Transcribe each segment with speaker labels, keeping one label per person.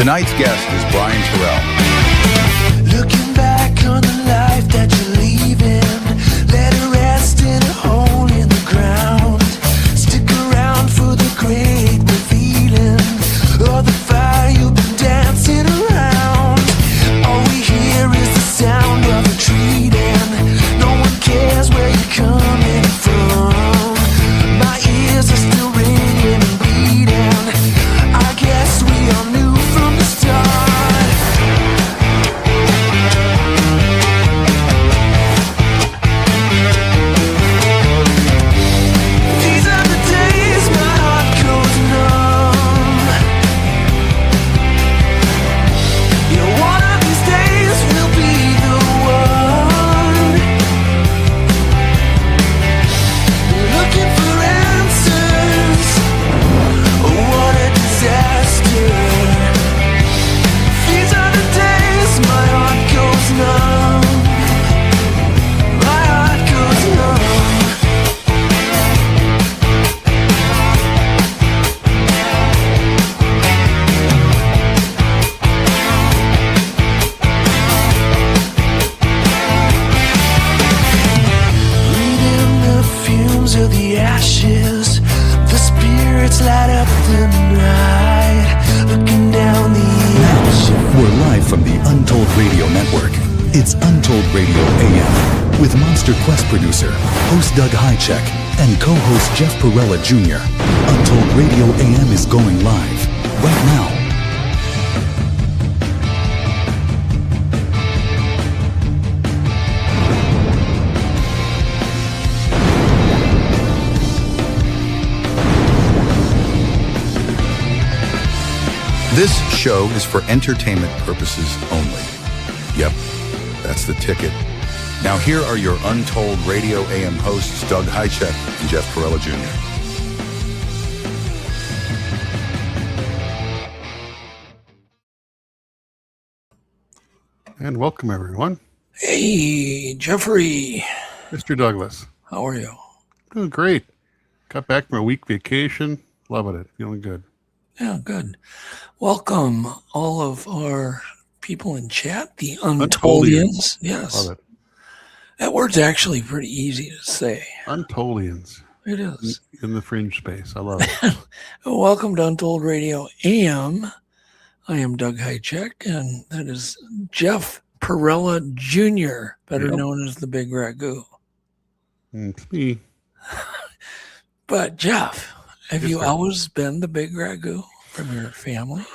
Speaker 1: Tonight's guest is Brian Terrell.
Speaker 2: Looking back on the life that you're leaving, let it rest in a hole in the ground. Stick around for the great revealing of the fire you've been dancing around. All we hear is the sound of retreating. No one cares where you're coming from. My ears are still ringing and bleeding. I guess we all knew from the start. These are the days my heart goes numb. You know, one of these days will be the one. Looking for answers. Oh, what a disaster. These are the days my heart goes numb. My heart goes numb. Breathing the fumes of the ashes, the spirits light up the night. Looking down the ashes.
Speaker 3: We're live from the Untold Radio Network. It's Untold Radio AM with MonsterQuest producer, host Doug Hajicek, and co-host Jeff Perrella Jr. Untold Radio AM is going live right now.
Speaker 1: This show is for entertainment purposes only. Yep, that's the ticket. Now here are your Untold Radio AM hosts, Doug Hajicek and Jeff Perrella Jr.
Speaker 4: And welcome, everyone.
Speaker 5: Hey, Jeffrey.
Speaker 4: Mr. Douglas.
Speaker 5: How are you?
Speaker 4: Doing great. Got back from a week vacation. Loving it. Feeling good.
Speaker 5: Yeah, good. Welcome, all of our people in chat, the Untoldians. Yes.
Speaker 4: Love it.
Speaker 5: That word's actually pretty easy to say.
Speaker 4: Untoldians.
Speaker 5: It is.
Speaker 4: In the fringe space. I love it.
Speaker 5: Welcome to Untold Radio AM. I am Doug Hajicek, and that is Jeff Perrella Jr., better known as the Big Ragu.
Speaker 4: It's me.
Speaker 5: But, Jeff, have
Speaker 4: Yes,
Speaker 5: you
Speaker 4: sir.
Speaker 5: always been the Big Ragu from your family?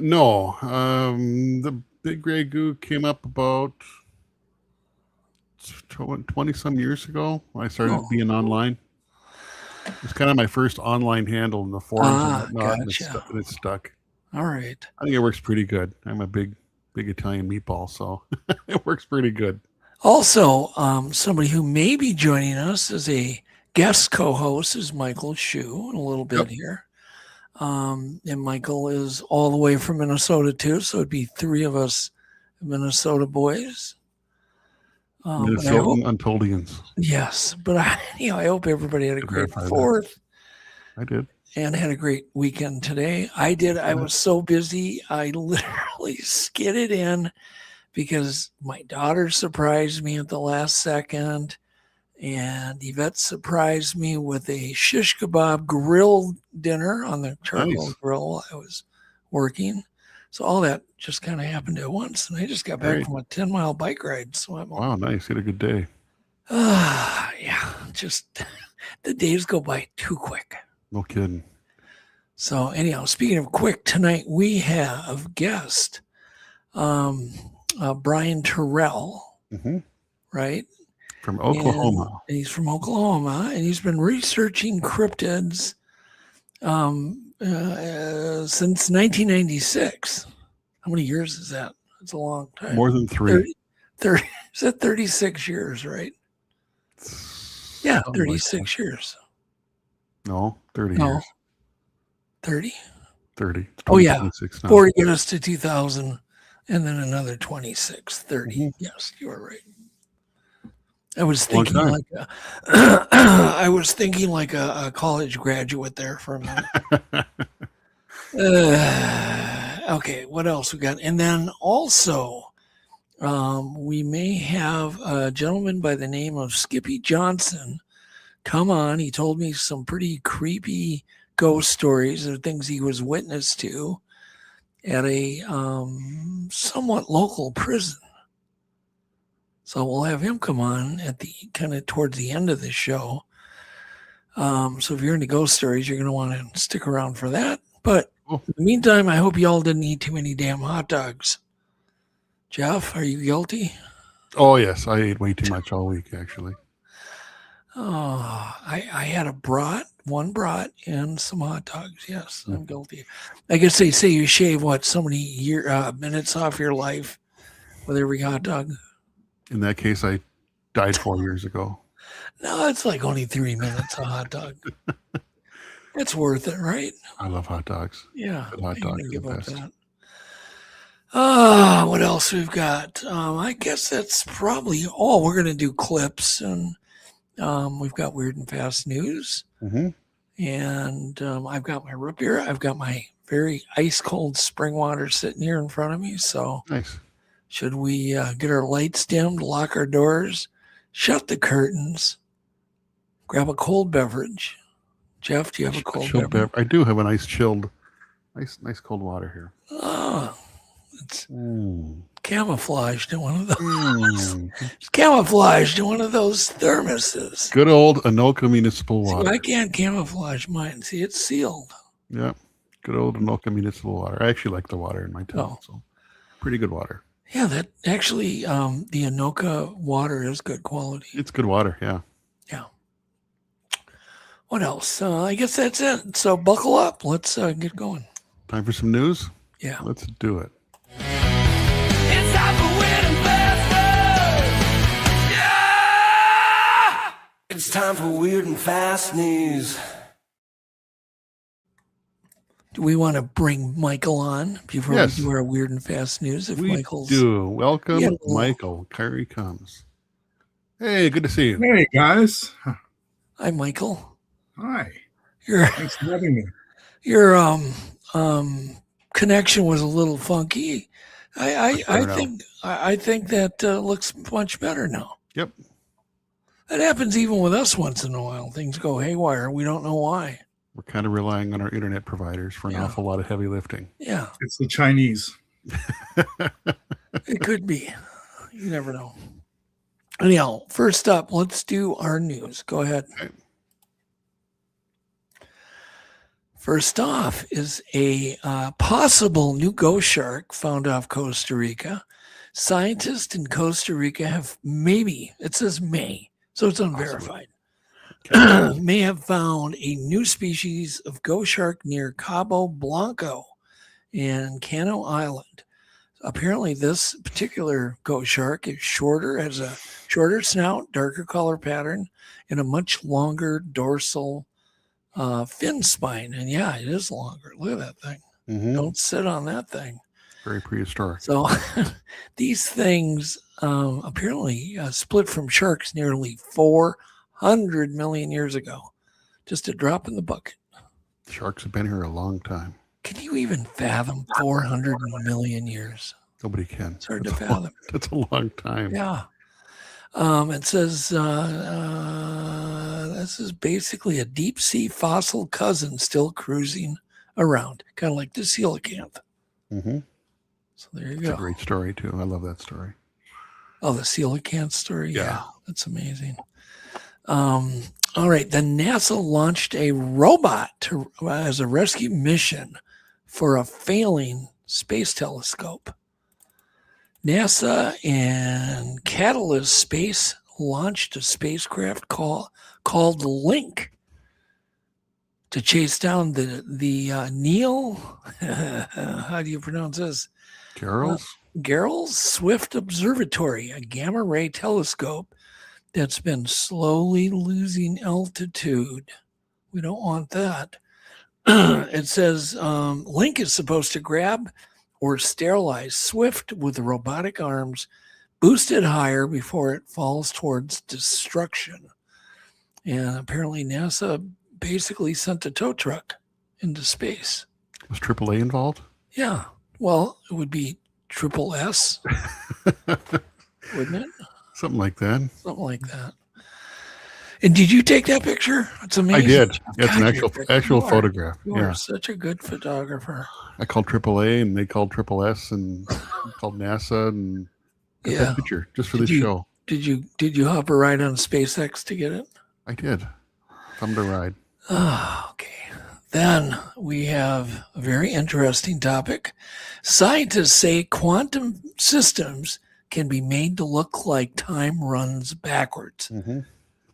Speaker 4: No. The Big Gray Goo came up about 20-some years ago when I started being online. It's kind of my first online handle in the forums and whatnot,
Speaker 5: Gotcha.
Speaker 4: and it's stuck.
Speaker 5: All right.
Speaker 4: I think it works pretty good. I'm a big Italian meatball, so it works pretty good.
Speaker 5: Also, somebody who may be joining us as a guest co-host is Michael Shue in a little bit here. And Michael is all the way from Minnesota too, so it'd be three of us Minnesota boys.
Speaker 4: Minnesota Untoldians.
Speaker 5: Yes, but I hope everybody had a great
Speaker 4: Verify that.
Speaker 5: 4th
Speaker 4: I did.
Speaker 5: and had a great weekend today. I did. I was so busy, I literally skidded in because my daughter surprised me at the last second. And Yvette surprised me with a shish kebab grill dinner on the charcoal grill while I was working. So all that just kind of happened at once. And I just got back from a 10-mile bike ride. So I'm
Speaker 4: Wow, nice. You had a good day.
Speaker 5: yeah, just the days go by too quick.
Speaker 4: No kidding.
Speaker 5: So anyhow, speaking of quick, tonight we have guest Brian Terrell, right?
Speaker 4: From Oklahoma.
Speaker 5: And he's from Oklahoma, and he's been researching cryptids since 1996. How many years is that? That's a long time.
Speaker 4: More than 3.
Speaker 5: 30 is that 36 years, right? Yeah, 36 years.
Speaker 4: No, 30
Speaker 5: No.
Speaker 4: years.
Speaker 5: 30?
Speaker 4: 30.
Speaker 5: Oh, yeah.
Speaker 4: 26 now.
Speaker 5: 40 get us to 2000, and then another 26, 30. Yes, you are right. I was thinking like I was thinking like a college graduate there for a minute. Okay, what else we got? And then also, we may have a gentleman by the name of Skippy Johnson come on. He told me some pretty creepy ghost stories or things he was witness to at a somewhat local prison. So we'll have him come on at the kind of towards the end of the show. So if you're into ghost stories, you're going to want to stick around for that. But in the meantime, I hope y'all didn't eat too many damn hot dogs. Jeff, are you guilty?
Speaker 4: Oh, yes. I ate way too much all week, actually.
Speaker 5: Oh, I had one brat, and some hot dogs. Yes, I'm guilty. I guess they say you shave, so many minutes off your life with every hot dog?
Speaker 4: In that case, I died 4 years ago.
Speaker 5: No, it's like only 3 minutes a hot dog. It's worth it, right?
Speaker 4: I love hot dogs.
Speaker 5: Yeah.
Speaker 4: Good hot dogs are the best.
Speaker 5: What else we've got? I guess that's probably all. We're going to do clips, and we've got weird and fast news.
Speaker 4: Mm-hmm.
Speaker 5: And I've got my root beer. I've got my very ice cold spring water sitting here in front of me. So
Speaker 4: nice.
Speaker 5: Should we get our lights dimmed, lock our doors, shut the curtains, grab a cold beverage? Jeff, do you have a cold beverage?
Speaker 4: I do have a nice chilled, nice cold water here.
Speaker 5: Oh, it's camouflaged in one of those. It's camouflaged in one of those thermoses.
Speaker 4: Good old Anoka Municipal Water.
Speaker 5: See, I can't camouflage mine. See, it's sealed.
Speaker 4: Yeah, good old Anoka Municipal Water. I actually like the water in my town, so pretty good water.
Speaker 5: Yeah, that actually, the Anoka water is good quality.
Speaker 4: It's good water, yeah.
Speaker 5: Yeah. What else? I guess that's it. So buckle up. Let's get going.
Speaker 4: Time for some news?
Speaker 5: Yeah.
Speaker 4: Let's do it.
Speaker 2: It's time for weird and fast news. Yeah! It's time for weird and fast news.
Speaker 5: Do we want to bring Michael on before we do our weird and fast news? If
Speaker 4: we
Speaker 5: Michael's
Speaker 4: do. Welcome, Michael. Here he comes. Hey, good to see you.
Speaker 6: Hey, guys.
Speaker 5: Hi, Michael.
Speaker 6: Hi.
Speaker 5: Thanks
Speaker 6: for having me.
Speaker 5: Your connection was a little funky. I think that looks much better now.
Speaker 4: Yep.
Speaker 5: That happens even with us once in a while. Things go haywire. We don't know why.
Speaker 4: We're kind of relying on our internet providers for an awful lot of heavy lifting.
Speaker 5: Yeah.
Speaker 6: It's the Chinese.
Speaker 5: It could be. You never know. Anyhow, first up, let's do our news. Go ahead.
Speaker 4: Okay.
Speaker 5: First off is a possible new ghost shark found off Costa Rica. Scientists in Costa Rica have it says may, so it's unverified. Okay. May have found a new species of ghost shark near Cabo Blanco in Cano Island. Apparently, this particular ghost shark is shorter, has a shorter snout, darker color pattern, and a much longer dorsal fin spine. And yeah, it is longer. Look at that thing. Mm-hmm. Don't sit on that thing.
Speaker 4: Very prehistoric.
Speaker 5: So these things apparently split from sharks nearly 400 million years ago. Just a drop in the bucket.
Speaker 4: Sharks have been here a long time.
Speaker 5: Can you even fathom 400 million years?
Speaker 4: Nobody can.
Speaker 5: It's hard to fathom.
Speaker 4: That's a long time.
Speaker 5: Yeah. It says this is basically a deep sea fossil cousin still cruising around, kind of like the coelacanth.
Speaker 4: Mm-hmm.
Speaker 5: So there you
Speaker 4: go.
Speaker 5: It's
Speaker 4: a great story, too. I love that story.
Speaker 5: Oh, the coelacanth story? Yeah. That's amazing. All right. Then NASA launched a robot as a rescue mission for a failing space telescope. NASA and Catalyst Space launched a spacecraft called Link to chase down the Neil, how do you pronounce this? Gehrels Swift Observatory, a gamma ray telescope that's been slowly losing altitude. We don't want that. It says Link is supposed to grab or sterilize Swift with the robotic arms, boost it higher before it falls towards destruction. And apparently NASA basically sent a tow truck into space.
Speaker 4: Was AAA involved?
Speaker 5: Yeah. Well, it would be triple S, wouldn't it?
Speaker 4: Something like that.
Speaker 5: Something like that. And did you take that picture? It's amazing.
Speaker 4: I did. It's an
Speaker 5: God,
Speaker 4: actual photograph.
Speaker 5: You are such a good photographer.
Speaker 4: I called AAA and they called Triple S and called NASA and got that picture just for this show.
Speaker 5: Did you hop a ride on SpaceX to get it?
Speaker 4: I did. Come to ride.
Speaker 5: Oh, okay. Then we have a very interesting topic. Scientists say quantum systems can be made to look like time runs backwards.
Speaker 4: Mm-hmm.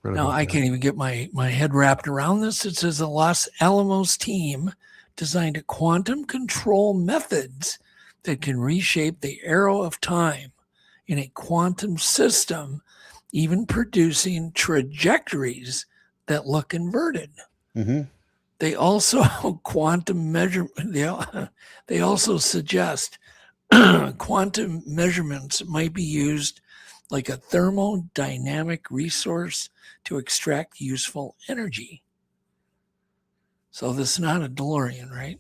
Speaker 5: Now, I can't even get my head wrapped around this. It says the Los Alamos team designed a quantum control methods that can reshape the arrow of time in a quantum system, even producing trajectories that look inverted.
Speaker 4: Mm-hmm.
Speaker 5: They also quantum measurement. They also suggest quantum measurements might be used like a thermodynamic resource to extract useful energy. So this is not a DeLorean, right?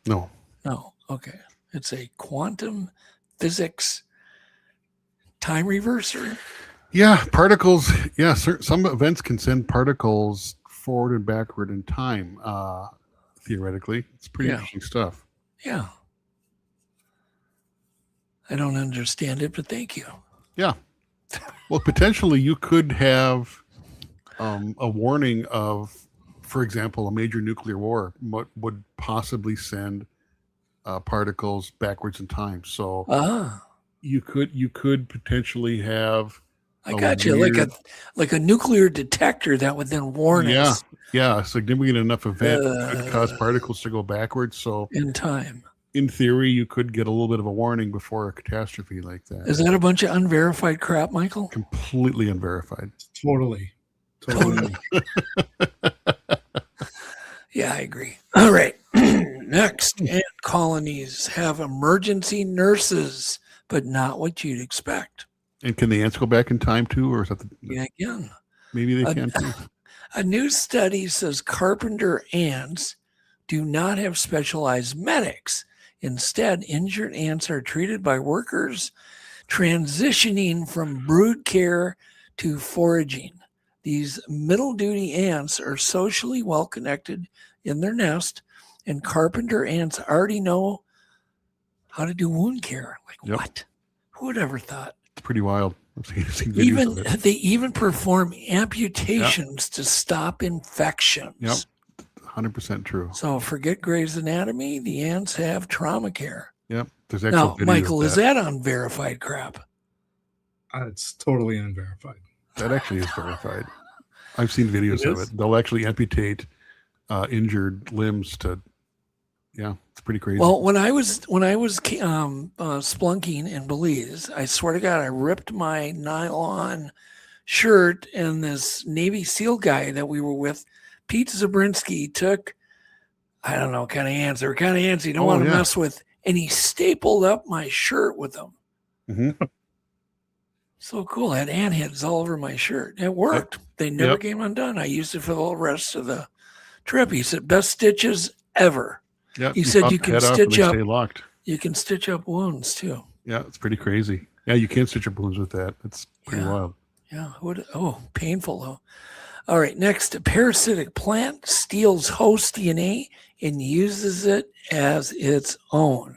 Speaker 4: No.
Speaker 5: No. Okay. It's a quantum physics time reverser.
Speaker 4: Yeah, particles. Yeah, some events can send particles forward and backward in time. Theoretically, it's pretty interesting stuff.
Speaker 5: Yeah. I don't understand it, but thank you.
Speaker 4: Yeah. Well, potentially you could have a warning of, for example, a major nuclear war would possibly send particles backwards in time. So you could potentially have.
Speaker 5: I got you, like a nuclear detector that would then warn us.
Speaker 4: Yeah, a significant enough event could cause particles to go backwards. So
Speaker 5: in time.
Speaker 4: In theory, you could get a little bit of a warning before a catastrophe like that.
Speaker 5: Is that a bunch of unverified crap, Michael?
Speaker 4: Completely unverified.
Speaker 6: Totally.
Speaker 5: Yeah, I agree. All right. Next, ant colonies have emergency nurses, but not what you'd expect.
Speaker 4: And can the ants go back in time too, or is that
Speaker 5: again?
Speaker 4: Maybe they can too.
Speaker 5: A new study says carpenter ants do not have specialized medics. Instead, injured ants are treated by workers transitioning from brood care to foraging. These middle-duty ants are socially well-connected in their nest, and carpenter ants already know how to do wound care. Like, what? Who would ever thought?
Speaker 4: It's pretty wild. I've seen videos of it.
Speaker 5: They even perform amputations to stop infections.
Speaker 4: Yep. 100% true.
Speaker 5: So forget Grey's Anatomy. The ants have trauma care.
Speaker 4: Yep. There's actual videos
Speaker 5: Michael,
Speaker 4: of
Speaker 5: is that unverified crap?
Speaker 6: It's totally unverified.
Speaker 4: That actually is verified. I've seen videos of it. They'll actually amputate injured limbs to. Yeah, it's pretty crazy.
Speaker 5: Well, when I was splunking in Belize, I swear to God, I ripped my nylon shirt, and this Navy SEAL guy that we were with, Pete Zabrinsky, took, I don't know, kind of ants. They were kind of ants you don't want to mess with, and he stapled up my shirt with them.
Speaker 4: Mm-hmm.
Speaker 5: So cool. I had ant heads all over my shirt. It worked. They never came undone. I used it for the rest of the trip. He said, best stitches ever.
Speaker 4: Yeah,
Speaker 5: he said you can stitch up.
Speaker 4: Locked.
Speaker 5: You can stitch up wounds too.
Speaker 4: Yeah, it's pretty crazy. Yeah, you can stitch up wounds with that. It's pretty wild.
Speaker 5: Yeah. Painful though. All right. Next, a parasitic plant steals host DNA and uses it as its own.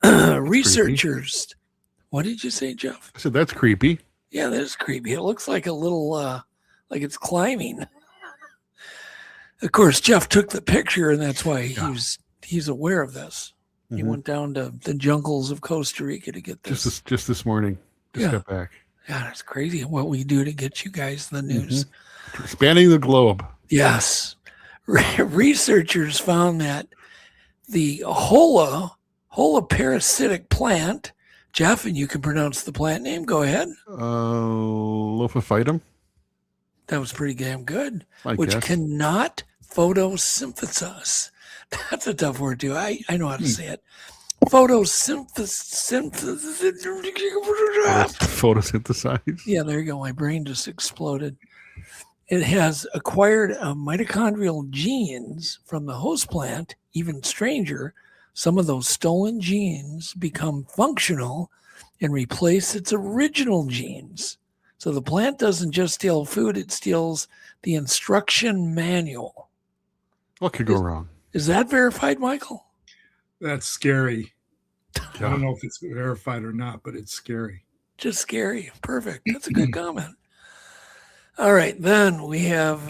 Speaker 5: Researchers. Creepy. What did you say, Jeff?
Speaker 4: I said that's creepy.
Speaker 5: Yeah, that is creepy. It looks like a little, like it's climbing. Of course, Jeff took the picture, and that's why he's aware of this. Mm-hmm. He went down to the jungles of Costa Rica to get this.
Speaker 4: Just this morning. Just got back.
Speaker 5: Yeah, that's crazy what we do to get you guys the news.
Speaker 4: Mm-hmm. Spanning the globe.
Speaker 5: Yes. Researchers found that the Hola parasitic plant, Jeff, and you can pronounce the plant name. Go ahead.
Speaker 4: Lopophytum.
Speaker 5: That was pretty damn good.
Speaker 4: I
Speaker 5: which
Speaker 4: guess.
Speaker 5: Cannot photosynthesize. That's a tough word too. I know how to say it.
Speaker 4: Photosynthesize.
Speaker 5: Yeah, there you go. My brain just exploded. It has acquired mitochondrial genes from the host plant, even stranger, some of those stolen genes become functional and replace its original genes. So the plant doesn't just steal food, it steals the instruction manual.
Speaker 4: What could go wrong?
Speaker 5: Is that verified, Michael?
Speaker 6: That's scary.
Speaker 4: Yeah.
Speaker 6: I don't know if it's verified or not, but it's scary.
Speaker 5: Just scary. Perfect. That's a good comment. All right. Then we have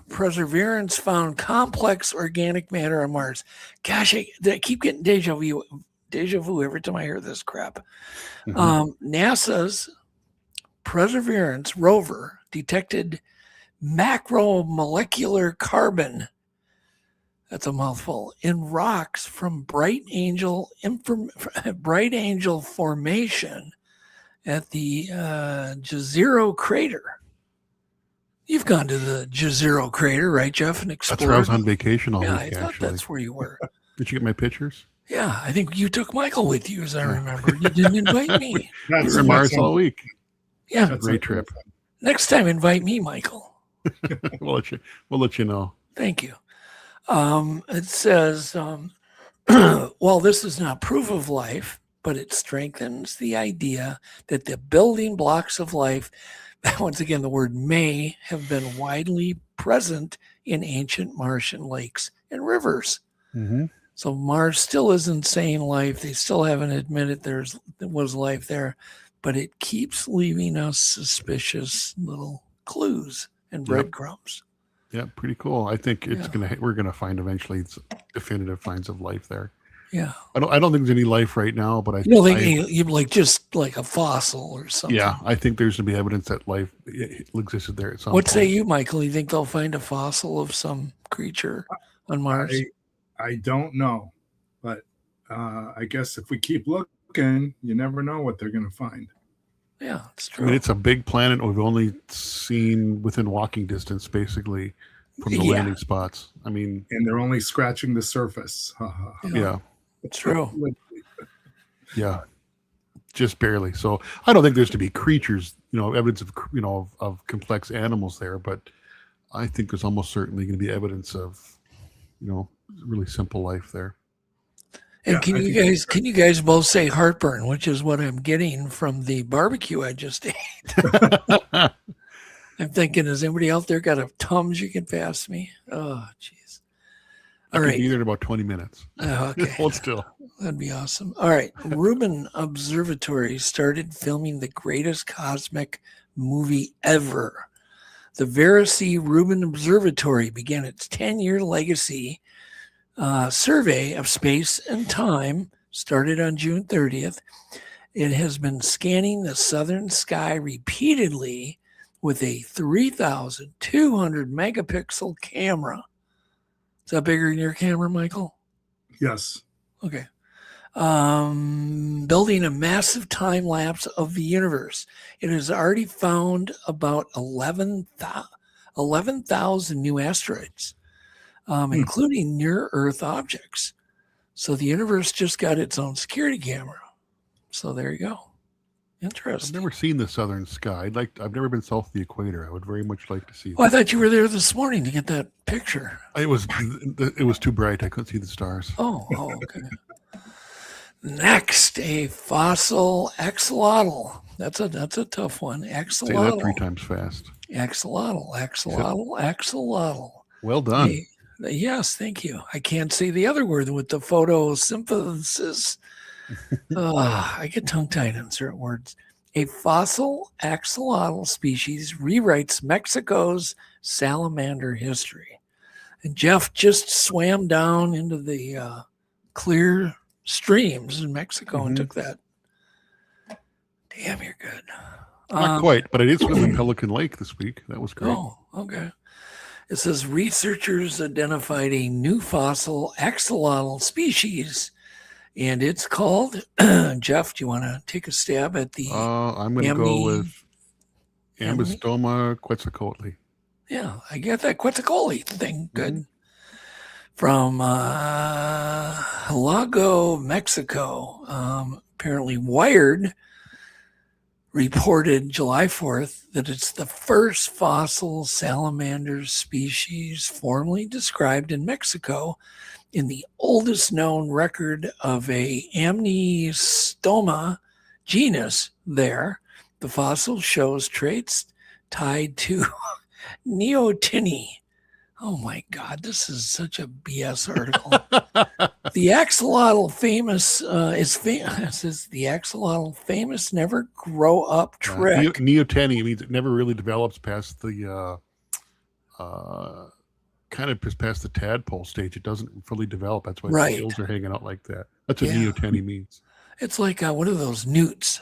Speaker 5: Perseverance found complex organic matter on Mars. Gosh, I keep getting deja vu every time I hear this crap. NASA's Perseverance rover detected macromolecular carbon, that's a mouthful, in rocks from Bright Angel Formation at the Jezero crater. You've gone to the Jezero crater, right, Jeff, and explored?
Speaker 4: That's where I was on vacation all
Speaker 5: Yeah,
Speaker 4: week,
Speaker 5: I thought
Speaker 4: actually.
Speaker 5: that's where you were.
Speaker 4: Did you get my pictures?
Speaker 5: Yeah, I think you took Michael with you, as I remember. You didn't invite me.
Speaker 4: You were in Mars all week.
Speaker 5: Yeah,
Speaker 4: Great trip.
Speaker 5: next time invite me, Michael.
Speaker 4: We'll let you know.
Speaker 5: Thank you. It says, well, this is not proof of life, but it strengthens the idea that the building blocks of life, once again, the word may have been widely present in ancient Martian lakes and rivers.
Speaker 4: Mm-hmm.
Speaker 5: So Mars still isn't saying life. They still haven't admitted there was life there, but it keeps leaving us suspicious little clues and breadcrumbs.
Speaker 4: Yeah, pretty cool. I think we're gonna find eventually definitive finds of life there.
Speaker 5: Yeah.
Speaker 4: I don't think there's any life right now, but I
Speaker 5: don't think you like just like a fossil or something.
Speaker 4: Yeah, I think there's gonna be evidence that life existed there at some
Speaker 5: What
Speaker 4: point.
Speaker 5: say you, Michael? You think they'll find a fossil of some creature on Mars?
Speaker 6: I don't know, but I guess if we keep looking, you never know what they're going to find.
Speaker 5: Yeah, it's true.
Speaker 4: I mean, it's a big planet. We've only seen within walking distance, basically, from the landing spots. I mean,
Speaker 6: and they're only scratching the surface.
Speaker 4: Yeah,
Speaker 5: it's true.
Speaker 4: Yeah, just barely. So I don't think there's to be creatures, evidence of, of complex animals there, but I think there's almost certainly going to be evidence of, really simple life there.
Speaker 5: And can you guys both say heartburn, which is what I'm getting from the barbecue I just ate? I'm thinking, has anybody out there got a Tums you can pass me? Oh, jeez. All right.
Speaker 4: Be there in about 20 minutes.
Speaker 5: Okay.
Speaker 4: Hold still.
Speaker 5: That'd be awesome. All right. Rubin Observatory started filming the greatest cosmic movie ever. The Verisea Rubin Observatory began its 10-year legacy survey of space and time, started on June 30th. It has been scanning the southern sky repeatedly with a 3,200 megapixel camera. Is that bigger than your camera, Michael?
Speaker 6: Yes.
Speaker 5: Okay. Building a massive time lapse of the universe. It has already found about 11,000 new asteroids, including near-Earth objects. So the universe just got its own security camera. So there you go. Interesting.
Speaker 4: I've never seen the southern sky. I've never been south of the equator. I would very much like to see.
Speaker 5: Oh, I thought you were there this morning to get that picture.
Speaker 4: It was too bright. I couldn't see the stars.
Speaker 5: Oh, okay. Next, a fossil axolotl. That's a tough one. Axolotl.
Speaker 4: Say that 3 times fast.
Speaker 5: Axolotl.
Speaker 4: Well done.
Speaker 5: Yes, thank you. I can't say the other word with the photosynthesis. I get tongue-tied on certain words. A fossil axolotl species rewrites Mexico's salamander history. And Jeff just swam down into the clear streams in Mexico and took that. Damn, you're good.
Speaker 4: Not quite, but I did swim in Pelican Lake this week. That was great.
Speaker 5: Oh, okay. It says researchers identified a new fossil axolotl species, and it's called, Jeff, do you want to take a stab at the
Speaker 4: I'm going to go with Ambystoma quetzalcoatli.
Speaker 5: Yeah, I get that Quetzalcoatl thing. Good. From Lago, Mexico. Apparently Wired reported July 4th that it's the first fossil salamander species formally described in Mexico in the oldest known record of a Amnistoma genus there. The fossil shows traits tied to neoteny. Oh my God, this is such a BS article. The axolotl says the axolotl famous never grow up trick.
Speaker 4: Neoteny means it never really develops past the kind of past the tadpole stage. It doesn't fully develop. That's why the gills are hanging out like that. That's what neoteny means.
Speaker 5: It's like what are those newts?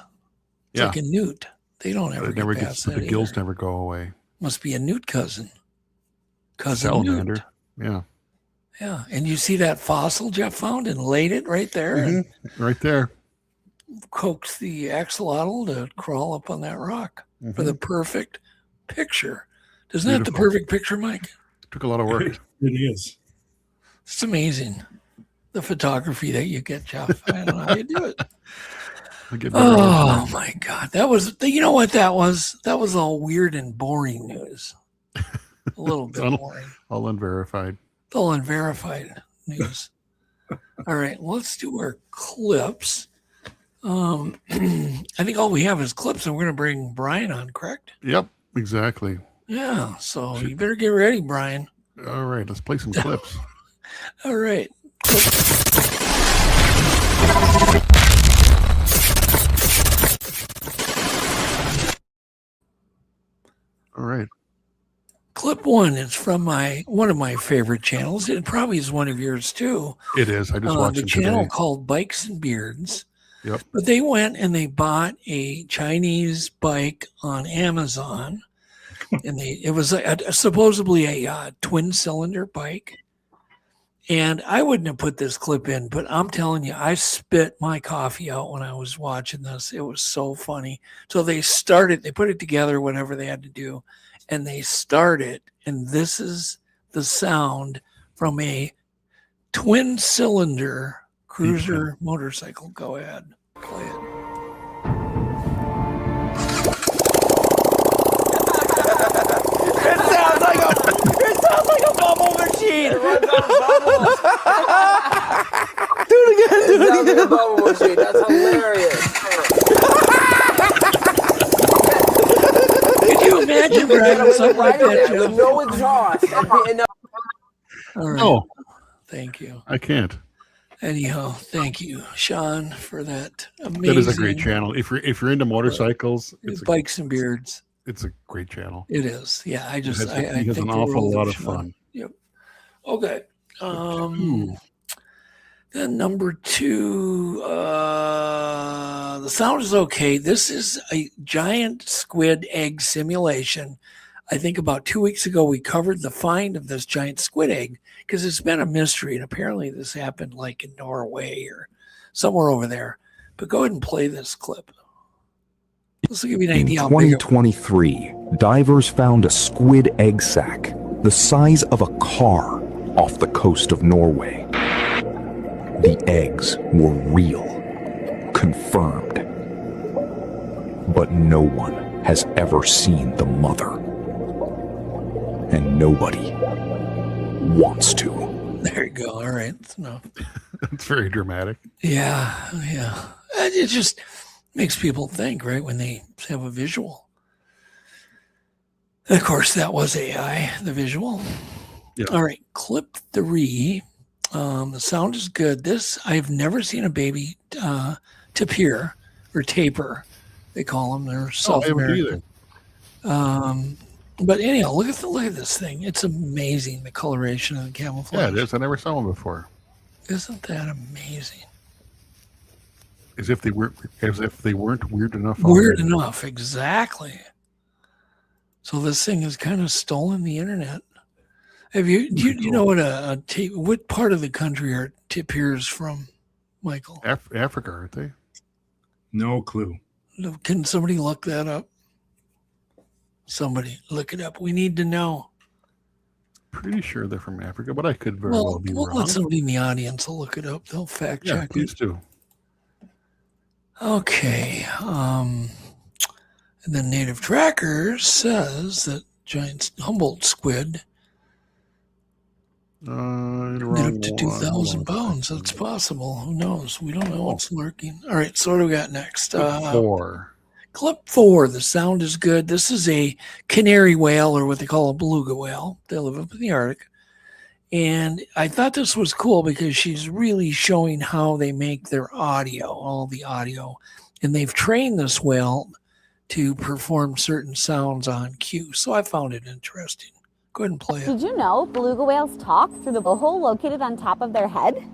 Speaker 5: It's like a newt. They don't ever get past that.
Speaker 4: The gills never go away.
Speaker 5: Must be a newt cousin.
Speaker 4: Salamander.
Speaker 5: Newt. Yeah. And you see that fossil Jeff found and laid it right there?
Speaker 4: Mm-hmm. Right there.
Speaker 5: Coaxed the axolotl to crawl up on that rock for the perfect picture. Isn't that the perfect picture, Mike?
Speaker 4: Took a lot of work.
Speaker 6: It is.
Speaker 5: It's amazing. The photography that you get, Jeff. I don't know how you do it. Oh my God. That was, you know what that was? That was all weird and boring news. A little bit boring.
Speaker 4: All unverified.
Speaker 5: All unverified news. All right, let's do our clips. I think all we have is clips, and we're going to bring Brian on, correct?
Speaker 4: Yep, exactly.
Speaker 5: Yeah, so you better get ready, Brian.
Speaker 4: All right, let's play some clips.
Speaker 5: All right.
Speaker 4: All right.
Speaker 5: Clip one is from one of my favorite channels. It probably is one of yours too.
Speaker 4: It is. I just watched
Speaker 5: the channel called Bikes and Beards.
Speaker 4: Yep.
Speaker 5: But they went and they bought a Chinese bike on Amazon, and it was supposedly a twin cylinder bike. And I wouldn't have put this clip in, but I'm telling you, I spit my coffee out when I was watching this. It was so funny. So they put it together, whatever they had to do, and they started. And this is the sound from a twin cylinder cruiser motorcycle. Go ahead, play it.
Speaker 7: It sounds like a bubble machine. It runs on bubbles. Do it again. It sounds like a bubble machine. That's hilarious.
Speaker 5: Could you imagine driving something like that, Jeff?
Speaker 7: With no exhaust.
Speaker 5: All right.
Speaker 4: Oh,
Speaker 5: thank you.
Speaker 4: I can't.
Speaker 5: Anyhow, thank you, Sean, for that amazing.
Speaker 4: That is a great channel. If you're into motorcycles,
Speaker 5: it's Bikes and Beards.
Speaker 4: It's a great channel.
Speaker 5: It is. Yeah, I
Speaker 4: he has
Speaker 5: think
Speaker 4: an awful lot of fun.
Speaker 5: Yep. Okay. Then number two, the sound is okay. This is a giant squid egg simulation. I think about 2 weeks ago, we covered the find of this giant squid egg because it's been a mystery. And apparently this happened like in Norway or somewhere over there. But go ahead and play this clip. This will give you an idea.
Speaker 8: In 2023, divers found a squid egg sac the size of a car off the coast of Norway. The eggs were real, confirmed. But no one has ever seen the mother. And nobody wants to.
Speaker 5: There you go. All right. That's enough.
Speaker 4: It's very dramatic.
Speaker 5: Yeah. It just makes people think, right, when they have a visual. And of course, that was AI, the visual.
Speaker 4: Yeah.
Speaker 5: All right. Clip 3. The sound is good. This, I've never seen a baby tapir or taper. They call them. They're South American. But anyhow, look at this thing. It's amazing, the coloration and the camouflage.
Speaker 4: Yeah, it is. I never saw one before.
Speaker 5: Isn't that amazing?
Speaker 4: As if they weren't weird enough.
Speaker 5: Weird enough, exactly. So this thing has kind of stolen the internet. Do you know what part of the country are tapirs from, Michael?
Speaker 4: Africa, aren't they?
Speaker 6: No clue.
Speaker 5: Can somebody look that up? Somebody look it up. We need to know.
Speaker 4: Pretty sure they're from Africa, but I could very well be wrong.
Speaker 5: Let somebody in the audience will look it up. They'll fact check
Speaker 4: please do.
Speaker 5: Okay. And then Native Tracker says that giant Humboldt squid get up to 2,000 pounds. That's possible. Who knows? We don't know what's lurking. All right, so what do we got next? Clip 4. The sound is good. This is a canary whale, or what they call a beluga whale. They live up in the Arctic. And I thought this was cool because she's really showing how they make their audio, all the audio. And they've trained this whale to perform certain sounds on cue. So I found it interesting. Go ahead and play it.
Speaker 9: Did you know beluga whales talk through the blowhole located on top of their head?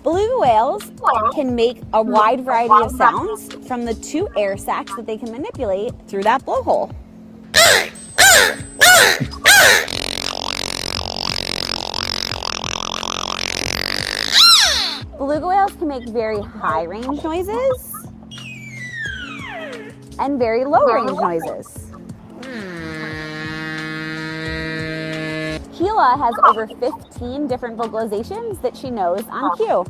Speaker 9: Beluga whales can make a wide variety of sounds from the 2 air sacs that they can manipulate through that blowhole. Beluga whales can make very high range noises and very low range noises. Gila has over 15 different vocalizations that she knows on cue.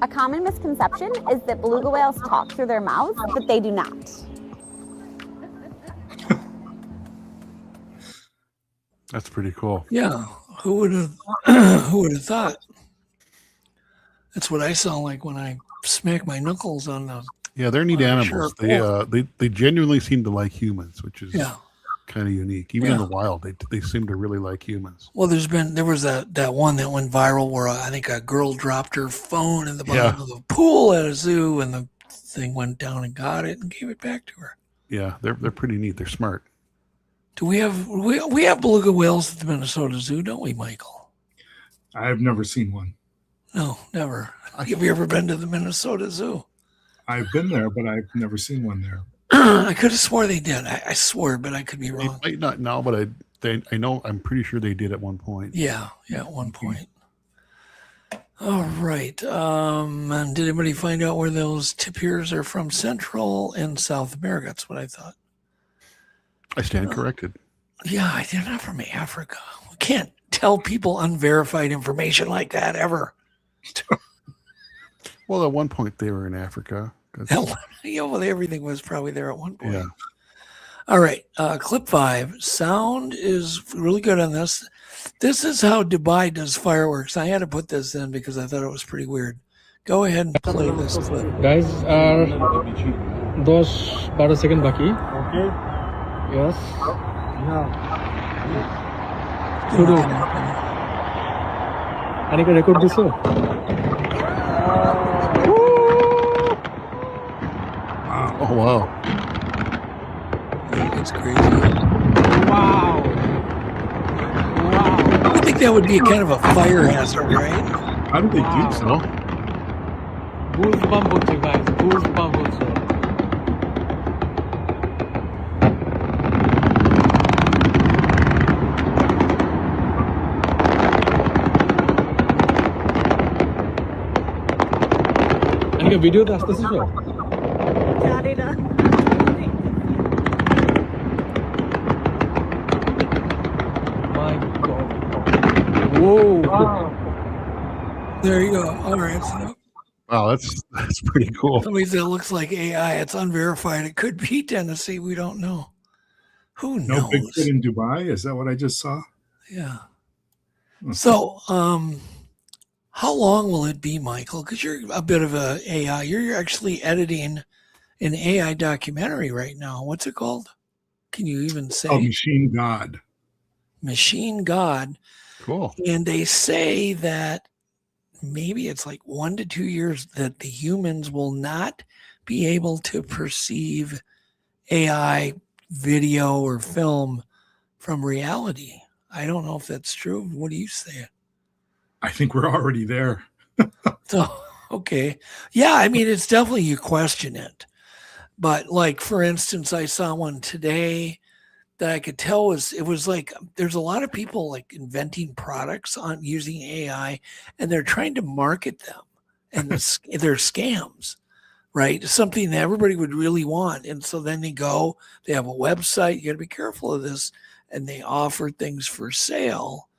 Speaker 9: A common misconception is that beluga whales talk through their mouths, but they do not.
Speaker 4: That's pretty cool.
Speaker 5: Yeah, who would have thought? That's what I sound like when I smack my knuckles on the.
Speaker 4: Yeah, they're neat animals.
Speaker 5: Sure.
Speaker 4: They genuinely seem to like humans, which is
Speaker 5: Yeah.
Speaker 4: kind of unique. Even in the wild, they seem to really like humans.
Speaker 5: Well, there was that one that went viral where I think a girl dropped her phone in the bottom of the pool at a zoo, and the thing went down and got it and gave it back to her.
Speaker 4: Yeah, they're pretty neat. They're smart.
Speaker 5: Do we have beluga whales at the Minnesota Zoo, don't we, Michael?
Speaker 6: I've never seen one.
Speaker 5: No, never. Have you ever been to the Minnesota Zoo?
Speaker 6: I've been there, but I've never seen one there.
Speaker 5: I could have swore they did. I swore, but I could be wrong.
Speaker 4: They might not now, but I know. I'm pretty sure they did at one point.
Speaker 5: Yeah, at one point. All right. And did anybody find out where those tapirs are from? Central and South America. That's what I thought.
Speaker 4: I stand corrected.
Speaker 5: Yeah, they're not from Africa. We can't tell people unverified information like that ever.
Speaker 4: Well, at one point they were in Africa.
Speaker 5: Yeah, well, everything was probably there at one point.
Speaker 4: Yeah.
Speaker 5: All right. Clip 5. Sound is really good on this. This is how Dubai does fireworks. I had to put this in because I thought it was pretty weird. Go ahead and play this clip.
Speaker 10: Guys, 10-12 second baki. Okay. Yes. Suruh. Ani ka record diso?
Speaker 4: Oh wow.
Speaker 5: That's crazy. Wow. I think that would be kind of a fire hazard, right?
Speaker 6: How do they do so?
Speaker 10: Goosebumps hocche guys, goosebumps hocche. Ani ka video তে আসতেছিস?
Speaker 9: জানি না।
Speaker 10: My God. Whoa.
Speaker 5: There you go. All right. So
Speaker 4: Wow, that's pretty cool.
Speaker 5: somebody said it looks like AI. It's unverified. It could be Tennessee. We don't know. Who
Speaker 6: No
Speaker 5: knows?
Speaker 6: Bigfoot in Dubai? Is that what I just saw?
Speaker 5: Yeah. So, how long will it be, Michael? Because you're a bit of a AI. You're actually editing an AI documentary right now. What's it called? Can you even say?
Speaker 6: Oh, Machine God.
Speaker 5: Machine God.
Speaker 4: Cool.
Speaker 5: And they say that maybe it's like 1 to 2 years that the humans will not be able to perceive AI video or film from reality. I don't know if that's true. What do you say?
Speaker 6: I think we're already there.
Speaker 5: So, okay. Yeah, I mean, it's definitely, you question it. But like, for instance, I saw one today that I could tell it was like, there's a lot of people like inventing products on using AI, and they're trying to market them, and they're scams, right? Something that everybody would really want. And so then they have a website. You got to be careful of this. And they offer things for sale.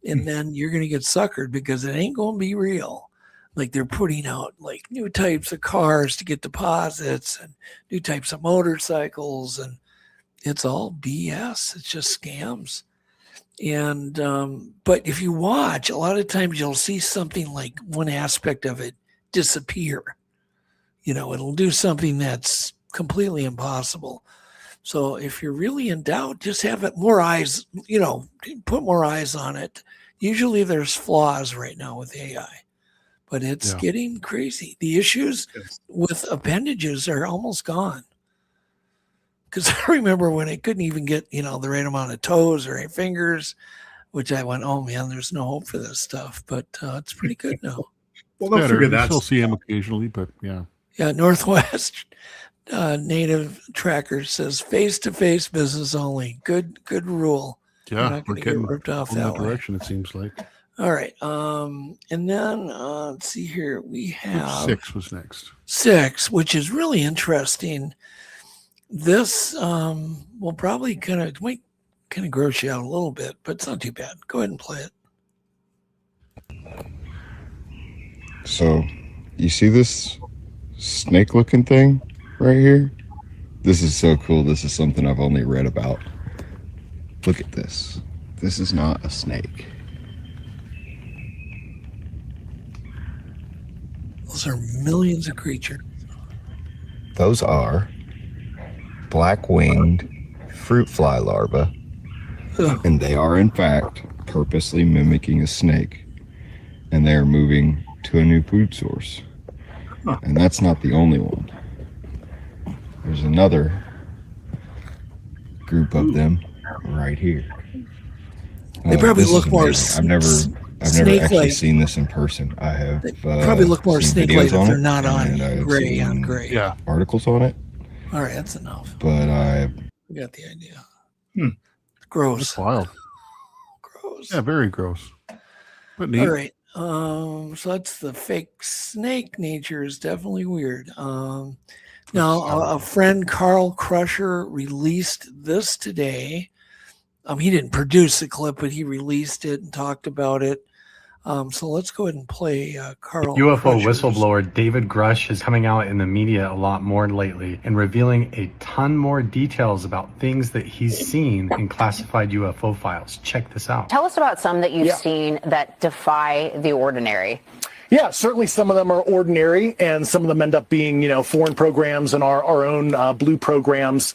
Speaker 5: And then you're going to get suckered because it ain't going to be real. Like they're putting out like new types of cars to get deposits and new types of motorcycles. And it's all BS. It's just scams. And, but if you watch, a lot of times you'll see something like one aspect of it disappear. It'll do something that's completely impossible. So if you're really in doubt, just have it more eyes, put more eyes on it. Usually there's flaws right now with AI, but it's getting crazy. The issues with appendages are almost gone. Because I remember when it couldn't even get, the right amount of toes or fingers, which I went, oh man, there's no hope for this stuff. But it's pretty good now.
Speaker 6: Well, they'll figure that.
Speaker 4: Still see them occasionally, but yeah.
Speaker 5: Yeah, Northwest Native Tracker says face-to-face business only. Good rule.
Speaker 4: Yeah, we're getting
Speaker 5: ripped off
Speaker 4: in
Speaker 5: that
Speaker 4: direction. It seems like.
Speaker 5: All right. And then let's see here. We have
Speaker 4: 6 was next.
Speaker 5: 6, which is really interesting. This will probably kind of gross you out a little bit, but it's not too bad. Go ahead and play it.
Speaker 11: So, you see this snake-looking thing right here? This is so cool. This is something I've only read about. Look at this. This is not a snake.
Speaker 5: Those are millions of creatures.
Speaker 11: Those are black-winged fruit fly larvae, and they are in fact purposely mimicking a snake, and they are moving to a new food source. And that's not the only one. There's another group of them right here.
Speaker 5: They probably
Speaker 11: this
Speaker 5: look
Speaker 11: is
Speaker 5: more.
Speaker 11: amazing. I've never actually seen this in person. I have
Speaker 5: probably look more snake-like if they're not on
Speaker 11: gray
Speaker 5: on gray.
Speaker 4: Yeah,
Speaker 11: articles on it.
Speaker 5: All right, that's enough.
Speaker 11: But
Speaker 5: We got the idea. Gross.
Speaker 4: That's wild.
Speaker 5: Gross.
Speaker 4: Yeah, very gross. But neat.
Speaker 5: All right. So that's the fake snake nature is definitely weird. Now, a friend, Carl Crusher, released this today. He didn't produce the clip, but he released it and talked about it. So let's go ahead and play Carl.
Speaker 12: UFO
Speaker 5: Crusher's.
Speaker 12: whistleblower David Grush is coming out in the media a lot more lately and revealing a ton more details about things that he's seen in classified UFO files. Check this out.
Speaker 13: Tell us about some that you've seen that defy the ordinary.
Speaker 14: Yeah, certainly some of them are ordinary, and some of them end up being, foreign programs and our own blue programs.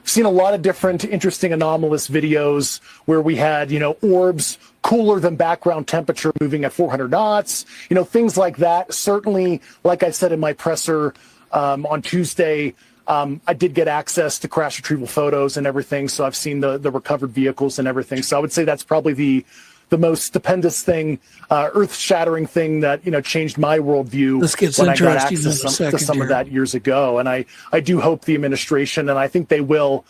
Speaker 14: Seen a lot of different interesting anomalous videos where we had, orbs cooler than background temperature moving at 400 knots, things like that. Certainly, like I said in my presser on Tuesday, I did get access to crash retrieval photos and everything, so I've seen the recovered vehicles and everything. So I would say that's probably the most stupendous thing, earth-shattering thing that changed my worldview when I got access to some of that years ago. And I do hope the administration, and I think they will,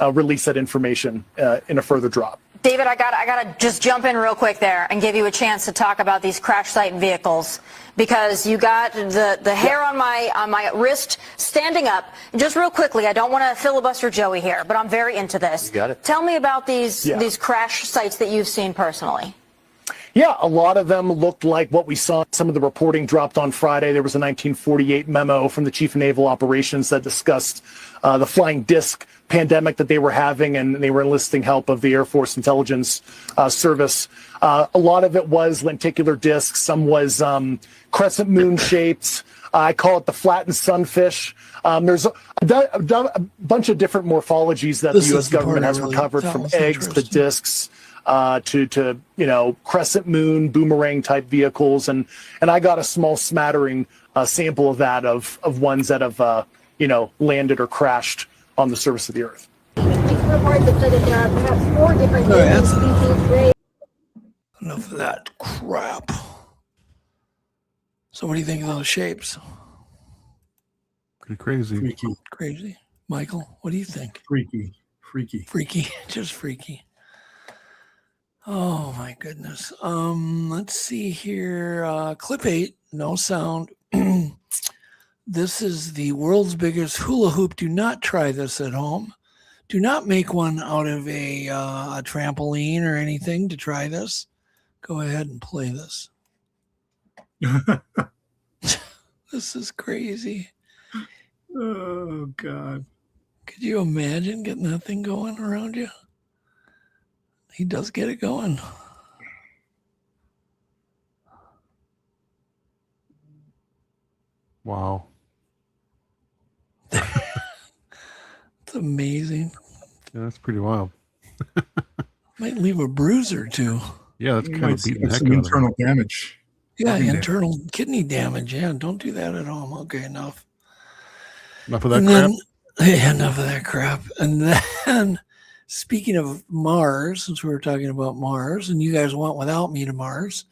Speaker 14: release that information in a further drop.
Speaker 13: David, I gotta just jump in real quick there and give you a chance to talk about these crash site vehicles, because you got the hair on my wrist standing up. Just real quickly, I don't want to filibuster Joey here, but I'm very into this.
Speaker 14: You got it.
Speaker 13: Tell me about these crash sites that you've seen personally.
Speaker 14: Yeah, a lot of them looked like what we saw. Some of the reporting dropped on Friday. There was a 1948 memo from the Chief of Naval Operations that discussed the flying disc pandemic that they were having, and they were enlisting help of the Air Force Intelligence Service. A lot of it was lenticular discs. Some was crescent moon shaped. I call it the flattened sunfish. There's a bunch of different morphologies that the U.S. government has recovered, from eggs to discs. To crescent moon, boomerang type vehicles, and I got a small smattering sample of that of ones that have landed or crashed on the surface of the Earth.
Speaker 5: Enough of that crap. So what do you think of those shapes?
Speaker 4: Pretty crazy.
Speaker 5: Crazy. Michael, what do you think?
Speaker 6: Freaky.
Speaker 5: Just freaky. Oh my goodness. Let's see here. Clip 8, no sound. This is the world's biggest hula hoop. Do not try this at home. Do not make one out of a trampoline or anything to try this. Go ahead and play this. This is crazy.
Speaker 6: Oh, God.
Speaker 5: Could you imagine getting that thing going around you? He does get it going.
Speaker 4: Wow.
Speaker 5: It's amazing.
Speaker 4: Yeah, that's pretty wild.
Speaker 5: Might leave a bruise or two.
Speaker 4: Yeah, that's kind of beating the heck
Speaker 6: some
Speaker 4: out of
Speaker 6: internal damage.
Speaker 5: Yeah,
Speaker 6: Kidney
Speaker 5: internal kidney damage. Yeah, don't do that at home. Okay, enough.
Speaker 4: Enough of that
Speaker 5: And
Speaker 4: crap.
Speaker 5: Yeah, enough of that crap. And then, speaking of Mars, since we were talking about Mars, and you guys went without me to Mars,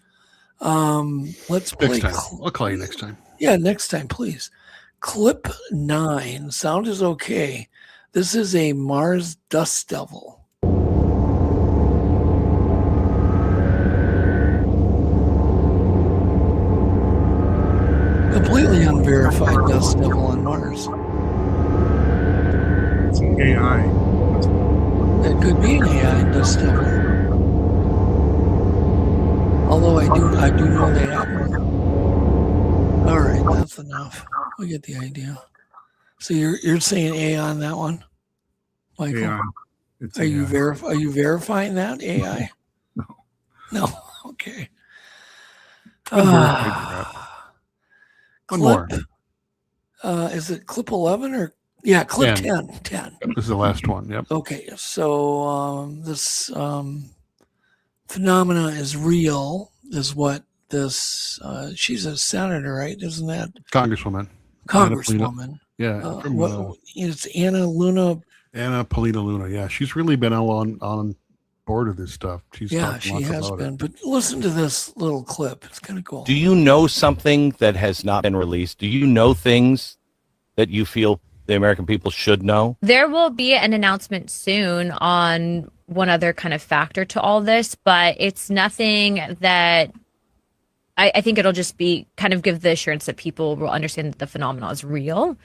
Speaker 5: let's play.
Speaker 4: Next time. I'll call you next time.
Speaker 5: Yeah, next time, please. Clip 9. Sound is okay. This is a Mars dust devil. Completely unverified dust devil on Mars.
Speaker 6: It's an AI.
Speaker 5: It could be an AI dust devil. Although I do know they have one. All right, that's enough. We get the idea. So you're saying AI on that one, Michael?
Speaker 6: AI.
Speaker 5: Are you verifying that AI?
Speaker 6: No.
Speaker 5: No. Okay.
Speaker 4: One more.
Speaker 5: Is it clip 11 or clip 10? 10.
Speaker 4: This is the last one. Yep.
Speaker 5: Okay, so this phenomena is real, is what this. She's a senator, right? Isn't that
Speaker 4: Congresswoman?
Speaker 5: Congresswoman.
Speaker 4: Yeah.
Speaker 5: It's Anna
Speaker 4: Polina Luna. Yeah, she's really been on board of this stuff. She's
Speaker 5: yeah,
Speaker 4: talked
Speaker 5: she
Speaker 4: lots
Speaker 5: has
Speaker 4: about
Speaker 5: been.
Speaker 4: it.
Speaker 5: But listen to this little clip. It's kind of cool.
Speaker 15: Do you know something that has not been released? Do you know things that you feel the American people should know?
Speaker 16: There will be an announcement soon on one other kind of factor to all this, but it's nothing that I think it'll just be kind of give the assurance that people will understand that the phenomenon is real.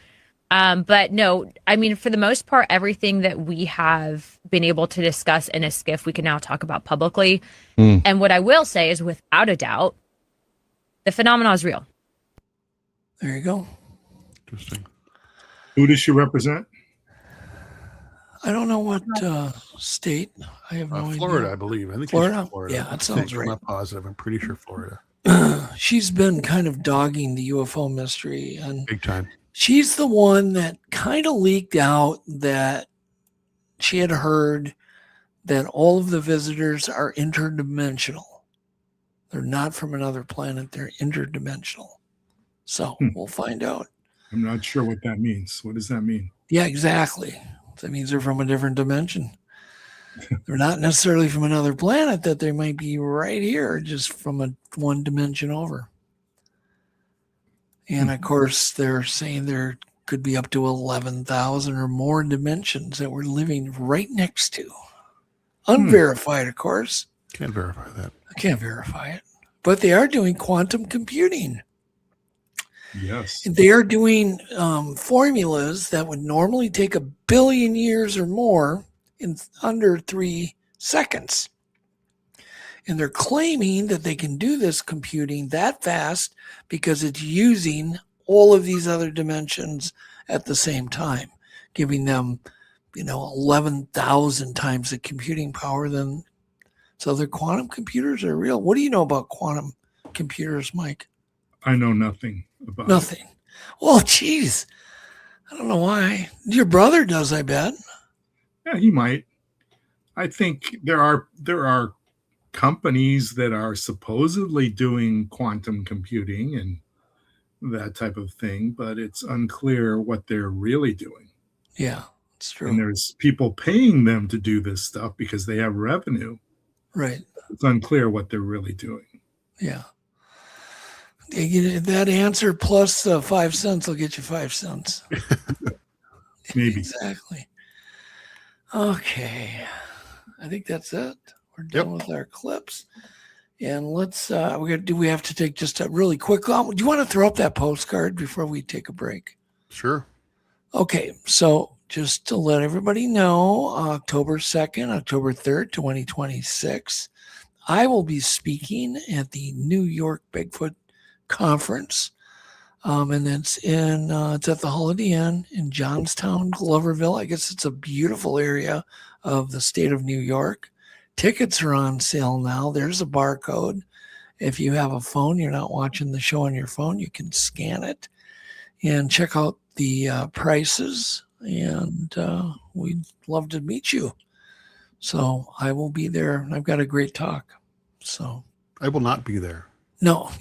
Speaker 16: But no, I mean, for the most part, everything that we have been able to discuss in a skiff, we can now talk about publicly. And what I will say is, without a doubt, the phenomenon is real.
Speaker 5: There you go.
Speaker 4: Interesting.
Speaker 6: Who does she represent?
Speaker 5: I don't know what state. I have no idea.
Speaker 4: Florida, I believe. I think
Speaker 5: Florida?
Speaker 4: she's Florida.
Speaker 5: Yeah, that sounds right.
Speaker 4: I'm not positive. I'm pretty sure Florida.
Speaker 5: She's been kind of dogging the UFO mystery, and
Speaker 4: big time.
Speaker 5: She's the one that kind of leaked out that she had heard that all of the visitors are interdimensional. They're not from another planet. They're interdimensional. So we'll find out.
Speaker 6: I'm not sure what that means. What does that mean?
Speaker 5: Yeah, exactly. That means they're from a different dimension. They're not necessarily from another planet, that they might be right here, just from one dimension over. And of course, they're saying there could be up to 11,000 or more dimensions that we're living right next to. Unverified, of course.
Speaker 4: Can't verify that.
Speaker 5: I can't verify it. But they are doing quantum computing.
Speaker 6: Yes.
Speaker 5: They are doing formulas that would normally take 1 billion years or more in under 3 seconds. And they're claiming that they can do this computing that fast because it's using all of these other dimensions at the same time, giving them, 11,000 times the computing power than. So their quantum computers are real. What do you know about quantum computers, Mike?
Speaker 6: I know nothing about
Speaker 5: Nothing. Well, geez. I don't know why. Your brother does, I bet.
Speaker 6: Yeah, he might. I think there are companies that are supposedly doing quantum computing and that type of thing, but it's unclear what they're really doing.
Speaker 5: Yeah, it's true.
Speaker 6: And there's people paying them to do this stuff because they have revenue.
Speaker 5: Right.
Speaker 6: It's unclear what they're really doing.
Speaker 5: Yeah. That answer plus 5 cents will get you 5 cents.
Speaker 6: Maybe.
Speaker 5: Exactly. Okay. I think that's it. We're done with our clips. And let's we have to take just a really quick. Do you want to throw up that postcard before we take a break?
Speaker 4: Sure.
Speaker 5: Okay, so just to let everybody know, October 2nd, October 3rd, 2026, I will be speaking at the New York Bigfoot Conference. And it's it's at the Holiday Inn in Johnstown, Gloverville. I guess it's a beautiful area of the state of New York. Tickets are on sale now. There's a barcode. If you have a phone, you're not watching the show on your phone, you can scan it and check out the prices. And we'd love to meet you. So I will be there. I've got a great talk. So
Speaker 4: I will not be there.
Speaker 5: No.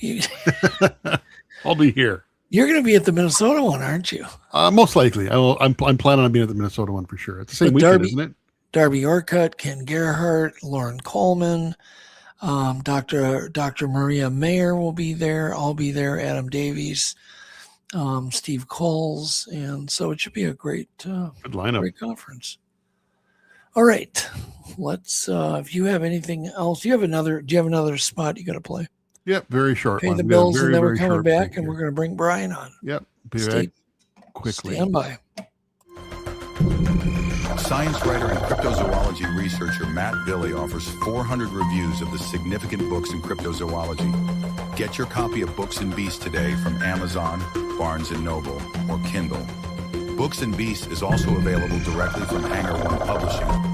Speaker 4: I'll be here.
Speaker 5: You're going to be at the Minnesota one, aren't you?
Speaker 4: Most likely. I'm planning on being at the Minnesota one for sure. It's the same weekend, isn't it?
Speaker 5: Darby Orcutt, Ken Gerhardt, Lauren Coleman, Dr. Maria Mayer will be there. I'll be there. Adam Davies, Steve Coles, and so it should be a great
Speaker 4: good lineup,
Speaker 5: great conference. All right, let's. If you have anything else, do you have another spot you got to play?
Speaker 4: Yep, very short.
Speaker 5: Pay
Speaker 4: one.
Speaker 5: the bills,
Speaker 4: very,
Speaker 5: and then we're
Speaker 4: very
Speaker 5: coming
Speaker 4: short
Speaker 5: back,
Speaker 4: break
Speaker 5: and
Speaker 4: here.
Speaker 5: we're going to bring Brian on.
Speaker 4: Yep, be back quickly.
Speaker 5: Stand by.
Speaker 1: Science writer and cryptozoology researcher Matt Billy offers 400 reviews of the significant books in cryptozoology. Get your copy of Books and Beasts today from Amazon, Barnes & Noble, or Kindle. Books and Beasts is also available directly from Hangar One Publishing.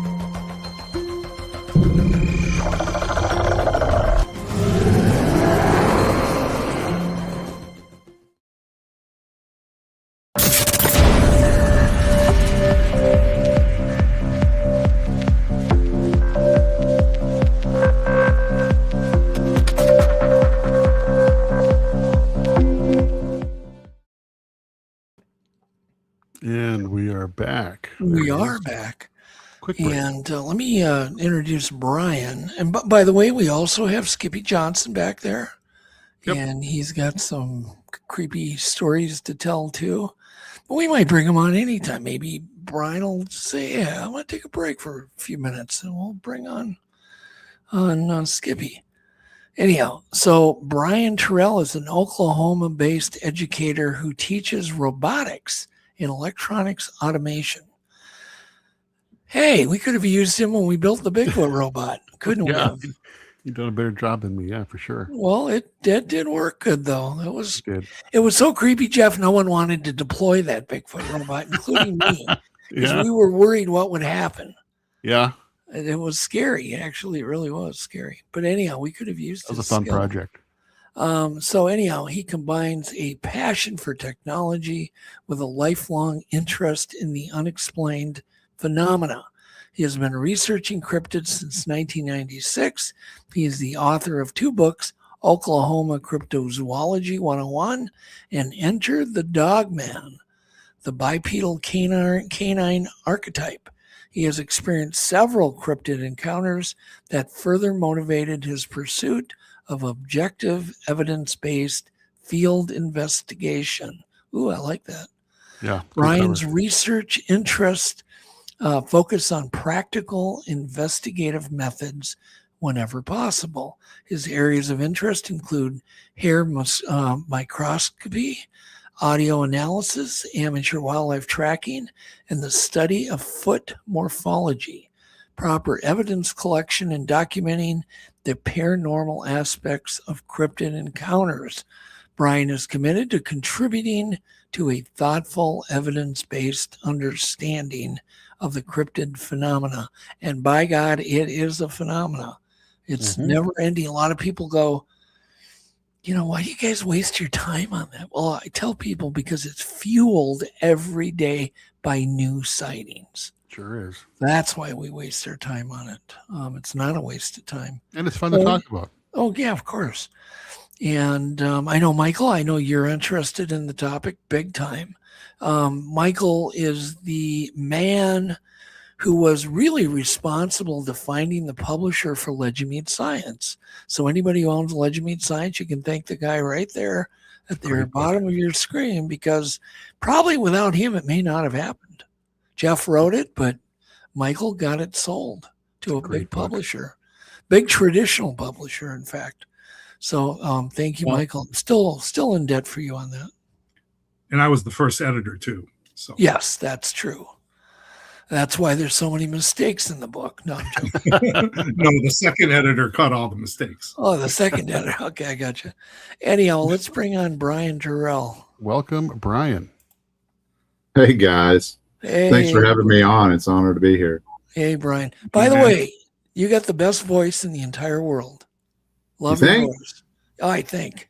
Speaker 4: And we are back.
Speaker 5: We are back.
Speaker 4: Quick break.
Speaker 5: And let me introduce Brian. And by the way, we also have Skippy Johnson back there. Yep. And he's got some creepy stories to tell too. But we might bring him on anytime. Maybe Brian will say, yeah, I want to take a break for a few minutes, and we'll bring on Skippy. Anyhow, so Brian Terrell is an Oklahoma-based educator who teaches robotics and electronics automation. Hey, we could have used him when we built the Bigfoot robot, couldn't we?
Speaker 4: Yeah, you've done a better job than me, yeah, for sure.
Speaker 5: Well, it did work good though. It was so creepy, Jeff. No one wanted to deploy that Bigfoot robot, including me, because we were worried what would happen.
Speaker 4: Yeah,
Speaker 5: it was scary. Actually, it really was scary. But anyhow, we could have used.
Speaker 4: That was a fun project.
Speaker 5: So anyhow, he combines a passion for technology with a lifelong interest in the unexplained phenomena. He has been researching cryptids since 1996. He is the author of 2 books, Oklahoma Cryptozoology 101 and Enter the Dogman, the bipedal canine archetype. He has experienced several cryptid encounters that further motivated his pursuit of objective, evidence-based field investigation. Ooh, I like that.
Speaker 4: Yeah.
Speaker 5: Brian's research interest focus on practical investigative methods whenever possible. His areas of interest include hair microscopy, audio analysis, amateur wildlife tracking, and the study of foot morphology, proper evidence collection and documenting the paranormal aspects of cryptid encounters. Brian is committed to contributing to a thoughtful, evidence-based understanding of the cryptid phenomena. And by God, it is a phenomena. It's never ending. A lot of people go, why do you guys waste your time on that? Well, I tell people because it's fueled every day by new sightings.
Speaker 4: Sure is.
Speaker 5: That's why we waste our time on it. It's not a waste of time.
Speaker 4: And it's fun to talk about.
Speaker 5: Oh, yeah, of course. And I know, Michael, you're interested in the topic big time. Michael is the man who was really responsible to finding the publisher for Legimede Science. So anybody who owns Legimede Science, you can thank the guy right there at the bottom of your screen, because probably without him, it may not have happened. Jeff wrote it, but Michael got it sold to a big publisher. big traditional publisher, in fact. So thank you, Michael. I'm still in debt for you on that.
Speaker 6: And I was the first editor too. So
Speaker 5: yes, that's true. That's why there's so many mistakes in the book. No, I'm joking.
Speaker 6: No, the second editor caught all the mistakes.
Speaker 5: Oh, the second editor. Okay, I got you. Anyhow, let's bring on Brian Terrell.
Speaker 4: Welcome, Brian.
Speaker 17: Hey, guys.
Speaker 5: Hey.
Speaker 17: Thanks for having me on. It's an honor to be here.
Speaker 5: Hey, Brian. By the way, you got the best voice in the entire world. Love your voice. I think.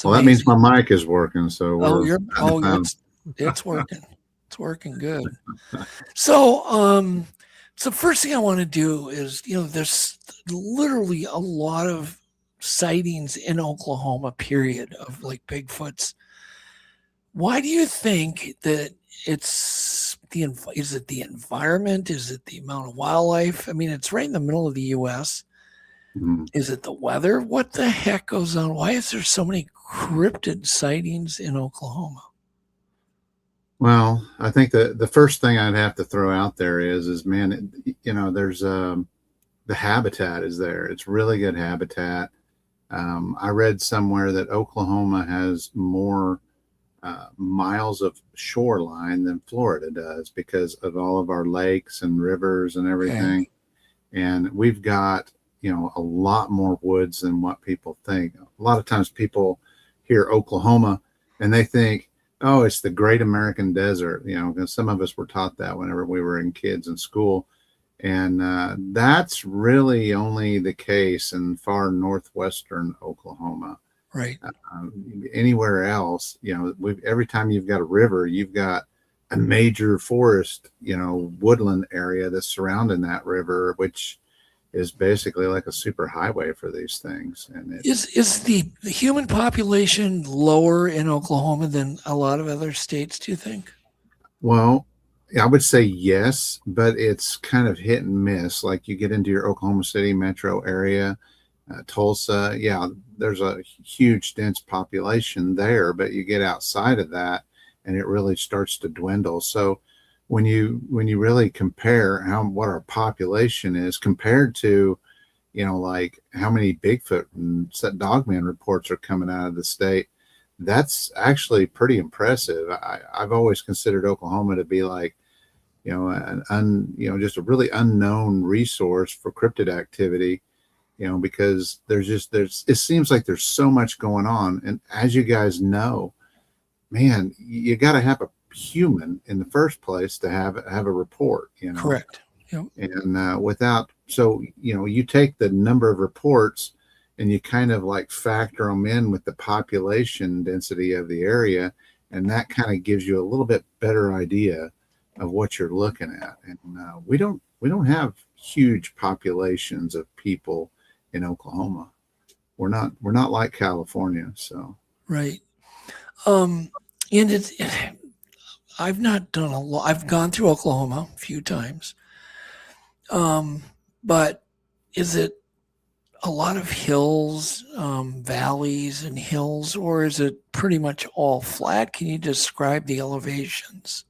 Speaker 17: Well, that means my mic is working. So
Speaker 5: it's working. It's working good. So, so first thing I want to do is, there's literally a lot of sightings in Oklahoma, period, of like Bigfoots. Why do you think that is it the environment? Is it the amount of wildlife? I mean, it's right in the middle of the U.S. Is it the weather? What the heck goes on? Why is there so many cryptid sightings in Oklahoma?
Speaker 17: Well, I think the first thing I'd have to throw out there is man, there's the habitat is there. It's really good habitat. I read somewhere that Oklahoma has more miles of shoreline than Florida does because of all of our lakes and rivers and everything. Okay. And we've got, a lot more woods than what people think. A lot of times people hear Oklahoma and they think, oh, it's the great American desert. Because some of us were taught that whenever we were kids in school. And that's really only the case in far northwestern Oklahoma.
Speaker 5: Right.
Speaker 17: Anywhere else, every time you've got a river, you've got a major forest, woodland area that's surrounding that river, which is basically like a super highway for these things. And
Speaker 5: is the human population lower in Oklahoma than a lot of other states, do you think?
Speaker 17: Well, I would say yes, but it's kind of hit and miss. Like you get into your Oklahoma City metro area, Tulsa, there's a huge dense population there, but you get outside of that and it really starts to dwindle. So when you really compare what our population is compared to, like how many Bigfoot and Dogman reports are coming out of the state, that's actually pretty impressive. I've always considered Oklahoma to be like, just a really unknown resource for cryptid activity, because it seems like there's so much going on. And as you guys know, man, you got to have a human in the first place to have a report,
Speaker 5: Correct. Yep.
Speaker 17: And you take the number of reports and you kind of like factor them in with the population density of the area, and that kind of gives you a little bit better idea of what you're looking at. And we don't have huge populations of people in Oklahoma. We're not like California. So
Speaker 5: right. And I've not done a lot. I've gone through Oklahoma a few times. But is it a lot of hills, valleys and hills, or is it pretty much all flat? Can you describe the elevations?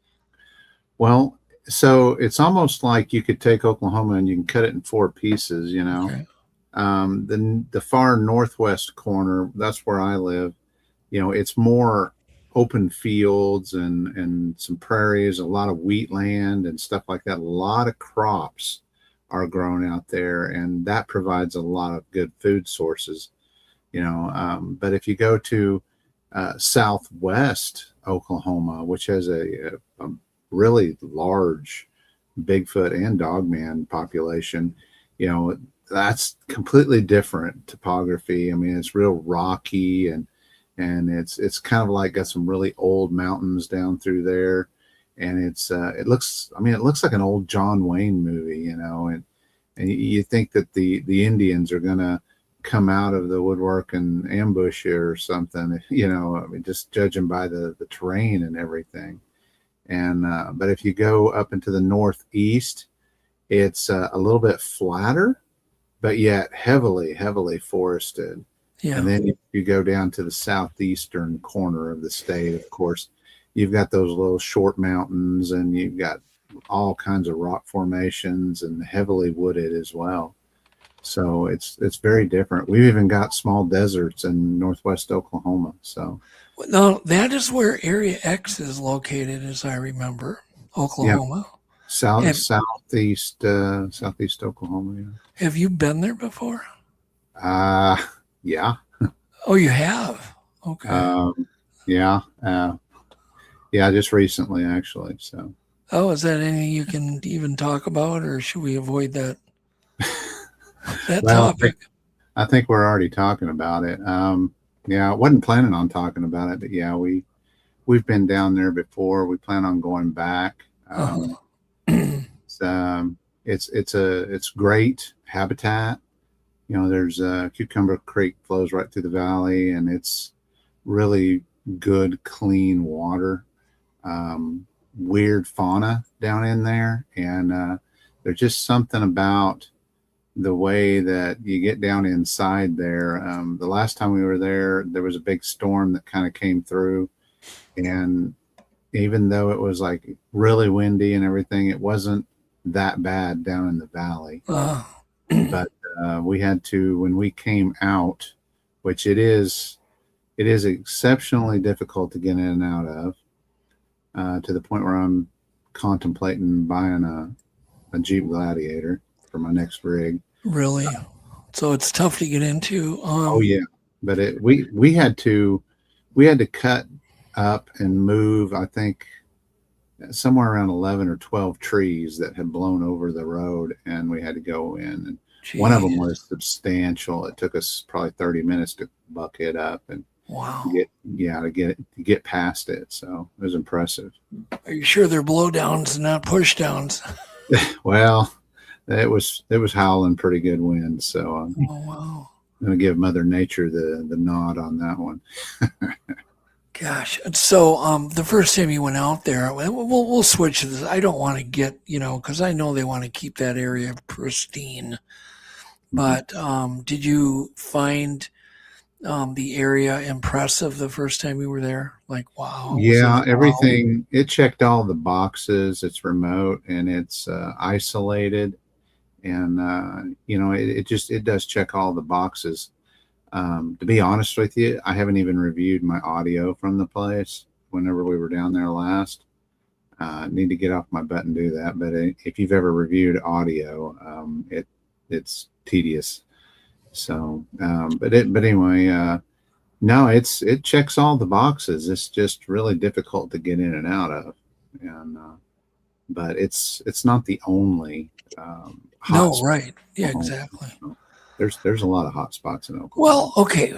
Speaker 17: Well, so it's almost like you could take Oklahoma and you can cut it in 4 pieces, Okay. The far northwest corner, that's where I live. It's more open fields and some prairies, a lot of wheat land and stuff like that. A lot of crops are grown out there, and that provides a lot of good food sources, but if you go to southwest Oklahoma, which has a really large Bigfoot and Dogman population, that's completely different topography. I mean, it's real rocky and it's kind of like got some really old mountains down through there. And it looks like an old John Wayne movie, and you think that the Indians are going to come out of the woodwork and ambush you or something, just judging by the terrain and everything. And, but if you go up into the northeast, it's a little bit flatter, but yet heavily forested.
Speaker 5: Yeah.
Speaker 17: And then you go down to the southeastern corner of the state, of course, you've got those little short mountains and you've got all kinds of rock formations and heavily wooded as well. So it's very different. We've even got small deserts in northwest Oklahoma. So
Speaker 5: No, that is where Area X is located, as I remember, Oklahoma.
Speaker 17: Southeast Oklahoma. Yeah.
Speaker 5: Have you been there before?
Speaker 17: Yeah.
Speaker 5: Oh, you have? Okay.
Speaker 17: Yeah. Just recently, actually. So.
Speaker 5: Oh, is that anything you can even talk about, or should we avoid that topic?
Speaker 17: I think we're already talking about it. I wasn't planning on talking about it, but yeah, we've been down there before. We plan on going back. It's great habitat. You know, there's Cucumber Creek flows right through the valley, and it's really good, clean water. Weird fauna down in there, and there's just something about the way that you get down inside there. The last time we were there was a big storm that kind of came through, and even though it was like really windy and everything, it wasn't that bad down in the valley. But we had to, when we came out, which it is exceptionally difficult to get in and out of, to the point where I'm contemplating buying a Jeep Gladiator for my next rig.
Speaker 5: Really? So it's tough to get into.
Speaker 17: Oh yeah, but we had to cut up and move, I think, somewhere around 11 or 12 trees that had blown over the road, and we had to go in. And one of them was substantial. It took us probably 30 minutes to buck it up and get past it. So it was impressive.
Speaker 5: Are you sure they're blowdowns and not pushdowns?
Speaker 17: Well, it was howling pretty good wind. So I'm going to give Mother Nature the nod on that one.
Speaker 5: Gosh. So the first time you went out there, we'll switch this. I don't want to get, because I know they want to keep that area pristine. But did you find the area impressive the first time you were there? Like, wow.
Speaker 17: Yeah, everything. It checked all the boxes. It's remote and it's isolated. And, it does check all the boxes. To be honest with you, I haven't even reviewed my audio from the place whenever we were down there last. Need to get off my butt and do that. But if you've ever reviewed audio, it's tedious. So, but anyway, no, it checks all the boxes. It's just really difficult to get in and out of. And, but it's not the only,
Speaker 5: no, right. Yeah, exactly.
Speaker 17: There's a lot of hot spots in Oklahoma.
Speaker 5: Well, okay.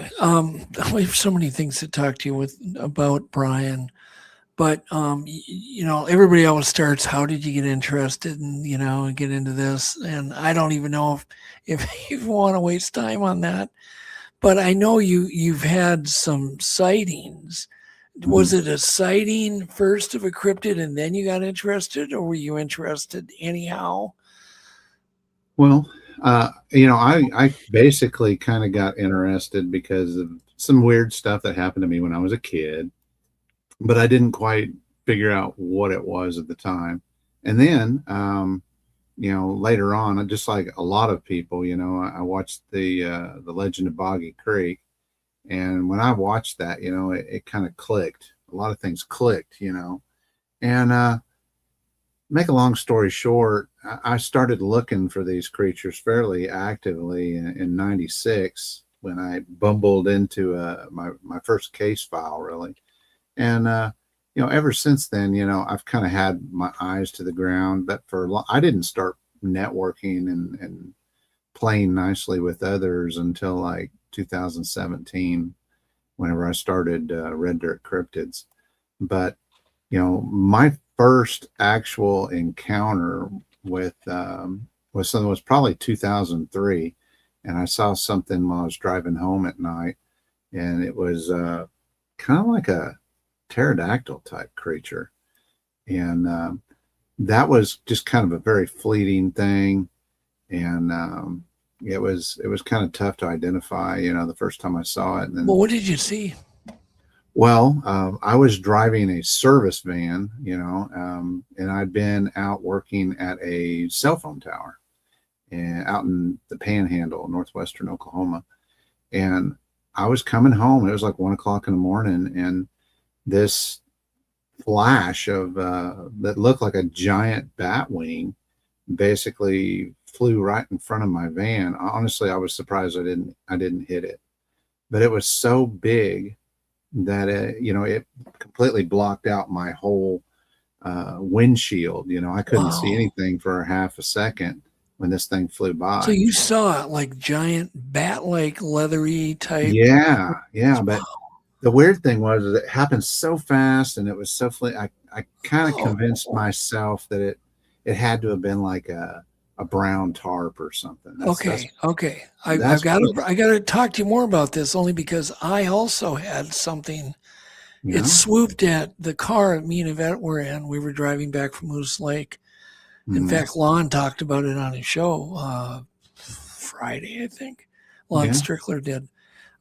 Speaker 5: We have so many things to talk to you about Brian, but everybody always starts, how did you get interested and get into this? And I don't even know if you want to waste time on that, but I know you've had some sightings. Was it a sighting first of a cryptid and then you got interested, or were you interested anyhow?
Speaker 17: Well, I basically kind of got interested because of some weird stuff that happened to me when I was a kid, but I didn't quite figure out what it was at the time. And then, later on, just like a lot of people, I watched the Legend of Boggy Creek. And when I watched that, it kind of clicked. A lot of things clicked, and, make a long story short, I started looking for these creatures fairly actively in 96 when I bumbled into my first case file, really. And, ever since then, I've kind of had my eyes to the ground, but I didn't start networking and playing nicely with others until like 2017, whenever I started Red Dirt Cryptids. But, my first actual encounter with something was probably 2003, and I saw something while I was driving home at night, and it was kind of like a pterodactyl type creature, and that was just kind of a very fleeting thing, and it was kind of tough to identify, the first time I saw it. And then,
Speaker 5: well, what did you see?
Speaker 17: Well, I was driving a service van, and I'd been out working at a cell phone tower. and out in the Panhandle, northwestern Oklahoma. And I was coming home. It was like 1 o'clock in the morning, and this flash of that looked like a giant bat wing basically flew right in front of my van. Honestly, I was surprised I didn't hit it, but it was so big that it completely blocked out my whole windshield. I couldn't see anything for a half a second when this thing flew by.
Speaker 5: So you saw it like giant bat-like leathery type.
Speaker 17: Yeah. But the weird thing was that it happened so fast, and it was so I kind of convinced myself that it had to have been like a brown tarp or something.
Speaker 5: Okay. I got to talk to you more about this, only because I also had something.
Speaker 17: Yeah.
Speaker 5: It swooped at the car me and Yvette were in. We were driving back from Moose Lake. In fact, Lon talked about it on his show Friday, I think. Lon Strickler did.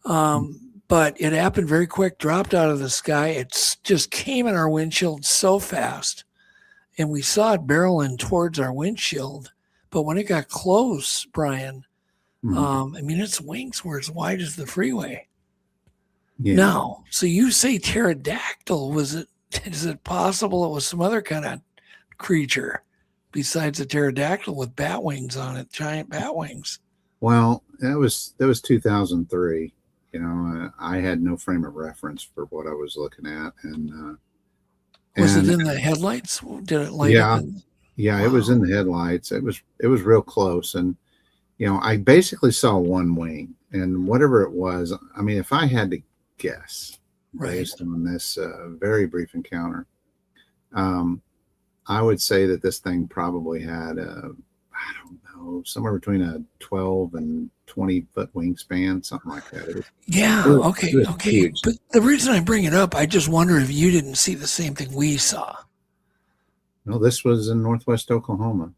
Speaker 5: But it happened very quick, dropped out of the sky. It just came in our windshield so fast, and we saw it barreling towards our windshield. But when it got close, Brian, its wings were as wide as the freeway.
Speaker 17: Yeah.
Speaker 5: Now, so you say pterodactyl. Is it possible it was some other kind of creature besides a pterodactyl with bat wings on it, giant bat wings?
Speaker 17: Well, that was 2003. I had no frame of reference for what I was looking at, and
Speaker 5: was it in the headlights? Did it light up?
Speaker 17: Yeah, it was in the headlights. It was real close, and I basically saw one wing, and whatever it was. I mean, if I had to guess, based on this very brief encounter, I would say that this thing probably had somewhere between a 12 and 20 foot wingspan, something like that.
Speaker 5: Okay. Huge. But the reason I bring it up, I just wonder if you didn't see the same thing we saw.
Speaker 17: No, this was in northwest Oklahoma,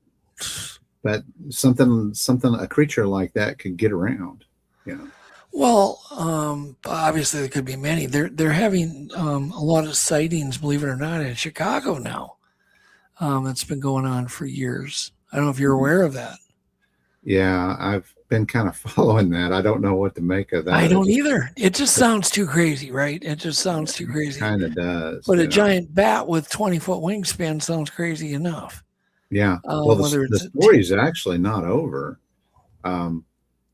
Speaker 17: but a creature like that could get around.
Speaker 5: Well, obviously there could be many. They're having a lot of sightings, believe it or not, in Chicago now. It's been going on for years. I don't know if you're aware of that.
Speaker 17: Yeah, I've been kind of following that. I don't know what to make of that.
Speaker 5: I don't either. It just sounds too crazy, right? It just sounds too crazy.
Speaker 17: Kind of does.
Speaker 5: But a giant bat with 20-foot wingspan sounds crazy enough.
Speaker 17: Yeah. Well, the story's actually not over.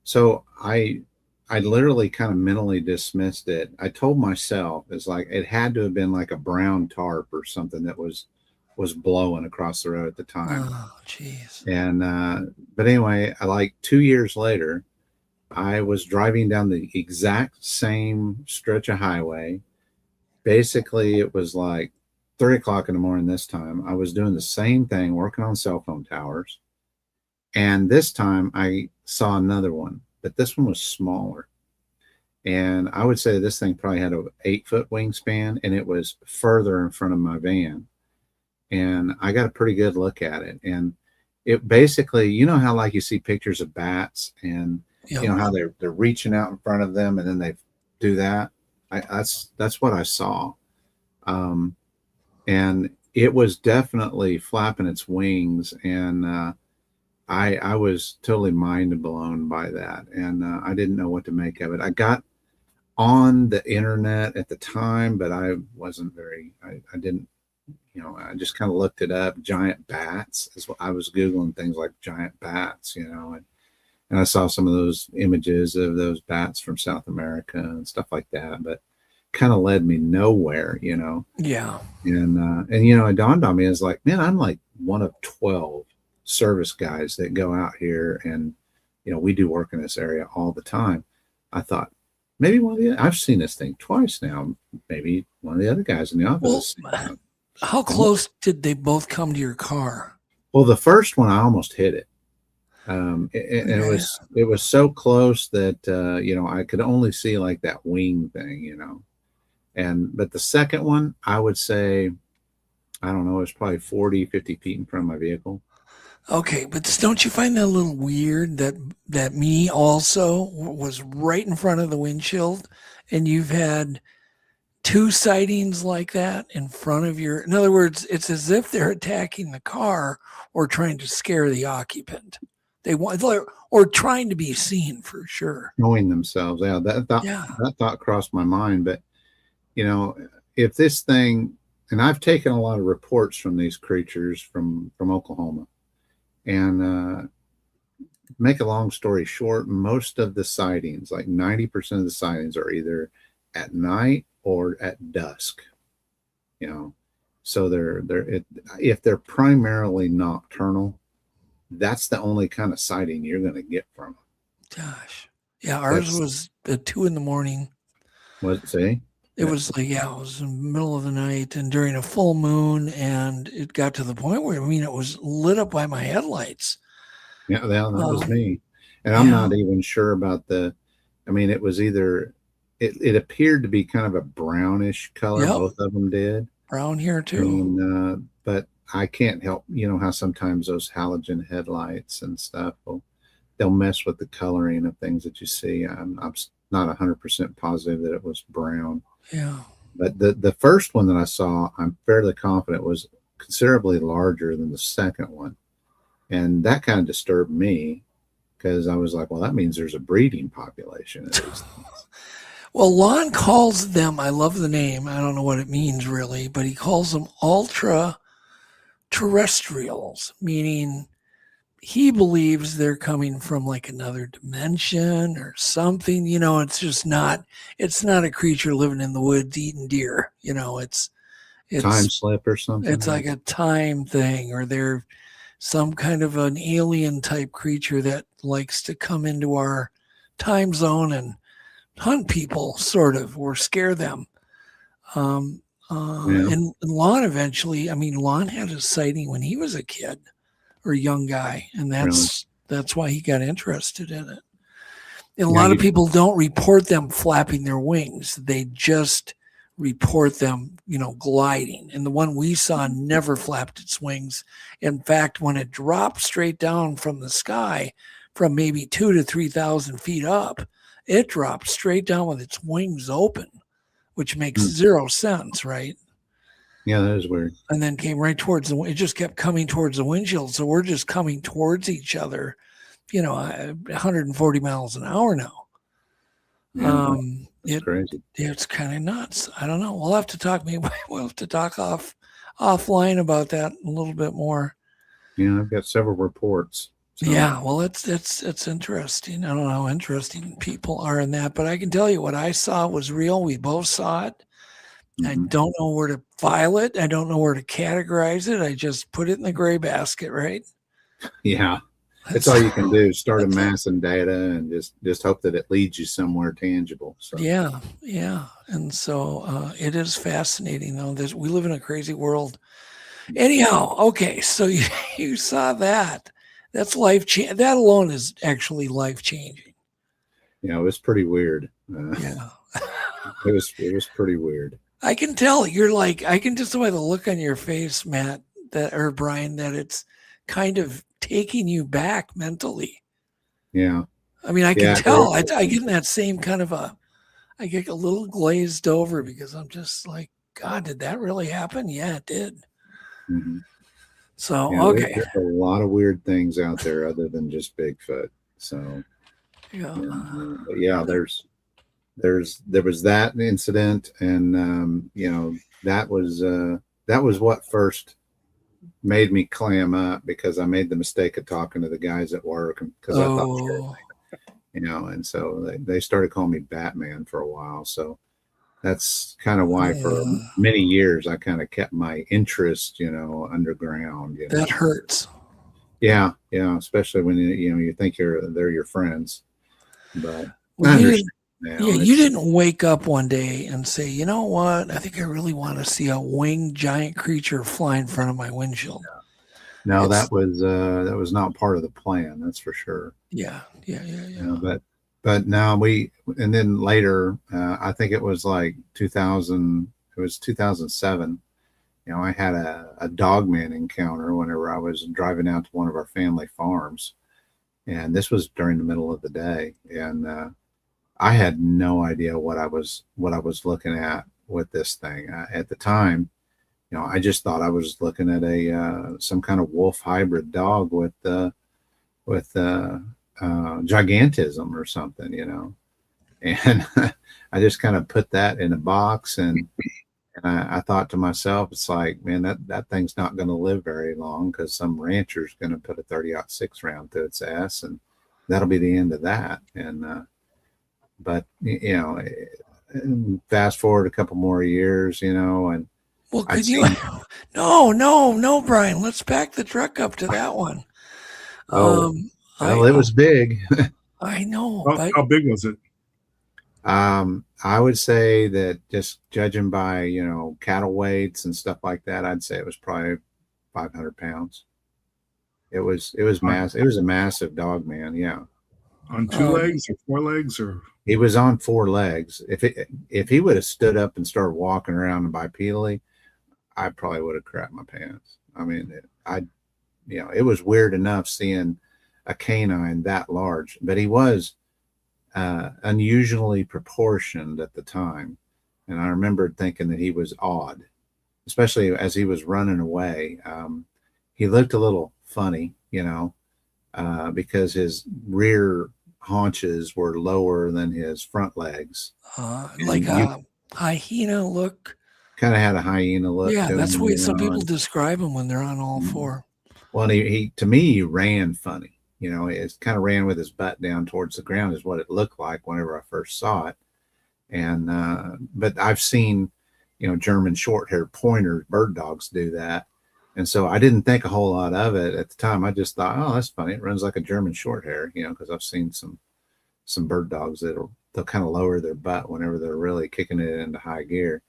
Speaker 17: So I literally kind of mentally dismissed it. I told myself it's like it had to have been like a brown tarp or something that was blowing across the road at the time.
Speaker 5: Oh, jeez.
Speaker 17: And but anyway, like 2 years later, I was driving down the exact same stretch of highway. Basically, it was like 3 o'clock in the morning this time. I was doing the same thing, working on cell phone towers. And this time I saw another one, but this one was smaller. And I would say this thing probably had an 8-foot wingspan, and it was further in front of my van. And I got a pretty good look at it. And it basically, how like you see pictures of bats and how they're reaching out in front of them and then they do that. That's what I saw. And it was definitely flapping its wings. And I was totally mind blown by that. And I didn't know what to make of it. I got on the internet at the time, but I wasn't I didn't, I just kind of looked it up. Giant bats is what I was Googling, things like giant bats, and I saw some of those images of those bats from South America and stuff like that, but kind of led me nowhere,
Speaker 5: Yeah.
Speaker 17: And it dawned on me, it's like, man, I'm like one of 12 service guys that go out here and, we do work in this area all the time. I thought, maybe I've seen this thing twice now. Maybe one of the other guys in the office.
Speaker 5: Well, how close did they both come to your car?
Speaker 17: Well, the first one, I almost hit it. It was so close that, I could only see like that wing thing, but the second one, I would say, I don't know, it was probably 40, 50 feet in front of my vehicle.
Speaker 5: Okay. But don't you find that a little weird that me also was right in front of the windshield and you've had 2 sightings like that in front of in other words, it's as if they're attacking the car or trying to scare the occupant. They want, or trying to be seen for sure.
Speaker 17: Knowing themselves. Yeah, that thought crossed my mind. But, you know, if this thing, and I've taken a lot of reports from these creatures from Oklahoma, and make a long story short, most of the sightings, like 90% of the sightings, are either at night or at dusk. You know, so if they're primarily nocturnal, that's the only kind of sighting you're going to get from them.
Speaker 5: Gosh, yeah, ours was at 2 a.m.
Speaker 17: Was it? See,
Speaker 5: it was like, yeah, it was in the middle of the night and during a full moon, and it got to the point where, I mean, it was lit up by my headlights.
Speaker 17: Yeah, that was me, and I'm not even sure about I mean, it was either it appeared to be kind of a brownish color. Yep. Both of them did
Speaker 5: brown here too,
Speaker 17: and, but I can't help, you know, how sometimes those halogen headlights and stuff they'll mess with the coloring of things that you see. I'm not 100% positive that it was brown.
Speaker 5: Yeah.
Speaker 17: But the first one that I saw, I'm fairly confident was considerably larger than the second one. And that kind of disturbed me because I was like, well, that means there's a breeding population of these things.
Speaker 5: Well, Lon calls them, I love the name, I don't know what it means really, but he calls them ultra terrestrials, meaning he believes they're coming from like another dimension or something. You know, it's not a creature living in the woods eating deer. You know, it's
Speaker 17: time slip or something.
Speaker 5: It's like a time thing, or they're some kind of an alien type creature that likes to come into our time zone and hunt people, sort of, or scare them. And Lon eventually, I mean, Lon had a sighting when he was a kid or a young guy, and that's why he got interested in it. And a lot of people don't report them flapping their wings. They just report them, you know, gliding. And the one we saw never flapped its wings. In fact, when it dropped straight down from the sky from maybe 2,000 to 3,000 feet up, it dropped straight down with its wings open, which makes zero sense, right?
Speaker 17: Yeah, that is weird.
Speaker 5: And then came right towards it just kept coming towards the windshield. So we're just coming towards each other, you know, 140 miles an hour now.
Speaker 17: Yeah, it's crazy.
Speaker 5: It's kind of nuts. I don't know. We'll have to talk. Maybe we'll have to talk offline about that a little bit more.
Speaker 17: Yeah, I've got several reports. So.
Speaker 5: Yeah, well, it's interesting. I don't know how interesting people are in that, but I can tell you what I saw was real. We both saw it. I don't know where to file it. I don't know where to categorize it. I just put it in the gray basket, right?
Speaker 17: Yeah. That's all you can do. Start amassing data and just hope that it leads you somewhere tangible. So.
Speaker 5: Yeah. And so it is fascinating, though. We live in a crazy world. Anyhow, okay, so you saw that. That's life-changing. That alone is actually life-changing.
Speaker 17: Yeah, it was pretty weird.
Speaker 5: Yeah.
Speaker 17: It was pretty weird.
Speaker 5: I can tell you're like, I can just by the look on your face, Matt, or Brian, that it's kind of taking you back mentally.
Speaker 17: Yeah.
Speaker 5: I mean, I can tell. I get in that same kind of I get a little glazed over because I'm just like, God, did that really happen? Yeah, it did.
Speaker 17: Mm-hmm.
Speaker 5: So,
Speaker 17: yeah,
Speaker 5: okay.
Speaker 17: There's a lot of weird things out there other than just Bigfoot. So,
Speaker 5: yeah.
Speaker 17: But yeah, there was that incident, and you know, that was what first made me clam up, because I made the mistake of talking to the guys at work because I thought, you know, and so they started calling me Batman for a while. So that's kind of why for many years I kind of kept my interest, you know, underground. You know?
Speaker 5: That hurts.
Speaker 17: Yeah, especially when you think they're your friends, but
Speaker 5: well, you didn't wake up one day and say, you know what, I think I really want to see a winged giant creature fly in front of my windshield.
Speaker 17: No, that was not part of the plan. That's for sure.
Speaker 5: Yeah.
Speaker 17: You know, but now and then later, I think it was like 2000. It was 2007. You know, I had a Dogman encounter whenever I was driving out to one of our family farms, and this was during the middle of the day, and I had no idea what I was looking at with this thing at the time. You know, I just thought I was looking at some kind of wolf hybrid dog with gigantism or something, you know. And I just kind of put that in a box, and I thought to myself, it's like, man, that thing's not going to live very long, because some rancher's going to put a 30-06 round through its ass, and that'll be the end of that. And but you know, fast forward a couple more years, you know, and
Speaker 5: well, could you? No, Brian. Let's back the truck up to that one.
Speaker 17: Well, it was big.
Speaker 5: I know.
Speaker 6: How big was it?
Speaker 17: I would say that, just judging by, you know, cattle weights and stuff like that, I'd say it was probably 500 pounds. It was massive. It was a massive dog, man. Yeah.
Speaker 6: On 2 legs or 4 legs, or?
Speaker 17: He was on 4 legs. If he would have stood up and started walking around bipedally, I probably would have crapped my pants. I mean, you know, it was weird enough seeing a canine that large, but he was unusually proportioned at the time. And I remembered thinking that he was odd, especially as he was running away. He looked a little funny, you know, because his rear haunches were lower than his front legs.
Speaker 5: Like a hyena look.
Speaker 17: Kind of had a hyena look.
Speaker 5: Yeah, that's the way some people describe him when they're on all 4.
Speaker 17: Well, and he to me, he ran funny. You know, it kind of ran with his butt down towards the ground is what it looked like whenever I first saw it. And, but I've seen, you know, German short-haired pointer bird dogs do that. And so I didn't think a whole lot of it at the time. I just thought, oh, that's funny. It runs like a German short hair, you know, because I've seen some bird dogs they'll kind of lower their butt whenever they're really kicking it into high gear.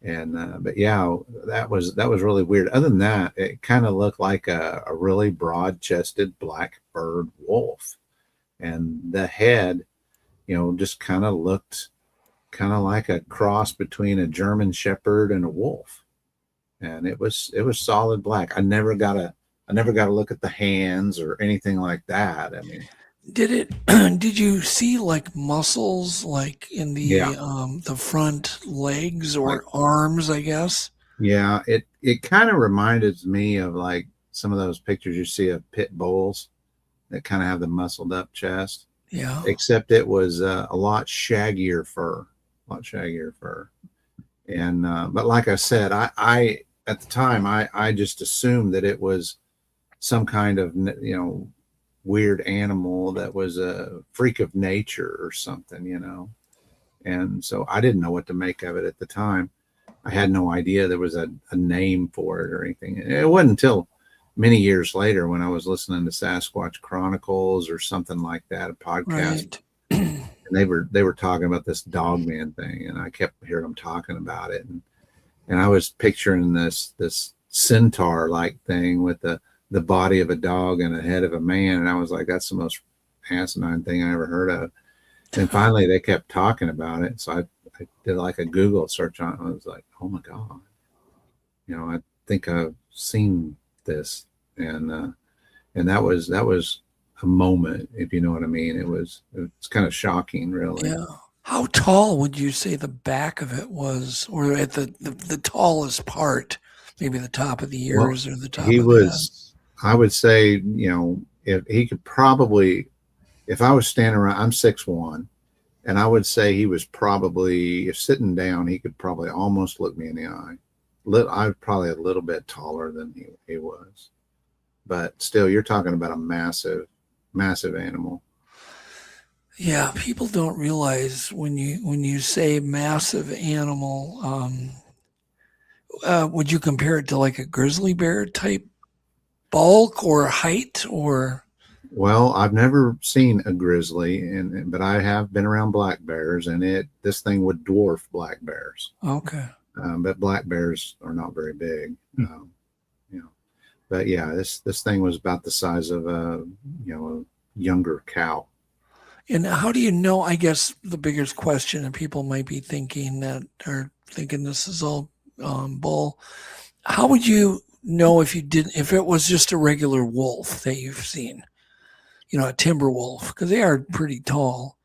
Speaker 17: And but yeah, that was really weird. Other than that, it kind of looked like a really broad-chested black bird wolf, and the head, you know, just kind of looked kind of like a cross between a German Shepherd and a wolf. And it was solid black. I never got to look at the hands or anything like that. I mean,
Speaker 5: did you see like muscles like in the front legs or arms, I guess?
Speaker 17: Yeah, it kind of reminded me of like some of those pictures you see of pit bulls that kind of have the muscled up chest.
Speaker 5: Yeah.
Speaker 17: Except it was a lot shaggier fur. And but like I said, I at the time I just assumed that it was some kind of, you know, weird animal that was a freak of nature or something, you know. And so I didn't know what to make of it at the time. I had no idea there was a name for it or anything. It wasn't until many years later when I was listening to Sasquatch Chronicles or something like that, a podcast. Right. And they were talking about this Dogman thing, and I kept hearing them talking about it. And I was picturing this centaur like thing with the body of a dog and a head of a man. And I was like, that's the most asinine thing I ever heard of. And finally they kept talking about it. So I did like a Google search on it. I was like, oh my God, you know, I think I've seen this. And that was a moment, if you know what I mean. It's kind of shocking, really.
Speaker 5: Yeah. How tall would you say the back of it was, or at the tallest part, maybe the top of the ears or the top of the head?
Speaker 17: I would say, you know, if he could probably, if I was standing around, I'm 6'1", and I would say he was probably, if sitting down, he could probably almost look me in the eye. I was probably a little bit taller than he was, but still, you're talking about a massive, massive animal.
Speaker 5: Yeah, people don't realize when you say massive animal, would you compare it to like a grizzly bear type bulk or height or?
Speaker 17: Well, I've never seen a grizzly, but I have been around black bears, and this thing would dwarf black bears.
Speaker 5: Okay.
Speaker 17: But black bears are not very big, you know. But yeah, this thing was about the size of a younger cow.
Speaker 5: And how do you know? I guess the biggest question, and people might be thinking this is all bull. How would you know if it was just a regular wolf that you've seen, you know, a timber wolf, because they are pretty tall?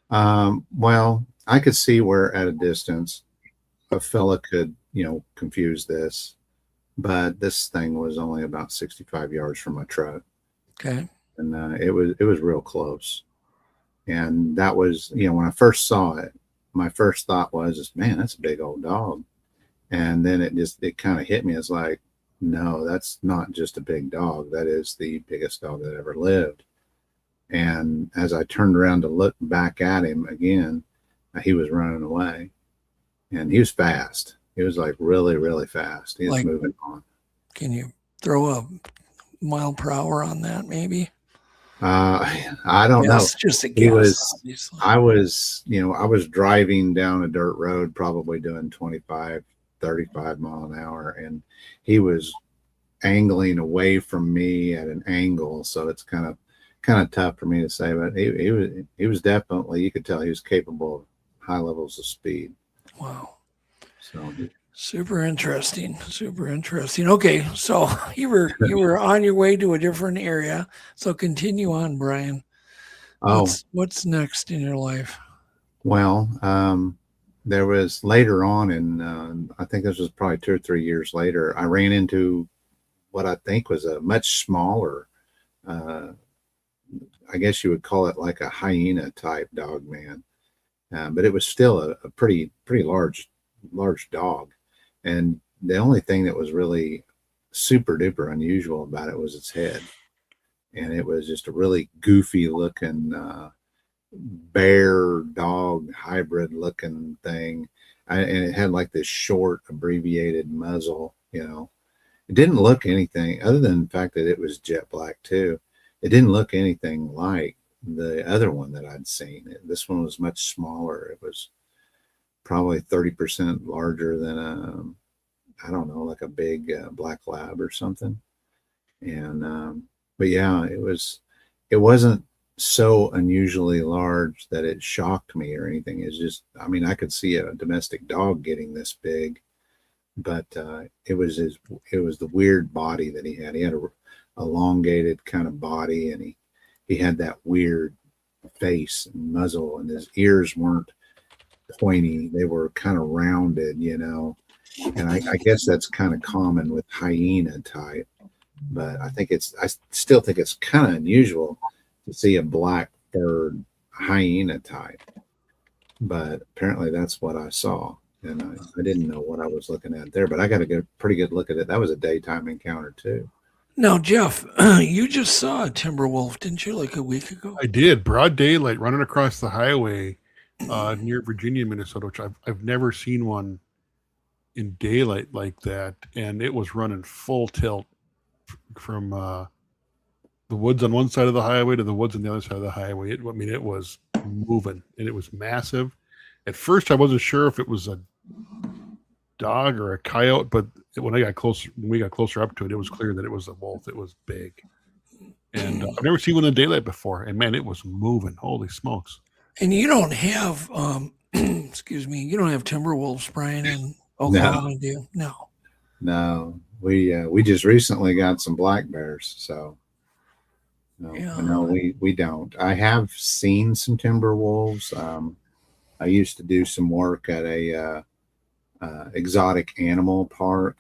Speaker 17: Well, I could see where at a distance a fella could, you know, confuse this, but this thing was only about 65 yards from my truck.
Speaker 5: Okay.
Speaker 17: and it was real close. And that was, when I first saw it, my first thought was, man, that's a big old dog. And then it kind of hit me as like, no, that's not just a big dog. That is the biggest dog that ever lived. And as I turned around to look back at him again, he was running away, and he was fast. He was like really, really fast. He was moving on.
Speaker 5: Can you throw a mile per hour on that, maybe?
Speaker 17: I don't know.
Speaker 5: Just a guess.
Speaker 17: I was driving down a dirt road, probably doing 25, 35 mile an hour, and he was angling away from me at an angle. So it's kind of tough for me to say, but he was definitely, you could tell he was capable of high levels of speed.
Speaker 5: Wow.
Speaker 17: So
Speaker 5: super interesting. Okay, so you were on your way to a different area. So continue on, Brian. What's next in your life?
Speaker 17: Well, there was later on, and I think this was probably 2 or 3 years later, I ran into what I think was a much smaller, I guess you would call it like a hyena type dog man, but it was still a pretty large dog. And the only thing that was really super duper unusual about it was its head. And it was just a really goofy looking bear dog hybrid looking thing. And it had like this short abbreviated muzzle, It didn't look anything other than the fact that it was jet black too. It didn't look anything like the other one that I'd seen. This one was much smaller. It was probably 30% larger than I don't know, like a big black lab or something. And but yeah, it wasn't so unusually large that it shocked me or anything. It's just, I mean, I could see a domestic dog getting this big, but it was the weird body that he had. He had a elongated kind of body, and he had that weird face and muzzle, and his ears weren't pointy. They were kind of rounded, and I guess that's kind of common with hyena type, but I still think it's kind of unusual to see a black furred hyena type, but apparently that's what I saw. And I didn't know what I was looking at there, but I got a pretty good look at it. That was a daytime encounter too.
Speaker 5: Now, Jeff, you just saw a timber wolf, didn't you, like a week ago?
Speaker 4: I did. Broad daylight, running across the highway near Virginia, Minnesota, which I've never seen one in daylight like that. And it was running full tilt from the woods on one side of the highway to the woods on the other side of the highway. It was moving, and it was massive. At first, I wasn't sure if it was a dog or a coyote, but when we got closer up to it, it was clear that it was a wolf. It was big, and I've never seen one in daylight before. And man, it was moving. Holy smokes!
Speaker 5: And you don't have, excuse me, you don't have timber wolves, Brian, in Oklahoma, do you?
Speaker 17: No. We just recently got some black bears, so no, we don't. I have seen some timber wolves. I used to do some work at a exotic animal park.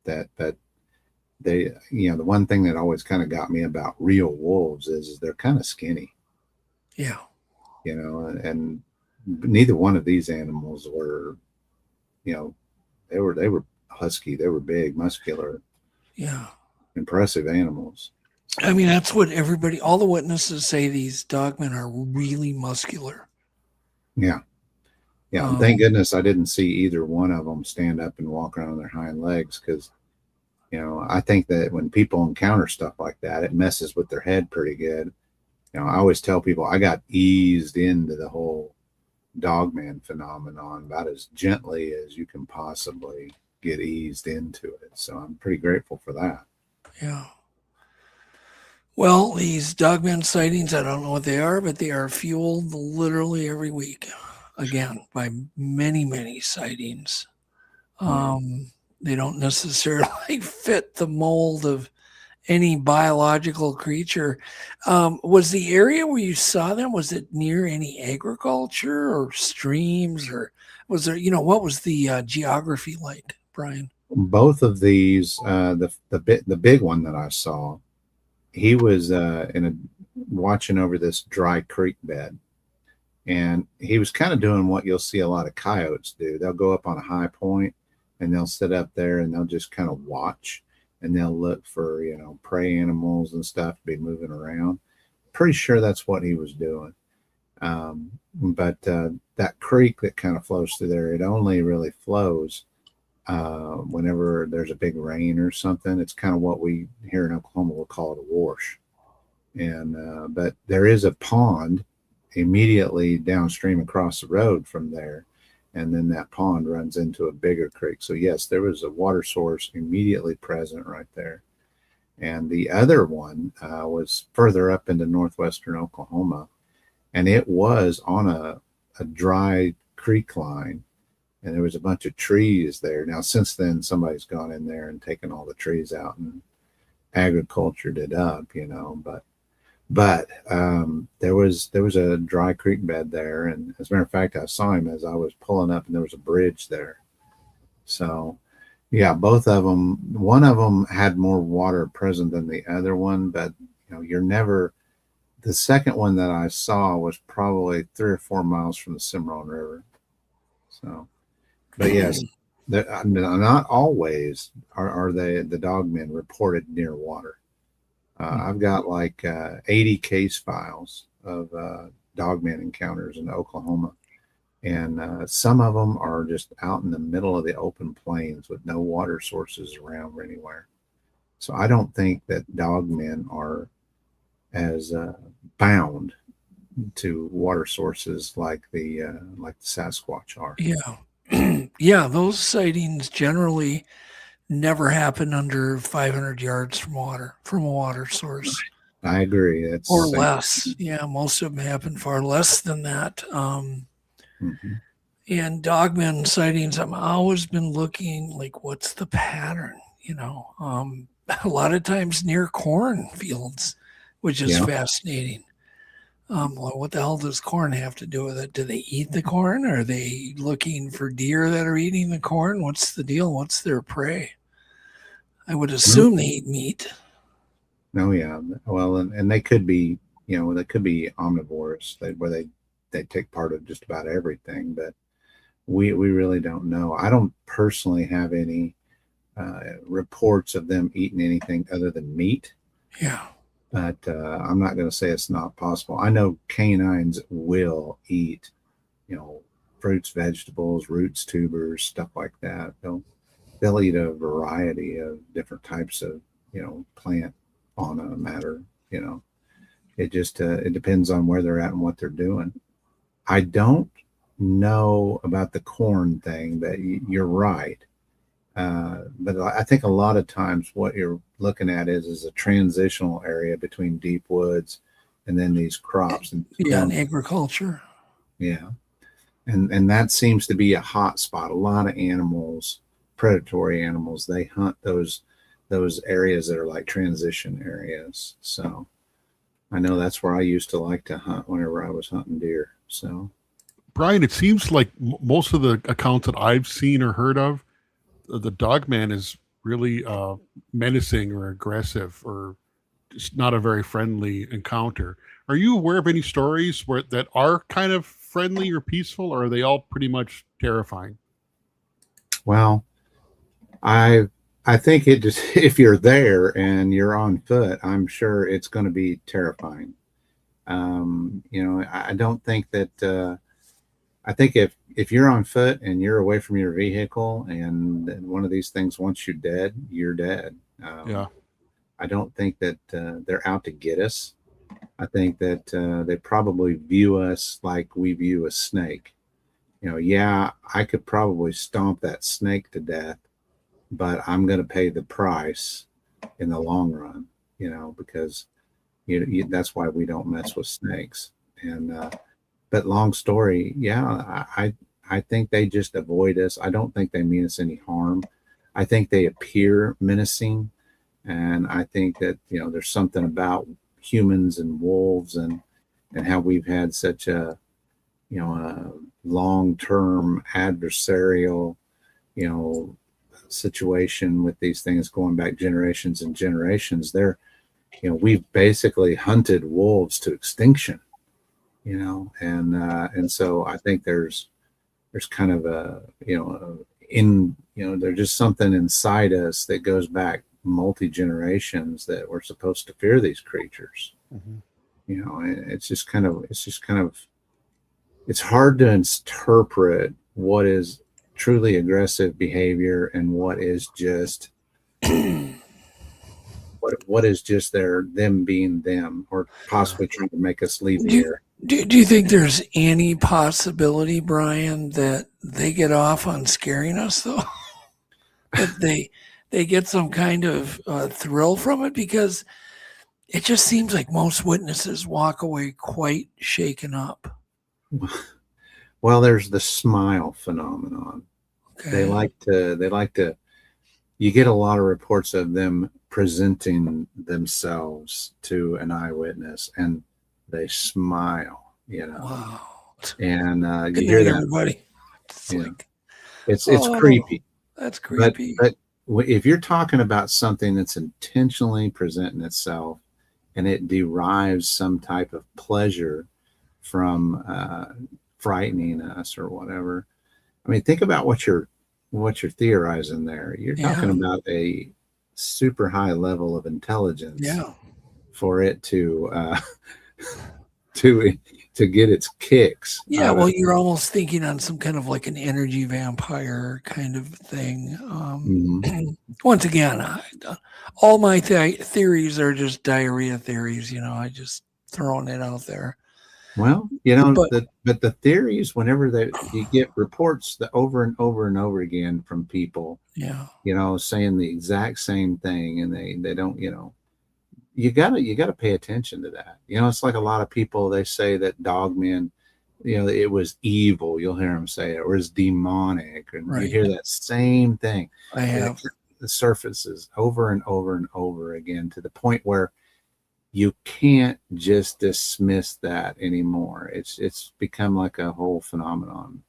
Speaker 17: That they, the one thing that always kind of got me about real wolves is they're kind of skinny.
Speaker 5: Yeah.
Speaker 17: And neither one of these animals were, they were husky. They were big, muscular.
Speaker 5: Yeah.
Speaker 17: Impressive animals.
Speaker 5: I mean, that's what all the witnesses say. These dogmen are really muscular.
Speaker 17: Yeah. Yeah. Thank goodness I didn't see either one of them stand up and walk around on their hind legs, because, I think that when people encounter stuff like that, it messes with their head pretty good. I always tell people I got eased into the whole dogman phenomenon about as gently as you can possibly get eased into it. So I'm pretty grateful for that.
Speaker 5: Yeah. Well, these dogman sightings, I don't know what they are, but they are fueled literally every week, again, by many, many sightings. They don't necessarily fit the mold of any biological creature. Was the area where you saw them, was it near any agriculture or streams, or was there, what was the geography like, Brian?
Speaker 17: Both of these, the big one that I saw, he was watching over this dry creek bed, and he was kind of doing what you'll see a lot of coyotes do. They'll go up on a high point and they'll sit up there and they'll just kind of watch, and they'll look for, prey animals and stuff to be moving around. Pretty sure that's what he was doing. But that creek that kind of flows through there, it only really flows whenever there's a big rain or something. It's kind of what we here in Oklahoma will call it a wash. And but there is a pond immediately downstream across the road from there, and then that pond runs into a bigger creek. So yes, there was a water source immediately present right there. And the other one was further up into northwestern Oklahoma, and it was on a dry creek line, and there was a bunch of trees there. Now, since then, somebody's gone in there and taken all the trees out and agricultured it up, but there was a dry creek bed there, and as a matter of fact, I saw him as I was pulling up, and there was a bridge there. So yeah, both of them, one of them had more water present than the other one, but the second one that I saw was probably 3 or 4 miles from the Cimarron River. So, but yes, not always are the dogmen reported near water. I've got like 80 case files of dogman encounters in Oklahoma, and some of them are just out in the middle of the open plains with no water sources around anywhere. So I don't think that dogmen are as bound to water sources like the Sasquatch are.
Speaker 5: Yeah. Yeah, those sightings generally never happen under 500 yards from a water source.
Speaker 17: I agree. That's
Speaker 5: or less. Yeah, most of them happen far less than that. And dogman sightings, I've always been looking like, what's the pattern? A lot of times near cornfields, which is fascinating. Well, what the hell does corn have to do with it? Do they eat the corn? Are they looking for deer that are eating the corn? What's the deal? What's their prey? I would assume they eat meat.
Speaker 17: Oh yeah. Well, and they could be, they could be omnivores where they take part of just about everything, but we really don't know. I don't personally have any reports of them eating anything other than meat.
Speaker 5: Yeah.
Speaker 17: But I'm not going to say it's not possible. I know canines will eat, fruits, vegetables, roots, tubers, stuff like that. They'll eat a variety of different types of, plant fauna matter. It just it depends on where they're at and what they're doing. I don't know about the corn thing, but you're right. But I think a lot of times what you're looking at is a transitional area between deep woods and then these crops. And
Speaker 5: agriculture.
Speaker 17: Yeah. And that seems to be a hot spot. A lot of animals, predatory animals, they hunt those areas that are like transition areas. So I know that's where I used to like to hunt whenever I was hunting deer. So
Speaker 4: Brian, it seems like most of the accounts that I've seen or heard of, the dogman is really menacing or aggressive or just not a very friendly encounter. Are you aware of any stories that are kind of friendly or peaceful, or are they all pretty much terrifying?
Speaker 17: Well, I think it just, if you're there and you're on foot, I'm sure it's going to be terrifying. I don't think that, I think if you're on foot and you're away from your vehicle and one of these things wants you dead, you're dead.
Speaker 4: Yeah.
Speaker 17: I don't think that they're out to get us. I think that they probably view us like we view a snake. I could probably stomp that snake to death, but I'm going to pay the price in the long run, because that's why we don't mess with snakes. And but long story, I think they just avoid us. I don't think they mean us any harm. I think they appear menacing, and I think that there's something about humans and wolves and how we've had such a long-term adversarial situation with these things going back generations and generations. we've basically hunted wolves to extinction, and so I think there's kind of there's just something inside us that goes back multi-generations that we're supposed to fear these creatures. And it's hard to interpret what is truly aggressive behavior and what is just what is just them being them, or possibly trying to make us leave the air.
Speaker 5: Do you think there's any possibility, Brian, that they get off on scaring us, though? That they get some kind of thrill from it? Because it just seems like most witnesses walk away quite shaken up.
Speaker 17: Well, there's the smile phenomenon.
Speaker 5: Okay.
Speaker 17: They like to. You get a lot of reports of them presenting themselves to an eyewitness, and they smile.
Speaker 5: Wow.
Speaker 17: And
Speaker 5: Good
Speaker 17: you hear
Speaker 5: night,
Speaker 17: that,
Speaker 5: everybody.
Speaker 17: It's creepy.
Speaker 5: That's creepy.
Speaker 17: But if you're talking about something that's intentionally presenting itself, and it derives some type of pleasure from frightening us or whatever, I mean, think about what you're theorizing there. You're talking about a super high level of intelligence for it to get its kicks.
Speaker 5: Yeah, well, you're almost thinking on some kind of like an energy vampire kind of thing. Once again, all my theories are just diarrhea theories. I just throwing it out there.
Speaker 17: Well, but the theories, whenever you get reports that over and over and over again from people, saying the exact same thing, and they don't, you gotta pay attention to that. It's like a lot of people, they say that Dogman, it was evil. You'll hear them say it, or it's demonic, and you hear that same thing.
Speaker 5: I have.
Speaker 17: It surfaces over and over and over again to the point where you can't just dismiss that anymore. It's become like a whole phenomenon.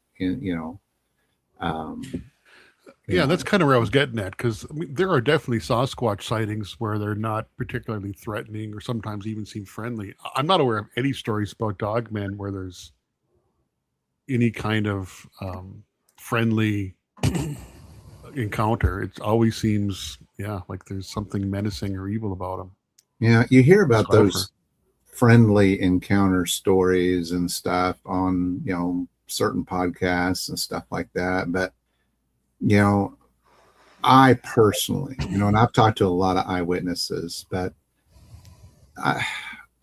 Speaker 4: That's kind of where I was getting at, because there are definitely Sasquatch sightings where they're not particularly threatening or sometimes even seem friendly. I'm not aware of any stories about Dogman where there's any kind of friendly encounter. It always seems, like there's something menacing or evil about them.
Speaker 17: Yeah, you hear about those friendly encounter stories and stuff on, certain podcasts and stuff like that. But, I personally, and I've talked to a lot of eyewitnesses, but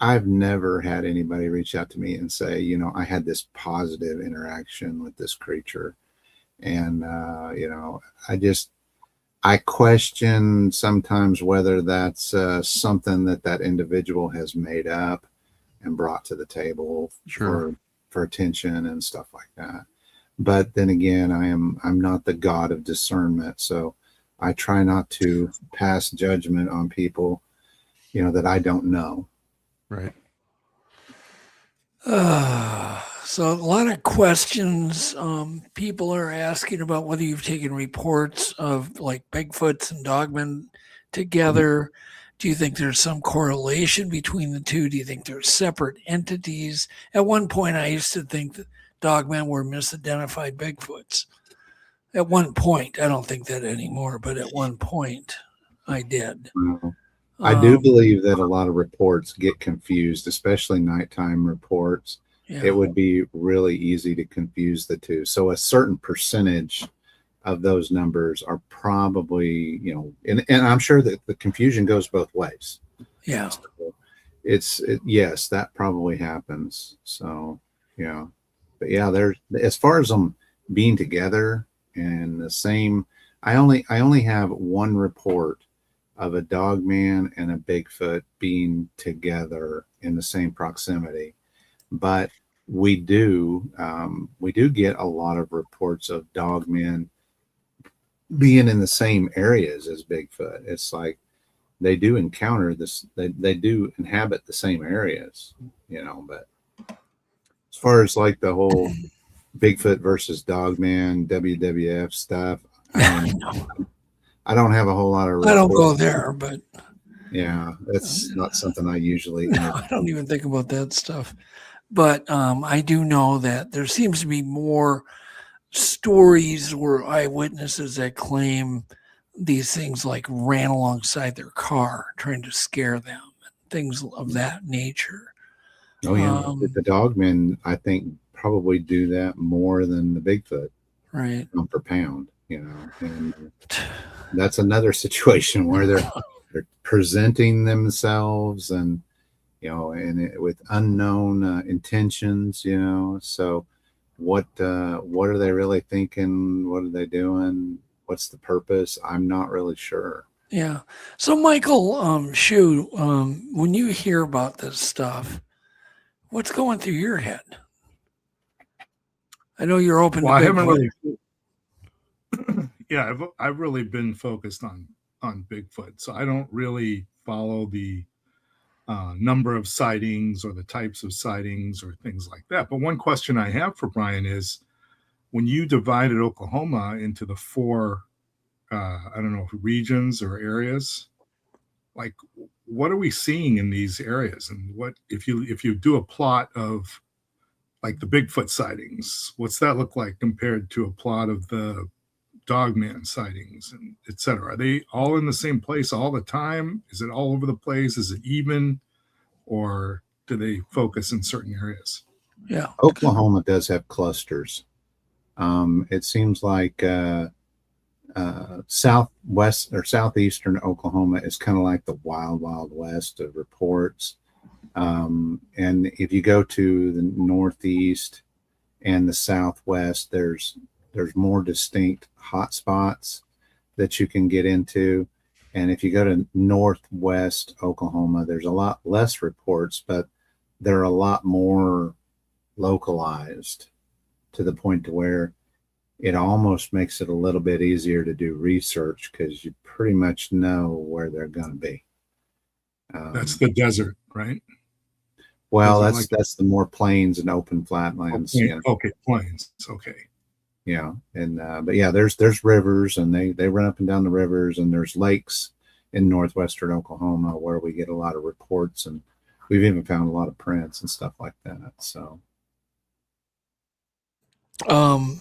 Speaker 17: I've never had anybody reach out to me and say, I had this positive interaction with this creature. And, I question sometimes whether that's something that individual has made up and brought to the table for attention and stuff like that. But then again, I'm not the God of discernment, so I try not to pass judgment on people, that I don't know.
Speaker 4: Right.
Speaker 5: So a lot of questions. People are asking about whether you've taken reports of like Bigfoots and Dogman together. Do you think there's some correlation between the two? Do you think they're separate entities? At one point, I used to think that Dogman were misidentified Bigfoots. At one point, I don't think that anymore, but at one point, I did.
Speaker 17: I do believe that a lot of reports get confused, especially nighttime reports.
Speaker 5: Yeah.
Speaker 17: It would be really easy to confuse the two. So a certain percentage of those numbers are probably, and I'm sure that the confusion goes both ways.
Speaker 5: Yeah.
Speaker 17: So yes, that probably happens. So, but there's, as far as them being together and the same, I only have one report of a Dogman and a Bigfoot being together in the same proximity. But we do get a lot of reports of Dogmen being in the same areas as Bigfoot. It's like they do encounter this, they do inhabit the same areas, but as far as like the whole Bigfoot versus Dogman WWF stuff, I don't have a whole lot of reports.
Speaker 5: I don't go there, but
Speaker 17: Yeah, that's not something I usually.
Speaker 5: No, I don't even think about that stuff. But I do know that there seems to be more stories or eyewitnesses that claim these things like ran alongside their car trying to scare them, things of that nature.
Speaker 17: Oh yeah, the Dogmen, I think, probably do that more than the Bigfoot,
Speaker 5: right?
Speaker 17: Pound per pound, and that's another situation where they're presenting themselves and with unknown intentions, So what are they really thinking? What are they doing? What's the purpose? I'm not really sure.
Speaker 5: Yeah. So Michael, Shu, when you hear about this stuff, what's going through your head? I know you're open.
Speaker 6: Well,
Speaker 5: to
Speaker 6: I haven't
Speaker 5: Bigfoot.
Speaker 6: really. Yeah, I've really been focused on Bigfoot, so I don't really follow the number of sightings or the types of sightings or things like that. But one question I have for Brian is, when you divided Oklahoma into the 4, I don't know, regions or areas, like what are we seeing in these areas? And what if you do a plot of like the Bigfoot sightings, what's that look like compared to a plot of the Dogman sightings and etc.? Are they all in the same place all the time? Is it all over the place? Is it even, or do they focus in certain areas?
Speaker 5: Yeah,
Speaker 17: Oklahoma does have clusters. It seems like southwest or southeastern Oklahoma is kind of like the wild west of reports. And if you go to the northeast and the southwest, there's more distinct hot spots that you can get into. And if you go to northwest Oklahoma, there's a lot less reports, but they're a lot more localized to the point to where it almost makes it a little bit easier to do research because you pretty much know where they're going to be.
Speaker 6: That's the desert, right?
Speaker 17: Well, that's the more plains and open flatlands.
Speaker 6: Okay, plains. Okay.
Speaker 17: Yeah, and but yeah, there's rivers, and they run up and down the rivers, and there's lakes in northwestern Oklahoma where we get a lot of reports, and we've even found a lot of prints and stuff like that. So,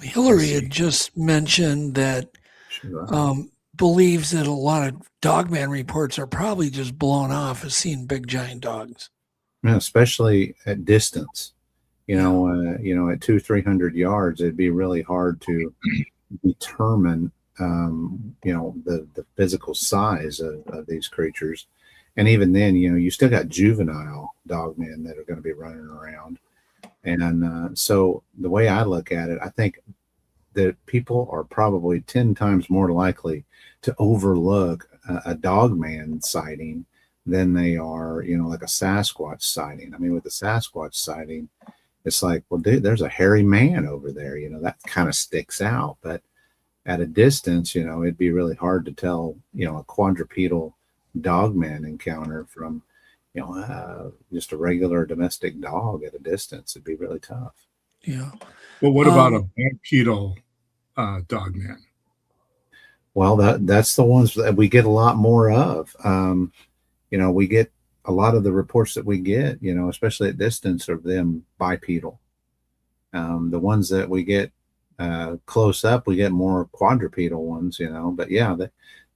Speaker 5: Hillary had just mentioned that believes that a lot of Dogman reports are probably just blown off as seeing big giant dogs.
Speaker 17: Yeah, especially at distance. At 200-300 yards, it'd be really hard to determine, the physical size of these creatures. And even then, you still got juvenile dogmen that are going to be running around. And so the way I look at it, I think that people are probably 10 times more likely to overlook a dogman sighting than they are, like a Sasquatch sighting. I mean, with the Sasquatch sighting, it's like, well, dude, there's a hairy man over there. That kind of sticks out. But at a distance, it'd be really hard to tell, a quadrupedal dogman encounter from, just a regular domestic dog at a distance. It'd be really tough.
Speaker 5: Yeah.
Speaker 6: Well, what about a bipedal dogman?
Speaker 17: Well, that's the ones that we get a lot more of. We get a lot of the reports that we get, especially at distance, of them bipedal. The ones that we get close up, we get more quadrupedal ones, But yeah,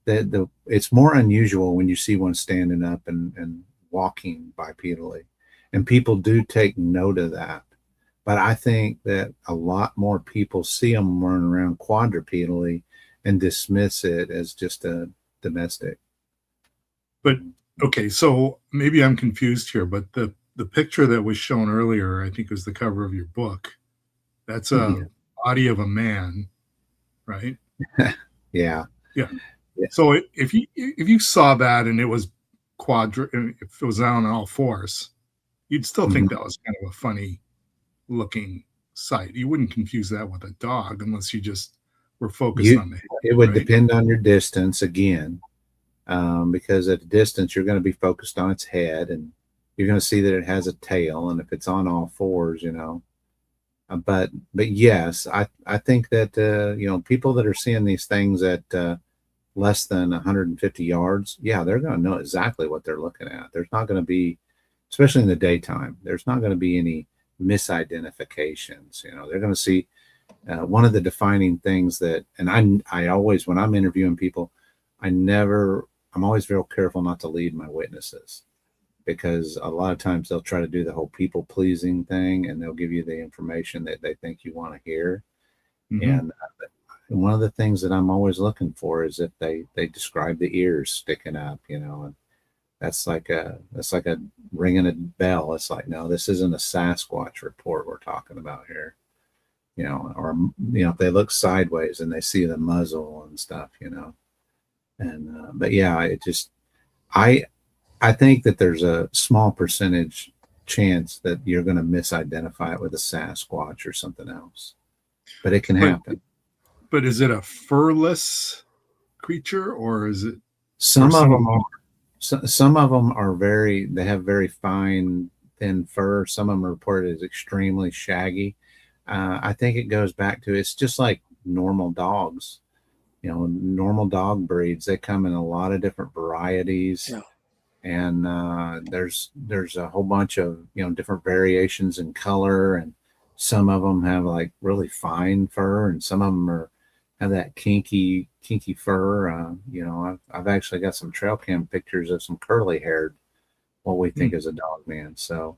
Speaker 17: it's more unusual when you see one standing up and walking bipedally, and people do take note of that. But I think that a lot more people see them running around quadrupedally and dismiss it as just a domestic.
Speaker 6: But okay, so maybe I'm confused here, but the picture that was shown earlier, I think was the cover of your book. That's a body of a man, right?
Speaker 17: Yeah.
Speaker 6: So if you saw that and it was if it was on all fours, you'd still think that was kind of a funny looking sight. You wouldn't confuse that with a dog unless you just were focused on the head.
Speaker 17: It would depend on your distance again. Because at a distance you're going to be focused on its head, and you're going to see that it has a tail, and if it's on all fours, but yes, I think that people that are seeing these things at less than 150 yards, yeah, they're going to know exactly what they're looking at. There's not going to be, especially in the daytime, there's not going to be any misidentifications. You know, they're going to see one of the defining things that, and I always, when I'm interviewing people, I'm always real careful not to lead my witnesses, because a lot of times they'll try to do the whole people pleasing thing, and they'll give you the information that they think you want to hear. And one of the things that I'm always looking for is if they describe the ears sticking up, you know, and that's like a ringing a bell. It's like, no, this isn't a Sasquatch report we're talking about here, you know, or, you know, if they look sideways and they see the muzzle and stuff, you know. And but yeah, I think that there's a small percentage chance that you're going to misidentify it with a Sasquatch or something else, but it can happen.
Speaker 6: But is it a furless creature, or is it?
Speaker 17: Some of them are they have very fine, thin fur. Some of them are reported as extremely shaggy. I think it goes back to, it's just like normal dogs. You know, normal dog breeds, they come in a lot of different varieties. Yeah. And there's a whole bunch of, you know, different variations in color, and some of them have like really fine fur, and some of them have that kinky fur. You know, I've actually got some trail cam pictures of some curly haired, what we think is a dog man. So,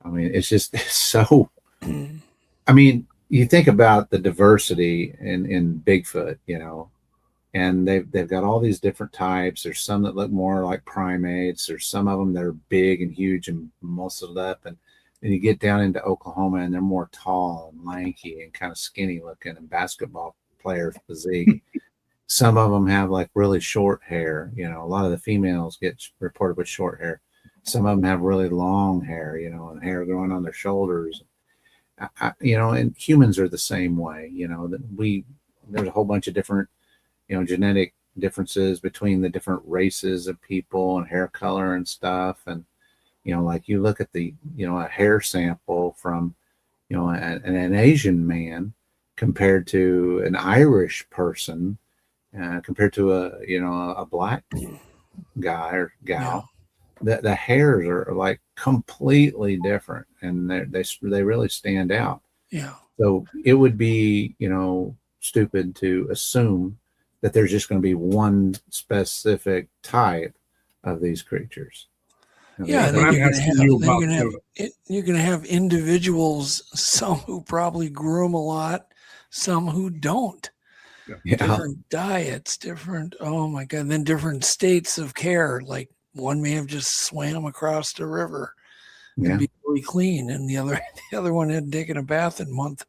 Speaker 17: I mean, it's so, I mean, you think about the diversity in Bigfoot, you know, and they've got all these different types. There's some that look more like primates. There's some of them that are big and huge and muscled up, and then you get down into Oklahoma and they're more tall and lanky and kind of skinny looking and basketball player physique. Some of them have like really short hair. You know, a lot of the females get reported with short hair. Some of them have really long hair, you know, and hair growing on their shoulders. You know, and humans are the same way. You know, that there's a whole bunch of different, you know, genetic differences between the different races of people and hair color and stuff. And, you know, like you look at the, you know, a hair sample from, you know, an Asian man compared to an Irish person, compared to a black guy or gal, the hairs are like completely different, and they really stand out.
Speaker 5: Yeah.
Speaker 17: So it would be, you know, stupid to assume that there's just going to be one specific type of these creatures.
Speaker 5: Yeah, and then you're going to have individuals, some who probably groom a lot, some who don't.
Speaker 17: Yeah.
Speaker 5: Different diets, different, oh my God, and then different states of care. Like one may have just swam across the river and be really clean, and the other one hadn't taken a bath in a month.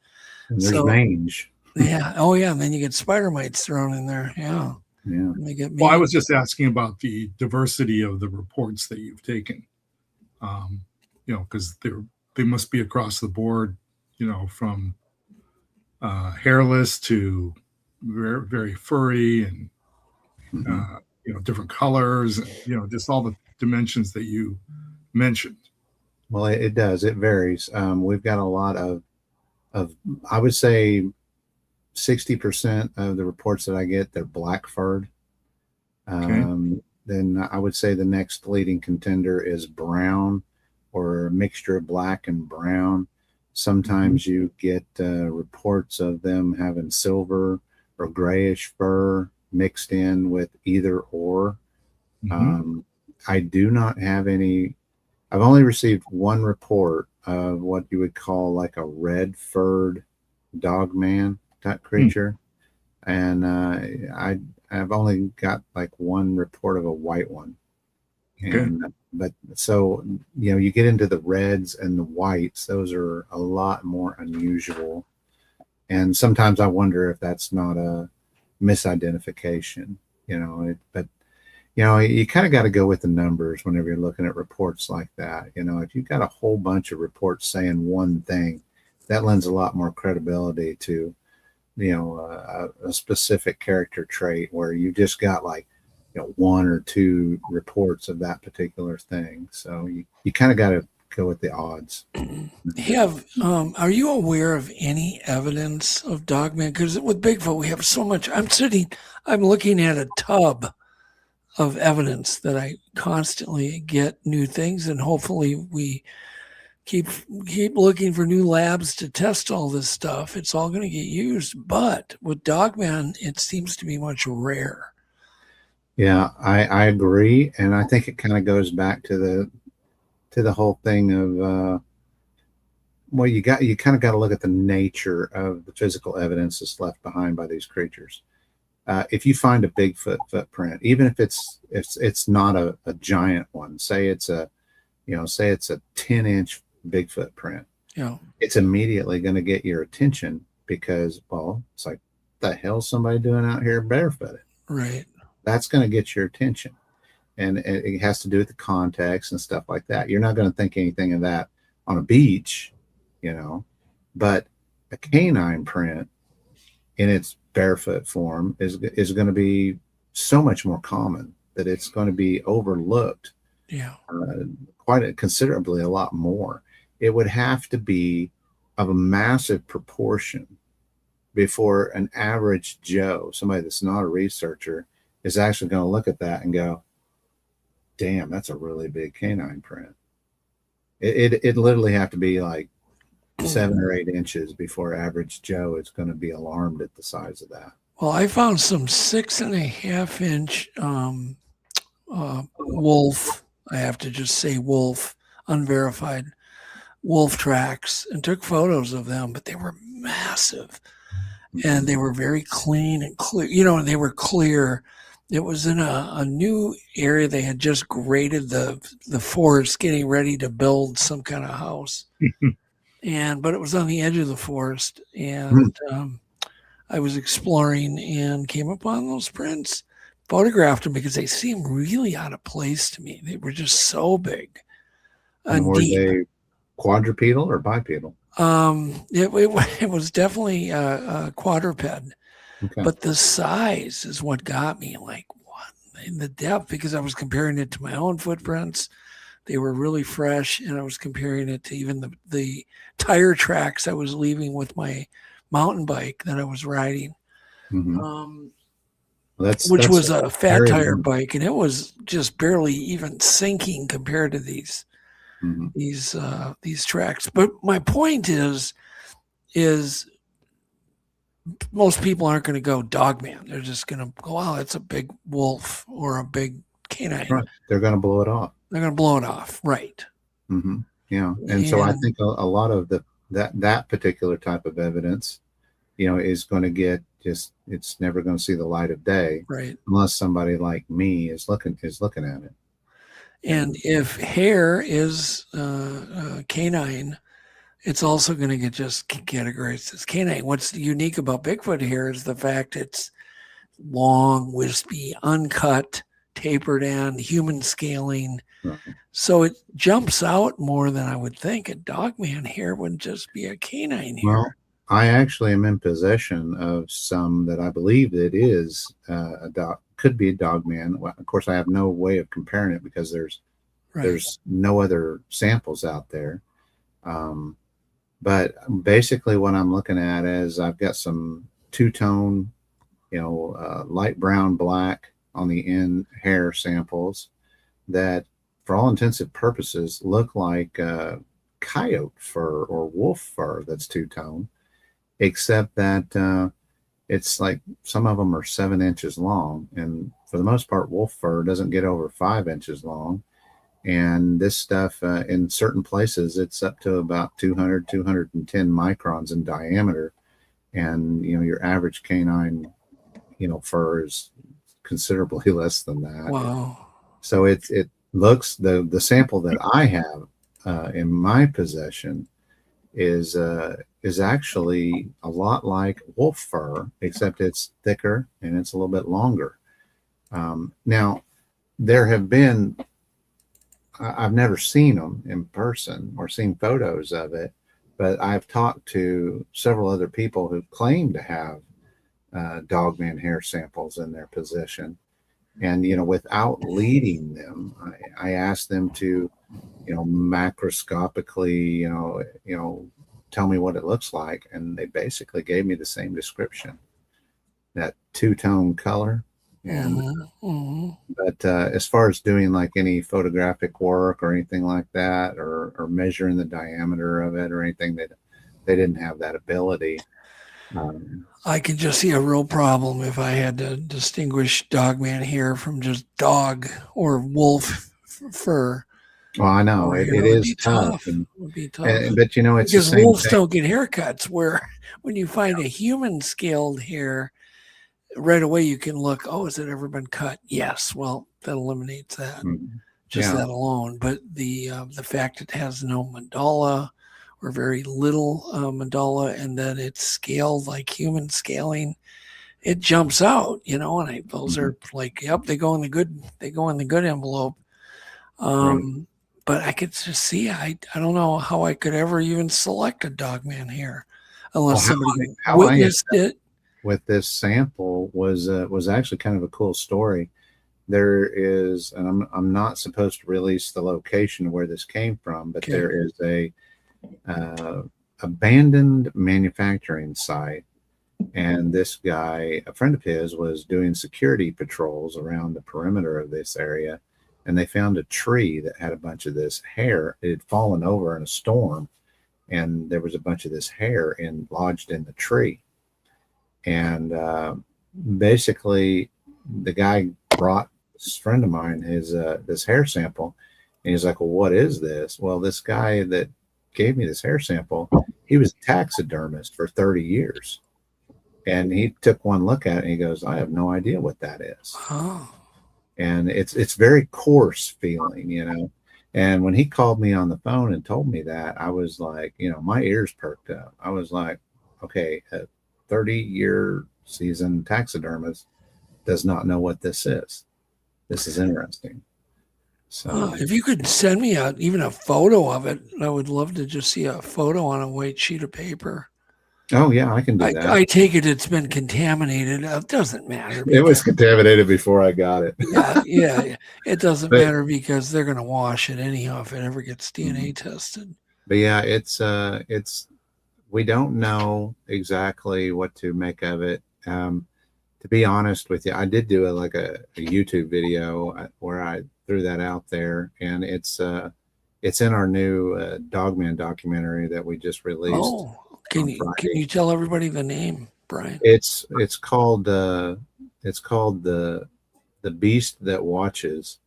Speaker 17: And there's mange.
Speaker 5: Yeah. Oh yeah. And then you get spider mites thrown in there. Yeah.
Speaker 17: Yeah.
Speaker 6: Well, I was just asking about the diversity of the reports that you've taken. You know, because they must be across the board, you know, from hairless to very, very furry, and you know, different colors, and, you know, just all the dimensions that you mentioned.
Speaker 17: Well, it does. It varies. We've got a lot of I would say 60% of the reports that I get, they're black furred. Then I would say the next leading contender is brown, or a mixture of black and brown. Sometimes you get reports of them having silver or grayish fur mixed in with either or. I do not have any. I've only received one report of what you would call like a red furred dogman type creature. And I've only got like one report of a white one. And but so, you know, you get into the reds and the whites, those are a lot more unusual. And sometimes I wonder if that's not a misidentification, you know, but you know, you kind of got to go with the numbers whenever you're looking at reports like that. You know, if you've got a whole bunch of reports saying one thing, that lends a lot more credibility to, you know, a specific character trait, where you just got like, you know, one or two reports of that particular thing. So you kind of got to go with the odds.
Speaker 5: Are you aware of any evidence of Dogman? Because with Bigfoot, we have so much. I'm looking at a tub of evidence that I constantly get new things, and hopefully we keep looking for new labs to test all this stuff. It's all going to get used, but with Dogman, it seems to be much rare.
Speaker 17: Yeah, I agree, and I think it kind of goes back to the whole thing of well, you kind of got to look at the nature of the physical evidence that's left behind by these creatures. If you find a Bigfoot footprint, even if it's not a giant one, say it's a 10-inch Bigfoot print,
Speaker 5: yeah,
Speaker 17: it's immediately going to get your attention because, well, it's like, the hell's somebody doing out here barefooted?
Speaker 5: Right.
Speaker 17: That's going to get your attention. And it has to do with the context and stuff like that. You're not going to think anything of that on a beach, but a canine print in its barefoot form is going to be so much more common that it's going to be overlooked.
Speaker 5: Yeah.
Speaker 17: Considerably a lot more. It would have to be of a massive proportion before an average Joe, somebody that's not a researcher, is actually going to look at that and go, damn, that's a really big canine print. It literally have to be like 7 or 8 inches before average Joe is going to be alarmed at the size of that.
Speaker 5: Well, I found some 6.5-inch wolf. I have to just say wolf, unverified wolf tracks, and took photos of them, but they were massive and they were very clean and clear. They were clear. It was in a new area. They had just graded the forest, getting ready to build some kind of house. But it was on the edge of the forest. And I was exploring and came upon those prints, photographed them because they seemed really out of place to me. They were just so big.
Speaker 17: And were they quadrupedal or bipedal?
Speaker 5: It was definitely a quadruped.
Speaker 17: Okay.
Speaker 5: But the size is what got me, like, what in the depth, because I was comparing it to my own footprints. They were really fresh, and I was comparing it to even the tire tracks I was leaving with my mountain bike that I was riding, which was a fat tire bike, and it was just barely even sinking compared to these tracks. But my point is most people aren't going to go Dogman. They're just going to go, wow, that's a big wolf or a big canine.
Speaker 17: Right. They're going to blow it off.
Speaker 5: They're going to blow it off. Right.
Speaker 17: Mm-hmm. Yeah. And so I think a lot of that particular type of evidence, is going to get it's never going to see the light of day.
Speaker 5: Right.
Speaker 17: Unless somebody like me is looking at it.
Speaker 5: And if hair is canine, it's also going to get just categorized as canine. What's unique about Bigfoot hair is the fact it's long, wispy, uncut, tapered end, human scaling.
Speaker 17: Right.
Speaker 5: So it jumps out more than I would think. A Dogman hair would just be a canine hair.
Speaker 17: Well, I actually am in possession of some that I believe that is could be a Dogman. Well, of course, I have no way of comparing it because there's no other samples out there. But basically what I'm looking at is I've got some two-tone, light brown, black on the end hair samples that for all intensive purposes look like coyote fur or wolf fur that's two-tone, except that it's like some of them are 7 inches long. And for the most part, wolf fur doesn't get over 5 inches long. And this stuff, in certain places, it's up to about 200, 210 microns in diameter. And, your average canine, fur is considerably less than that.
Speaker 5: Wow.
Speaker 17: So it looks, the sample that I have in my possession is actually a lot like wolf fur, except it's thicker and it's a little bit longer. Now, there have been... I've never seen them in person or seen photos of it, but I've talked to several other people who claim to have Dogman hair samples in their possession. And, without leading them, I asked them to macroscopically, tell me what it looks like. And they basically gave me the same description, that two-tone color. And but as far as doing like any photographic work or anything like that, or measuring the diameter of it or anything, they didn't have that ability.
Speaker 5: I could just see a real problem if I had to distinguish dogman hair from just dog or wolf fur.
Speaker 17: Well, I know it is tough.
Speaker 5: It would be tough.
Speaker 17: But it's
Speaker 5: because
Speaker 17: the same
Speaker 5: wolves
Speaker 17: thing.
Speaker 5: don't get haircuts. Where when you find a human scaled hair, right away you can look. Oh, has it ever been cut? Yes. Well, that eliminates that. Just that alone. But the fact it has no medulla or very little medulla, and that it's scaled like human scaling, it jumps out. And those are like, yep, they go in the good envelope. But I could just see, I don't know how I could ever even select a dogman hair unless somebody witnessed it.
Speaker 17: With this sample was actually kind of a cool story. There is, and I'm not supposed to release the location of where this came from, but there is a abandoned manufacturing site, and this guy, a friend of his, was doing security patrols around the perimeter of this area, and they found a tree that had a bunch of this hair. It had fallen over in a storm, and there was a bunch of this hair lodged in the tree. And basically, the guy brought this friend of mine this hair sample, and he's like, "Well, what is this?" Well, this guy that gave me this hair sample, he was a taxidermist for 30 years, and he took one look at it and he goes, "I have no idea what that is."
Speaker 5: Oh.
Speaker 17: And it's very coarse feeling, And when he called me on the phone and told me that, I was like, my ears perked up. I was like, okay, a 30-year seasoned taxidermist does not know what this is. This is interesting. So
Speaker 5: if you could send me even a photo of it, I would love to just see a photo on a white sheet of paper.
Speaker 17: Oh yeah, I can do that.
Speaker 5: I take it it's been contaminated. It doesn't matter.
Speaker 17: It was contaminated before I got it.
Speaker 5: Yeah. It doesn't matter because they're going to wash it anyhow if it ever gets DNA tested.
Speaker 17: But yeah, it's we don't know exactly what to make of it. To be honest with you, I did do a YouTube video where I threw that out there, and it's in our new Dogman documentary that we just released.
Speaker 5: Oh. Can you tell everybody the name, Brian?
Speaker 17: It's called the Beast That Watches,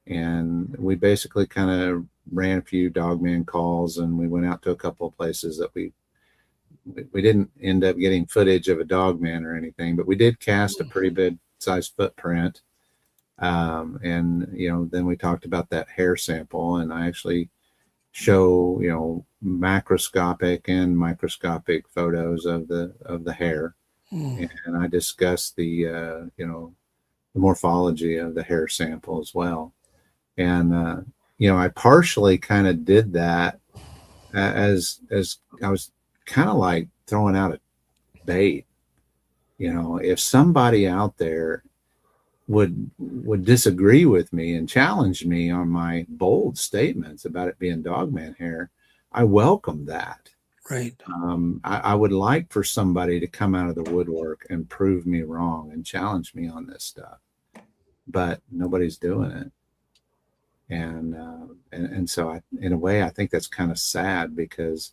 Speaker 17: and we basically kind of ran a few Dogman calls, and we went out to a couple of places that we didn't end up getting footage of a Dogman or anything, but we did cast a pretty big size footprint, and then we talked about that hair sample, and I actually show macroscopic and microscopic photos of the hair, and I discussed the morphology of the hair sample as well. And I partially kind of did that as I was kind of like throwing out a bait. If somebody out there would disagree with me and challenge me on my bold statements about it being Dogman hair, I welcome that.
Speaker 5: Right.
Speaker 17: I would like for somebody to come out of the woodwork and prove me wrong and challenge me on this stuff, but nobody's doing it. And so in a way, I think that's kind of sad because,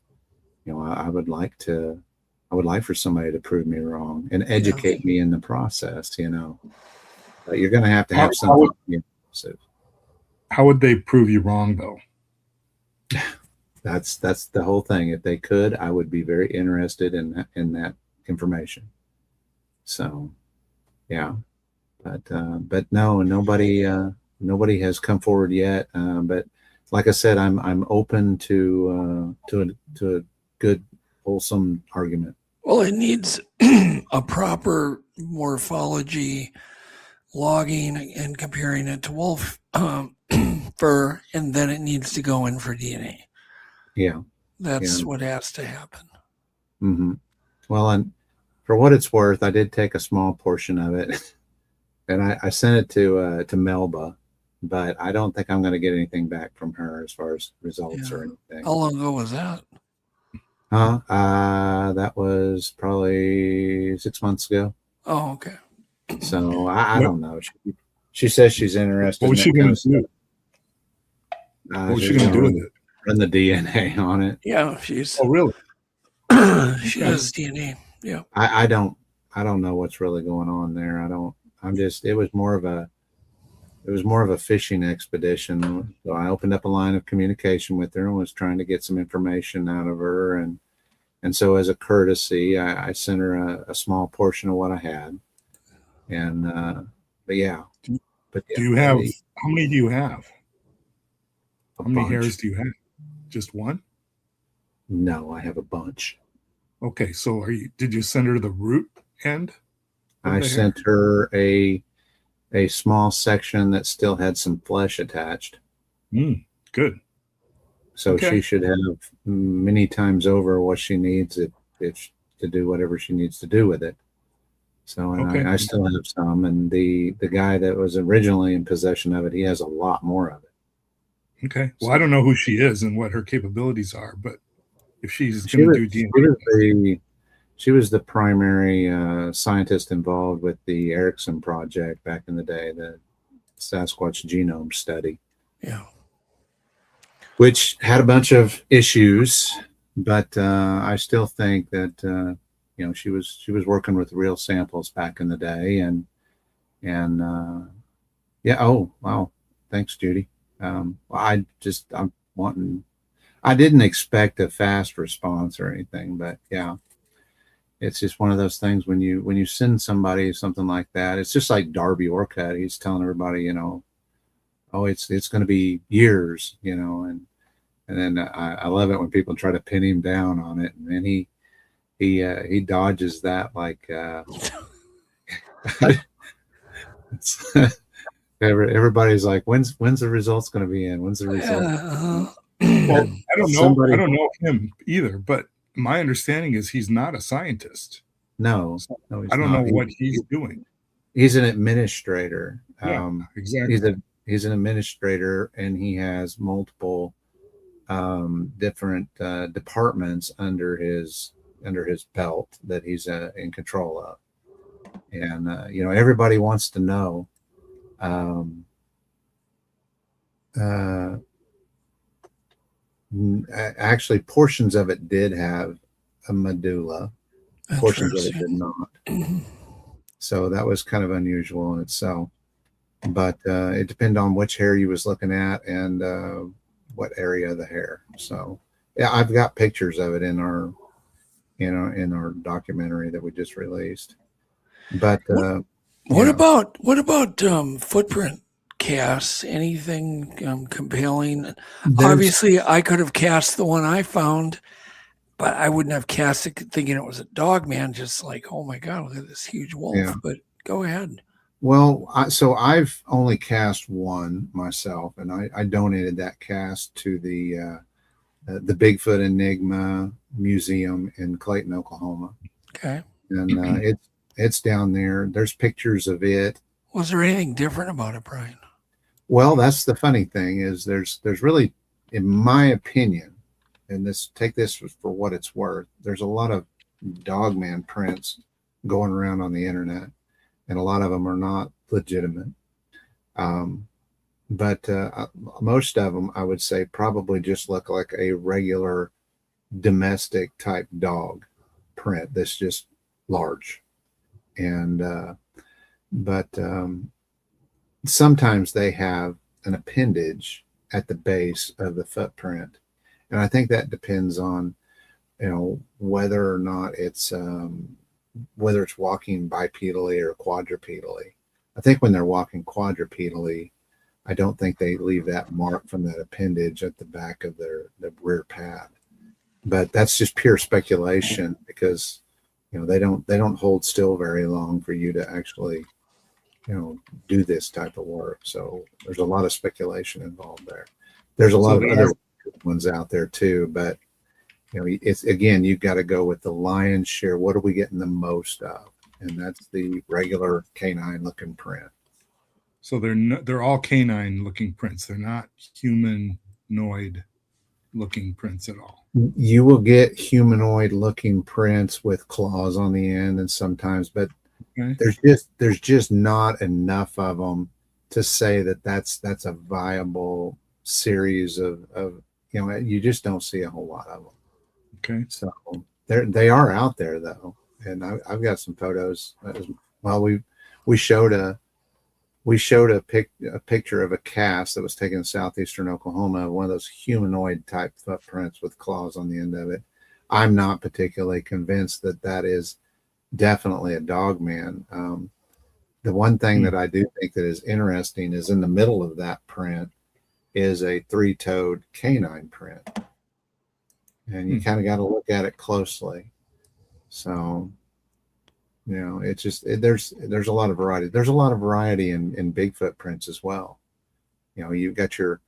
Speaker 17: I would like for somebody to prove me wrong and educate me in the process, But you're going to have something.
Speaker 6: How would they prove you wrong, though?
Speaker 17: That's the whole thing. If they could, I would be very interested in that information. So, yeah, but no, nobody has come forward yet. But like I said, I'm open to a good, wholesome argument.
Speaker 5: Well, it needs a proper morphology logging and comparing it to wolf fur, and then it needs to go in for DNA.
Speaker 17: Yeah.
Speaker 5: That's what has to happen.
Speaker 17: Mm-hmm. Well, and for what it's worth, I did take a small portion of it and I sent it to Melba, but I don't think I'm going to get anything back from her as far as results or anything.
Speaker 5: How long ago was that?
Speaker 17: That was probably 6 months ago.
Speaker 5: Oh, okay.
Speaker 17: So I don't know. She says she's interested.
Speaker 6: What was she going to do?
Speaker 17: What
Speaker 6: was she going to do with it?
Speaker 17: Run the DNA on it.
Speaker 5: Yeah, she's.
Speaker 6: Oh, really?
Speaker 5: She has DNA. Yeah.
Speaker 17: I don't know what's really going on there. It was more of a fishing expedition. So I opened up a line of communication with her and was trying to get some information out of her. And so as a courtesy, I sent her a small portion of what I had. And, do you have, how many do you have? How many hairs do you have? Just one? No, I have a bunch.
Speaker 6: Okay. So did you send her the root end?
Speaker 17: I sent her a small section that still had some flesh attached.
Speaker 6: Good.
Speaker 17: So she should have many times over what she needs if to do whatever she needs to do with it. So I still have some, and the guy that was originally in possession of it, he has a lot more of it.
Speaker 6: Okay. Well, I don't know who she is and what her capabilities are, but if she's going to do DNA.
Speaker 17: She was the primary scientist involved with the Erickson project back in the day, the Sasquatch genome study.
Speaker 5: Yeah.
Speaker 17: Which had a bunch of issues, but I still think that she was working with real samples back in the day, and oh wow, thanks, Judy. I didn't expect a fast response or anything, but yeah. It's just one of those things when you send somebody something like that, it's just like Darby Orcutt. He's telling everybody, it's going to be years, and then I love it when people try to pin him down on it, and then he dodges that like everybody's like, when's the results going to be in? When's the result?
Speaker 6: Well, I don't know him either, but my understanding is he's not a scientist.
Speaker 17: No,
Speaker 6: I don't know what he's doing.
Speaker 17: He's an administrator.
Speaker 6: Yeah, exactly.
Speaker 17: He's an administrator, and he has multiple different departments under his belt that he's in control of. And everybody wants to know. Actually, portions of it did have a medulla. Portions of it did not. So that was kind of unusual in itself. But it depended on which hair you was looking at and what area of the hair. So yeah, I've got pictures of it in our documentary that we just released. But
Speaker 5: what about footprint casts? Anything compelling? Obviously, I could have cast the one I found, but I wouldn't have cast it thinking it was a Dogman. Just like, oh my god, look at this huge wolf!
Speaker 17: Yeah.
Speaker 5: But go ahead.
Speaker 17: Well, so I've only cast one myself, and I donated that cast to the Bigfoot Enigma Museum in Clayton, Oklahoma.
Speaker 5: Okay.
Speaker 17: And it's down there. There's pictures of it.
Speaker 5: Was there anything different about it, Brian?
Speaker 17: Well, that's the funny thing is there's really, in my opinion, and take this for what it's worth, there's a lot of Dogman prints going around on the internet, and a lot of them are not legitimate. But most of them, I would say, probably just look like a regular domestic type dog print that's just large. And but sometimes they have an appendage at the base of the footprint, and I think that depends on whether or not it's walking bipedally or quadrupedally. I think when they're walking quadrupedally, I don't think they leave that mark from that appendage at the back of the rear pad. But that's just pure speculation because they don't hold still very long for you to actually do this type of work. So there's a lot of speculation involved there. There's a lot of other ones out there too, but it's again, you've got to go with the lion's share. What are we getting the most of? And that's the regular canine looking print.
Speaker 6: So they're all canine looking prints. They're not humanoid looking prints at all.
Speaker 17: You will get humanoid looking prints with claws on the end, and sometimes, but there's just not enough of them to say that that's a viable series of you just don't see a whole lot of them.
Speaker 6: Okay.
Speaker 17: So they are out there though, and I've got some photos. Well, we showed a picture of a cast that was taken in southeastern Oklahoma, one of those humanoid type footprints with claws on the end of it. I'm not particularly convinced that is definitely a dogman. The one thing that I do think that is interesting is in the middle of that print is a 3-toed canine print. And you kind of got to look at it closely. So, it's just, there's a lot of variety. There's a lot of variety in Bigfoot prints as well. You've got your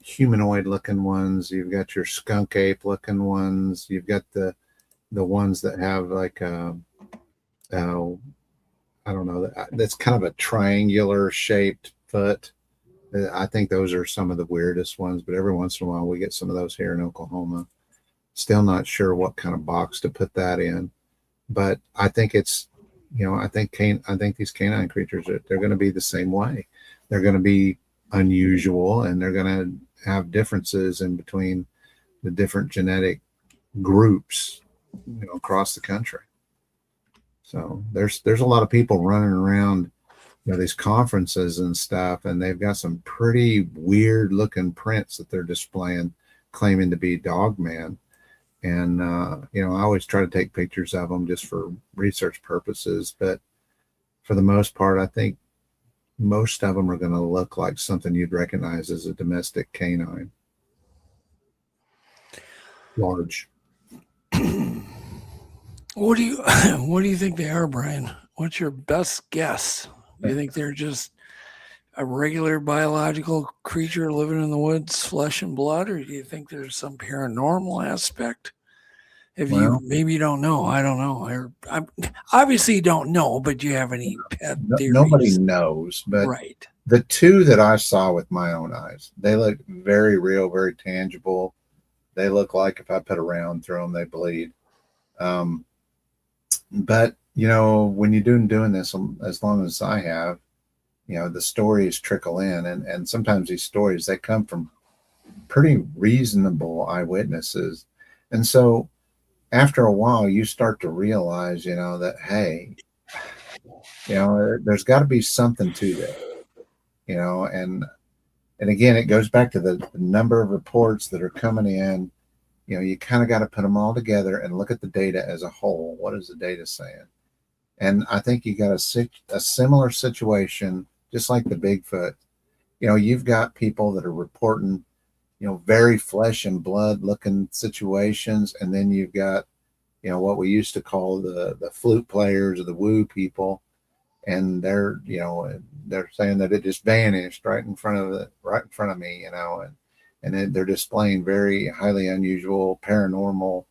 Speaker 17: humanoid looking ones. You've got your skunk ape looking ones. You've got the ones that have like I don't know, that's kind of a triangular shaped foot. I think those are some of the weirdest ones, but every once in a while we get some of those here in Oklahoma. Still not sure what kind of box to put that in, but I think it's, I think these canine creatures they're going to be the same way. They're going to be unusual, and they're going to have differences in between the different genetic groups, across the country. So there's a lot of people running around, these conferences and stuff, and they've got some pretty weird looking prints that they're displaying, claiming to be Dogman. And, I always try to take pictures of them just for research purposes. But for the most part, I think most of them are going to look like something you'd recognize as a domestic canine. Large.
Speaker 5: What do you think they are, Brian? What's your best guess? Do you think they're just a regular biological creature living in the woods, flesh and blood, or do you think there's some paranormal aspect? Maybe you don't know. I don't know. I obviously don't know, but do you have any pet theories?
Speaker 17: Nobody knows, but
Speaker 5: right.
Speaker 17: The two that I saw with my own eyes, they look very real, very tangible. They look like if I put a round through them, they bleed. But when you're doing this, as long as I have, the stories trickle in, and sometimes these stories, they come from pretty reasonable eyewitnesses. And so after a while, you start to realize, that, hey, there's got to be something to that, and again, it goes back to the number of reports that are coming in. You kind of got to put them all together and look at the data as a whole. What is the data saying? And I think you got a similar situation, just like the Bigfoot. You've got people that are reporting, very flesh and blood looking situations. And then you've got, what we used to call the flute players or the woo people. And they're saying that it just vanished right in front of me, and then they're displaying very highly unusual paranormal,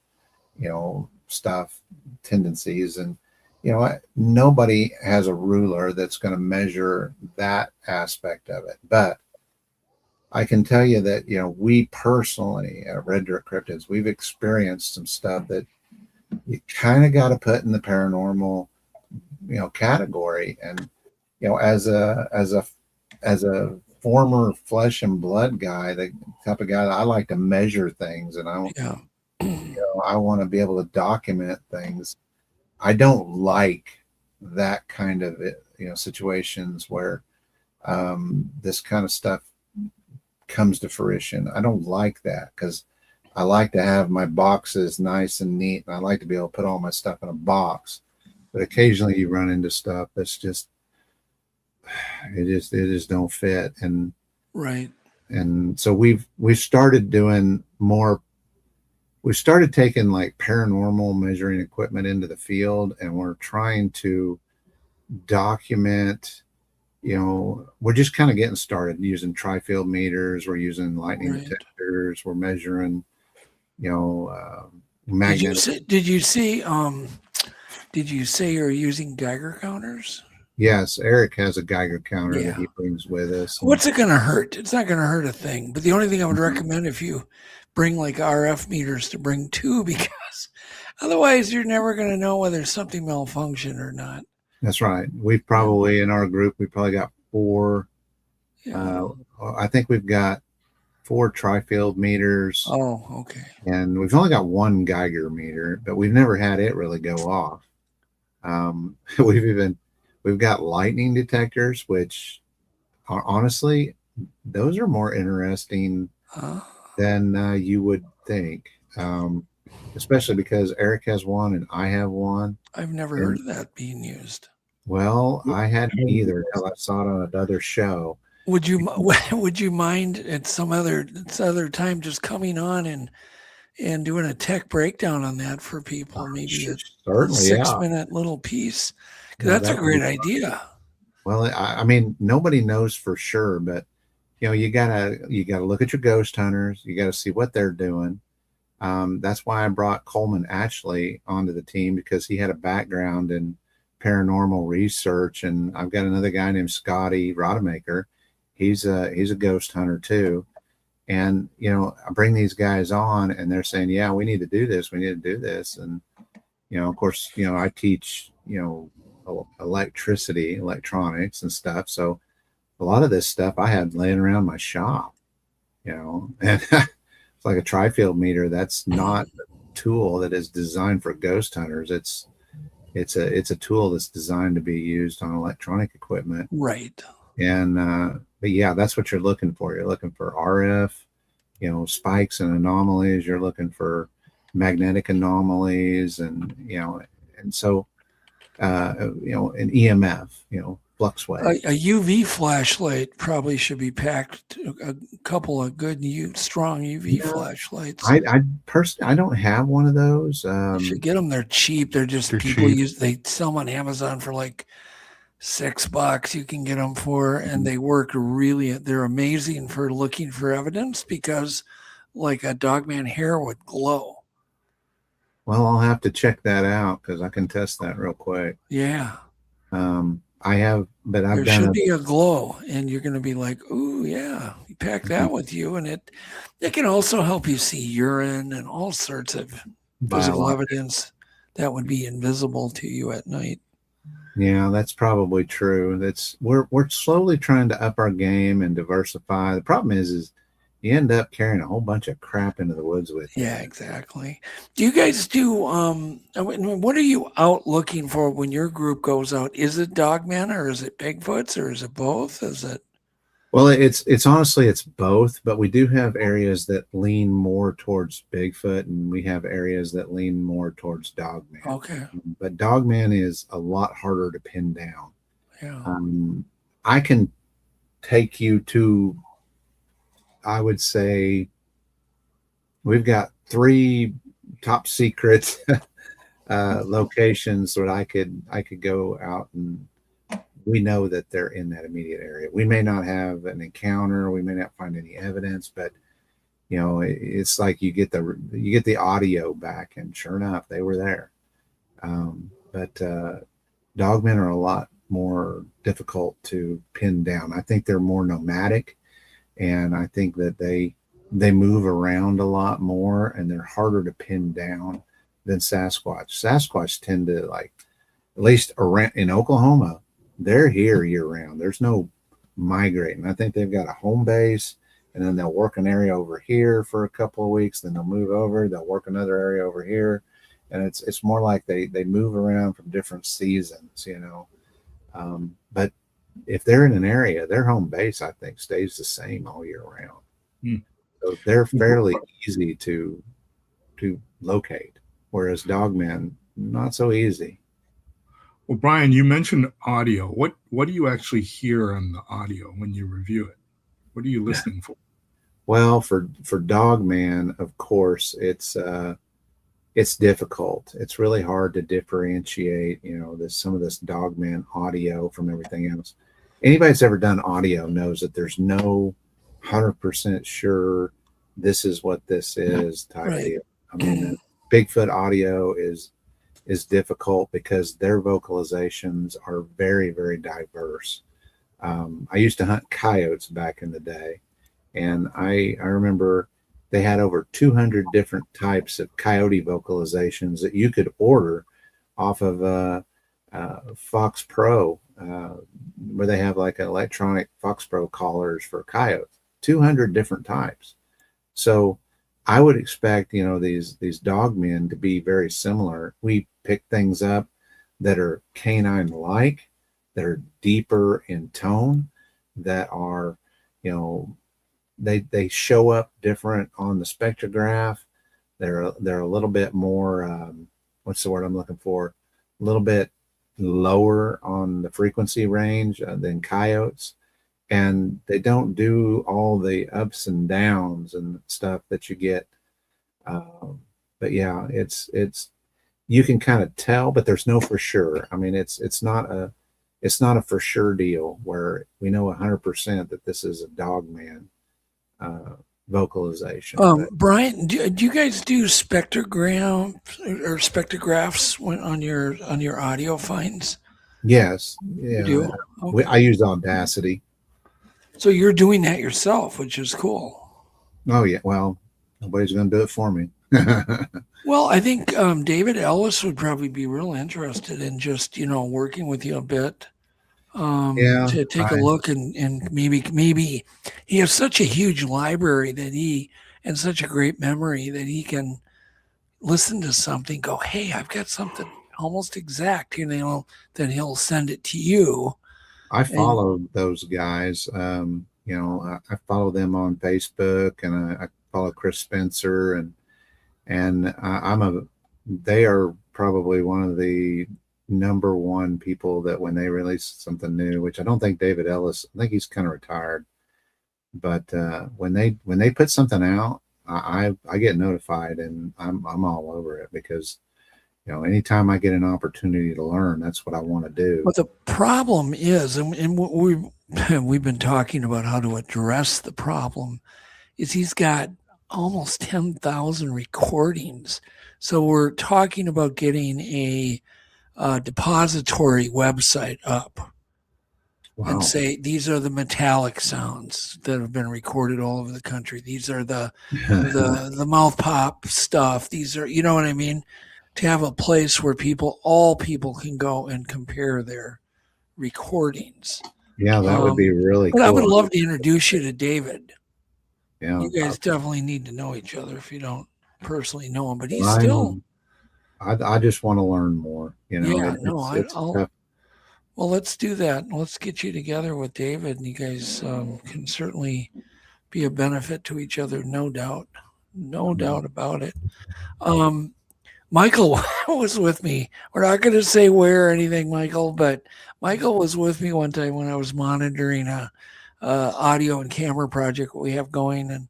Speaker 17: stuff, tendencies. And, nobody has a ruler that's going to measure that aspect of it. But I can tell you that, we personally at Red Dirt Cryptids, we've experienced some stuff that you kind of got to put in the paranormal, category. And, as a former flesh and blood guy, the type of guy that I like to measure things, and I want to be able to document things. I don't like that kind of situations where this kind of stuff comes to fruition. I don't like that, because I like to have my boxes nice and neat, and I like to be able to put all my stuff in a box. But occasionally you run into stuff that's just it just don't fit. And
Speaker 5: right.
Speaker 17: And so we've started doing more. We started taking like paranormal measuring equipment into the field, and we're trying to document, we're just kind of getting started using tri-field meters. We're using lightning detectors. We're measuring, magnetic.
Speaker 5: Did you say you're using Geiger counters?
Speaker 17: Yes, Eric has a Geiger counter that he brings with us.
Speaker 5: What's it going to hurt? It's not going to hurt a thing. But the only thing I would recommend, if you bring like RF meters, to bring 2, because otherwise you're never going to know whether something malfunctioned or not.
Speaker 17: That's right. We've probably, in our group, we probably got 4. I think we've got 4 tri-field meters.
Speaker 5: Oh, okay.
Speaker 17: And we've only got 1 Geiger meter, but we've never had it really go off. We've got lightning detectors, which are, honestly, those are more interesting than you would think. Especially because Eric has one and I have one.
Speaker 5: I've never heard of that being used.
Speaker 17: Well, I hadn't either until I saw it on another show.
Speaker 5: Would you mind at some other time just coming on and doing a tech breakdown on that for people? Maybe a
Speaker 17: certainly
Speaker 5: 6-minute little piece. That's a great idea.
Speaker 17: Well, I mean, nobody knows for sure, but you gotta look at your ghost hunters. You gotta see what they're doing. That's why I brought Coleman Ashley onto the team, because he had a background in paranormal research, and I've got another guy named Scotty Rodemaker. He's a ghost hunter too, and I bring these guys on, and they're saying, "Yeah, we need to do this. We need to do this." And of course, I teach electricity, electronics, and stuff. So a lot of this stuff I had laying around my shop, and it's like a tri-field meter. That's not a tool that is designed for ghost hunters. It's a tool that's designed to be used on electronic equipment.
Speaker 5: Right.
Speaker 17: And but yeah, that's what you're looking for. You're looking for RF, spikes and anomalies. You're looking for magnetic anomalies, and and so an EMF, flux wave.
Speaker 5: A UV flashlight probably should be packed. A couple of good strong UV flashlights.
Speaker 17: I personally, I don't have one of those.
Speaker 5: You should get them. They're cheap. They're just people use. They sell them on Amazon for like $6. You can get them for, and they work really. They're amazing for looking for evidence, because like a Dogman hair would glow.
Speaker 17: Well, I'll have to check that out, because I can test that real quick.
Speaker 5: Yeah.
Speaker 17: I have, but I've
Speaker 5: there
Speaker 17: done
Speaker 5: should be a glow, and you're going to be like, "Ooh, yeah!" You pack that with you, and it can also help you see urine and all sorts of physical evidence that would be invisible to you at night.
Speaker 17: Yeah, that's probably true. We're slowly trying to up our game and diversify. The problem is you end up carrying a whole bunch of crap into the woods with you.
Speaker 5: Yeah, exactly. Do you guys do, what are you out looking for when your group goes out? Is it Dogman, or is it Bigfoots, or is it both?
Speaker 17: Well, it's honestly, it's both, but we do have areas that lean more towards Bigfoot, and we have areas that lean more towards Dogman.
Speaker 5: Okay.
Speaker 17: But Dogman is a lot harder to pin down.
Speaker 5: Yeah.
Speaker 17: I can take you to, I would say, we've got 3 top secret locations that I could go out, and we know that they're in that immediate area. We may not have an encounter, we may not find any evidence, but it's like you get the audio back, and sure enough, they were there. But Dogmen are a lot more difficult to pin down. I think they're more nomadic. And I think that they move around a lot more, and they're harder to pin down than Sasquatch. Sasquatch tend to, like, at least around in Oklahoma, they're here year round. There's no migrating. I think they've got a home base, and then they'll work an area over here for a couple of weeks. Then they'll move over. They'll work another area over here, and it's more like they move around from different seasons, But if they're in an area, their home base, I think, stays the same all year round. So they're fairly easy to locate, whereas Dogmen, not so easy.
Speaker 6: Well, Brian, you mentioned audio. What do you actually hear on the audio when you review it? What are you listening for?
Speaker 17: Well, for Dogman, of course, it's difficult. It's really hard to differentiate, some of this Dogman audio from everything else. Anybody that's ever done audio knows that there's no 100% sure this is what this is type deal. I mean, Bigfoot audio is is difficult because their vocalizations are very, very diverse. I used to hunt coyotes back in the day, and I remember they had over 200 different types of coyote vocalizations that you could order off of Fox Pro, where they have like electronic Fox Pro callers for coyotes. 200 different types. So I would expect, these dogmen to be very similar. We pick things up that are canine-like, that are deeper in tone, that are, they show up different on the spectrograph. They're a little bit more, what's the word I'm looking for? A little bit lower on the frequency range than coyotes. And they don't do all the ups and downs and stuff that you get. But yeah, it's you can kind of tell, but there's no for sure. I mean, it's not a for sure deal where we know 100% that this is a dogman vocalization.
Speaker 5: Brian, do you guys do spectrogram or spectrographs on your audio finds?
Speaker 17: Yes. Yeah.
Speaker 5: You do? Okay.
Speaker 17: I use Audacity.
Speaker 5: So you're doing that yourself, which is cool.
Speaker 17: Oh yeah. Well, nobody's going to do it for me.
Speaker 5: Well, I think David Ellis would probably be real interested in just, working with you a bit. To take a look and maybe he has such a huge library and such a great memory that he can listen to something, go, hey, I've got something almost exact, then he'll send it to you.
Speaker 17: I follow those guys. I follow them on Facebook, and I follow Chris Spencer, and they are probably one of the number one people that when they release something new, which I don't think David Ellis, I think he's kind of retired, but when they put something out, I get notified, and I'm all over it because anytime I get an opportunity to learn, that's what I want to do.
Speaker 5: But the problem is, and we've been talking about how to address the problem, is he's got almost 10,000 recordings. So we're talking about getting a depository website up. Wow. And say, these are the metallic sounds that have been recorded all over the country. These are the mouth pop stuff. These are, you know what I mean? To have a place where all people can go and compare their recordings.
Speaker 17: Yeah, that would be really cool.
Speaker 5: I would love to introduce you to David.
Speaker 17: Yeah,
Speaker 5: you guys definitely need to know each other if you don't personally know him, but he's
Speaker 17: I just want to learn more.
Speaker 5: Well, let's do that. Let's get you together with David, and you guys can certainly be a benefit to each other, no doubt. No doubt about it. Michael was with me. We're not going to say where or anything, Michael, but Michael was with me one time when I was monitoring a audio and camera project we have going, and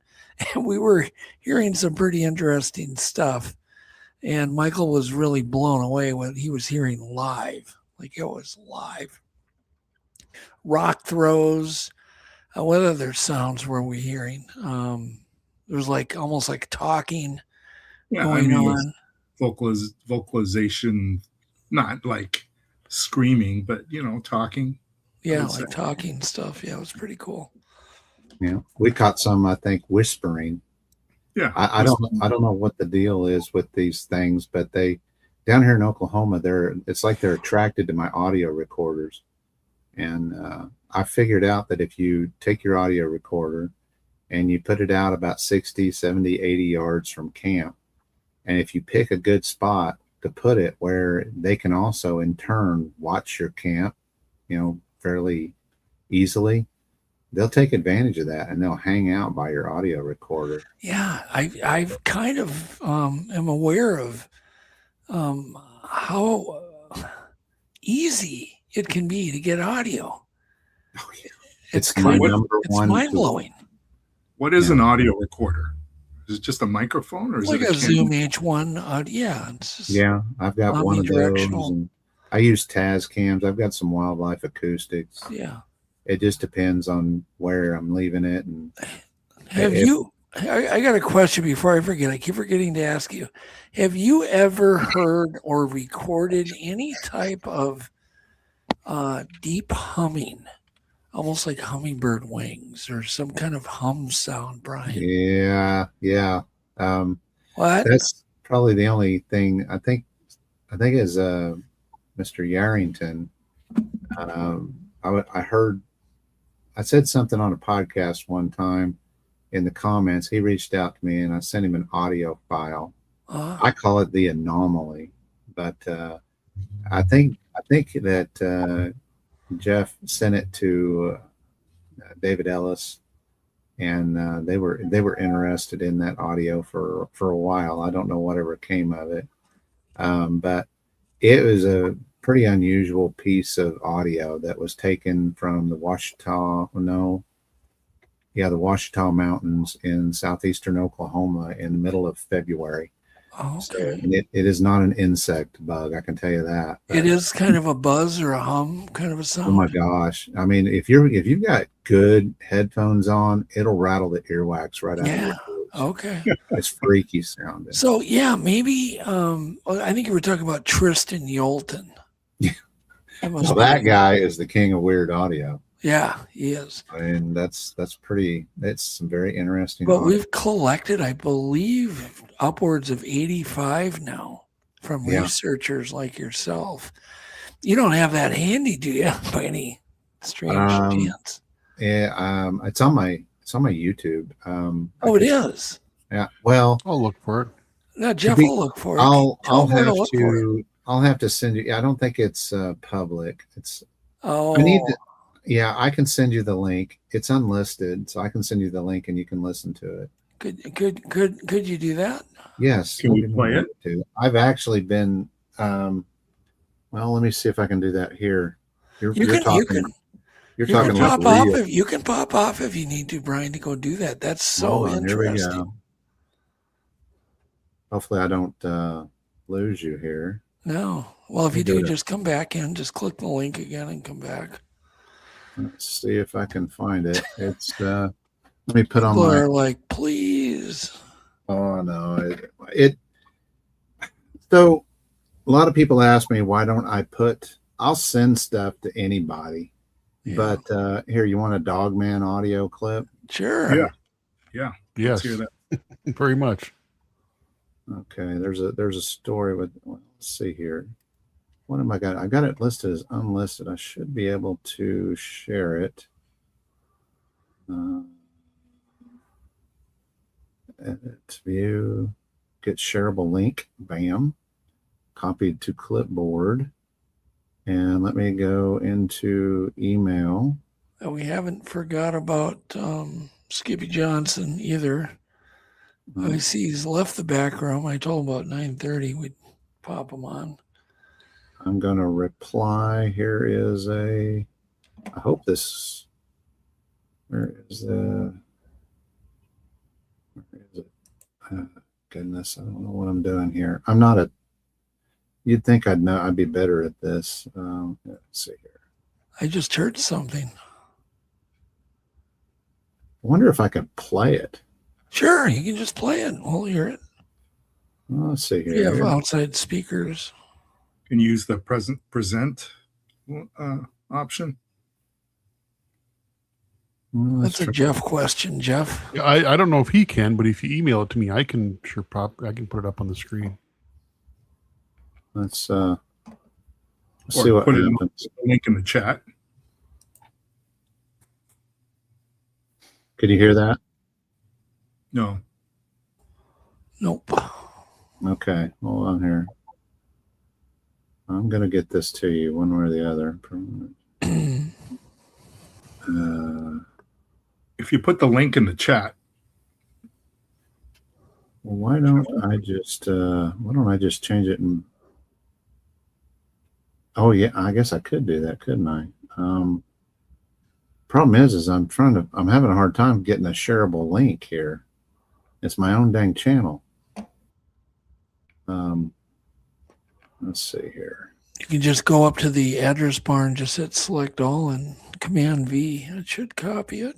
Speaker 5: we were hearing some pretty interesting stuff. And Michael was really blown away when he was hearing live. Like it was live. Rock throws. What other sounds were we hearing? There was almost like talking going on.
Speaker 6: Vocalization, not like screaming, but talking.
Speaker 5: Yeah, like talking stuff. Yeah, it was pretty cool.
Speaker 17: Yeah, we caught some, I think, whispering.
Speaker 6: Yeah,
Speaker 17: I don't know what the deal is with these things, but they down here in Oklahoma, it's like they're attracted to my audio recorders, and I figured out that if you take your audio recorder and you put it out about 60, 70, 80 yards from camp, and if you pick a good spot to put it where they can also in turn watch your camp, fairly easily, they'll take advantage of that and they'll hang out by your audio recorder.
Speaker 5: Yeah, I've kind of am aware of how easy it can be to get audio.
Speaker 17: Oh, yeah. It's
Speaker 5: mind-blowing.
Speaker 6: What is an audio recorder? Is it just a microphone, or is
Speaker 5: like
Speaker 6: it
Speaker 5: a Zoom H1?
Speaker 17: Yeah, I've got one of those. And I use Tascams. I've got some wildlife acoustics.
Speaker 5: Yeah,
Speaker 17: it just depends on where I'm leaving it. And
Speaker 5: have you I got a question before I forget. I keep forgetting to ask you. Have you ever heard or recorded any type of deep humming, almost like hummingbird wings or some kind of hum sound, Brian?
Speaker 17: Yeah.
Speaker 5: What?
Speaker 17: That's probably the only thing I think is Mr. Yarrington. I heard, I said something on a podcast one time. In the comments, he reached out to me and I sent him an audio file. I call it the anomaly, but I think that Jeff sent it to David Ellis, and they were interested in that audio for a while. I don't know whatever came of it, but it was a pretty unusual piece of audio that was taken from the Ouachita Mountains in southeastern Oklahoma in the middle of February.
Speaker 5: Oh,
Speaker 17: So,
Speaker 5: okay.
Speaker 17: and it is not an insect bug, I can tell you that.
Speaker 5: It is kind of a buzz or a hum, kind of a sound.
Speaker 17: Oh my gosh! I mean, if you've got good headphones on, it'll rattle the earwax right out.
Speaker 5: Yeah.
Speaker 17: Of your ears.
Speaker 5: Okay.
Speaker 17: It's freaky sounding.
Speaker 5: So yeah, maybe I think you were talking about Tristan Yolton.
Speaker 17: Well, that guy is the king of weird audio.
Speaker 5: Yeah, he is.
Speaker 17: And that's some very interesting.
Speaker 5: But
Speaker 17: audio.
Speaker 5: we've collected, I believe, upwards of 85 now from researchers like yourself. You don't have that handy, do you, by any strange chance?
Speaker 17: Yeah, it's on my YouTube.
Speaker 5: Oh, it is.
Speaker 17: Yeah. Well,
Speaker 4: I'll look for it.
Speaker 5: No, Jeff will look for it.
Speaker 17: I'll
Speaker 5: I'll
Speaker 17: have to send you. I don't think it's public. It's.
Speaker 5: Oh.
Speaker 17: I need to. Yeah, I can send you the link. It's unlisted, so I can send you the link and you can listen to it.
Speaker 5: Could you do that?
Speaker 17: Yes.
Speaker 6: Can we play it?
Speaker 17: Too. I've actually been. Well, let me see if I can do that here. You're talking.
Speaker 5: You
Speaker 17: Like
Speaker 5: can pop
Speaker 17: real.
Speaker 5: off you can pop off if you need to, Brian, to go do that. That's so
Speaker 17: Hold on, here we
Speaker 5: interesting.
Speaker 17: go. Hopefully, I don't lose you here.
Speaker 5: No. Well, if you do, just come back in. Just click the link again and come back.
Speaker 17: Let's see if I can find it. It's let me put on
Speaker 5: People
Speaker 17: my.
Speaker 5: are like, please.
Speaker 17: Oh no! It. So, a lot of people ask me why don't I put. I'll send stuff to anybody, but here, you want a Dogman audio clip?
Speaker 5: Sure.
Speaker 6: Yeah.
Speaker 4: Yes.
Speaker 6: Let's hear that.
Speaker 4: Very much.
Speaker 17: Okay, there's a story with. Let's see here. What am I got? I got it listed as unlisted. I should be able to share it. Edit, view, get shareable link. Bam. Copied to clipboard. And let me go into email.
Speaker 5: We haven't forgot about Skippy Johnson either. I see he's left the back room. I told him about 9:30 we'd pop him on.
Speaker 17: I'm going to reply. Here is I hope this, where is it? Goodness, I don't know what I'm doing here. I'm not you'd think I'd know, I'd be better at this. Let's see here.
Speaker 5: I just heard something.
Speaker 17: I wonder if I could play it.
Speaker 5: Sure, you can just play it. We'll hear it.
Speaker 17: Well, let's see here.
Speaker 5: You have outside speakers.
Speaker 6: Can you use the present option?
Speaker 17: Well,
Speaker 5: That's a Jeff question, Jeff.
Speaker 4: Yeah, I don't know if he can, but if you email it to me, I can I can put it up on the screen.
Speaker 17: Let's see
Speaker 6: Or
Speaker 17: what
Speaker 6: put it in
Speaker 17: happens.
Speaker 6: the link in the chat.
Speaker 17: Could you hear that?
Speaker 6: No.
Speaker 5: Nope.
Speaker 17: Okay, hold on here. I'm going to get this to you one way or the other.
Speaker 6: If you put the link in the chat.
Speaker 17: Well, why don't I just change it and oh yeah, I guess I could do that, couldn't I? Problem is I'm having a hard time getting a shareable link here. It's my own dang channel. Let's see here.
Speaker 5: You can just go up to the address bar and just hit select all and Command V. It should copy it.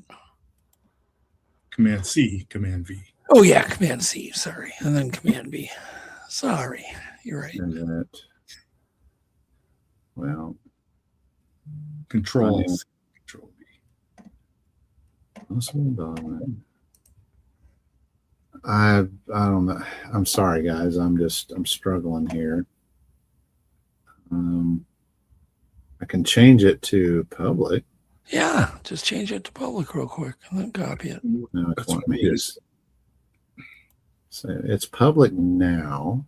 Speaker 6: Command C, Command V.
Speaker 5: Oh yeah, Command C. Sorry, and then Command V. Sorry, you're right.
Speaker 17: Well,
Speaker 6: Control.
Speaker 17: Control B. I don't know. I'm sorry, guys. I'm struggling here. I can change it to public.
Speaker 5: Yeah, just change it to public real quick and then copy it.
Speaker 17: No, it's want me to. So it's public now.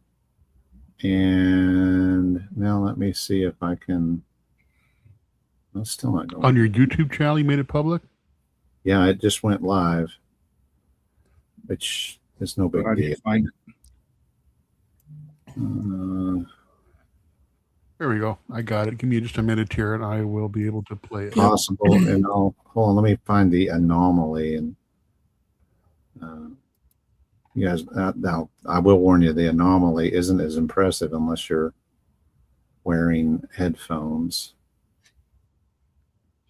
Speaker 17: And now let me see if I can. No, it's still not going.
Speaker 4: On your YouTube channel, you made it public?
Speaker 17: Yeah, it just went live, which is no big
Speaker 6: How do you
Speaker 17: deal.
Speaker 6: find it?
Speaker 4: There we go. I got it. Give me just a minute here, and I will be able to play it.
Speaker 17: Possible, and hold on. Let me find the anomaly, and you guys. Now, I will warn you: the anomaly isn't as impressive unless you're wearing headphones.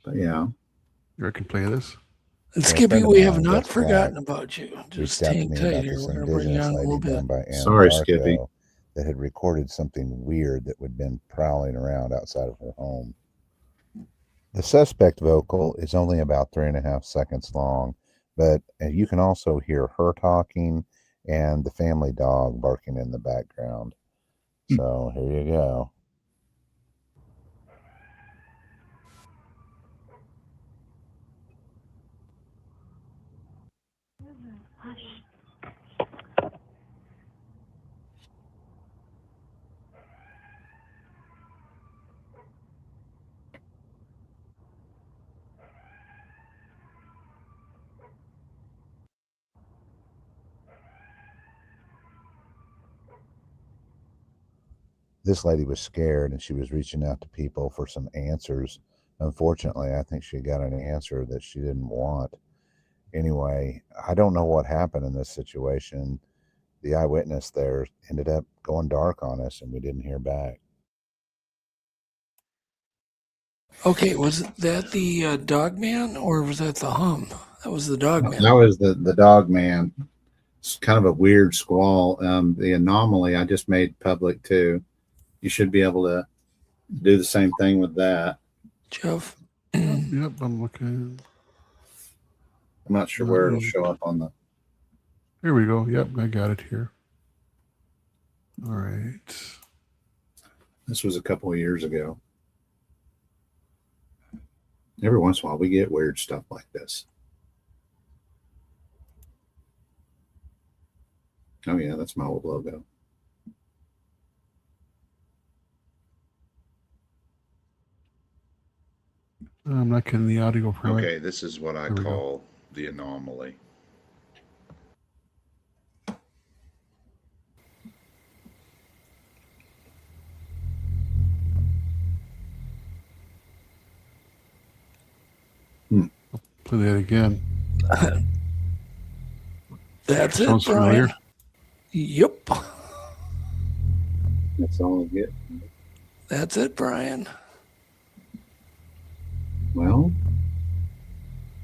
Speaker 17: But yeah,
Speaker 4: I can play this.
Speaker 5: And Skippy, we have not forgotten about you. Just hang tight here. We're going to bring you on a little bit.
Speaker 17: Sorry, Skippy.
Speaker 18: That had recorded something weird that would have been prowling around outside of her home. The suspect vocal is only about 3.5 seconds long, but you can also hear her talking and the family dog barking in the background. So here you go. This lady was scared and she was reaching out to people for some answers. Unfortunately, I think she got an answer that she didn't want. Anyway, I don't know what happened in this situation. The eyewitness there ended up going dark on us and we didn't hear back.
Speaker 5: Okay, was that the Dogman or was that the hum? That was the Dogman.
Speaker 17: that was the Dogman. It's kind of a weird squall. The anomaly I just made public too. You should be able to do the same thing with that.
Speaker 5: Jeff.
Speaker 4: Yep, I'm looking.
Speaker 17: I'm not sure where it'll show up on the.
Speaker 4: Here we go. Yep, I got it here. All right.
Speaker 17: This was a couple of years ago. Every once in a while, we get weird stuff like this. Oh, yeah, that's my old logo.
Speaker 4: I'm not getting the audio from it.
Speaker 1: Okay, this is what I call the anomaly.
Speaker 4: I'll play that again.
Speaker 5: That's it,
Speaker 4: Sounds
Speaker 5: Brian.
Speaker 4: familiar.
Speaker 5: Yep.
Speaker 17: That's all I get.
Speaker 5: That's it, Brian.
Speaker 17: Well,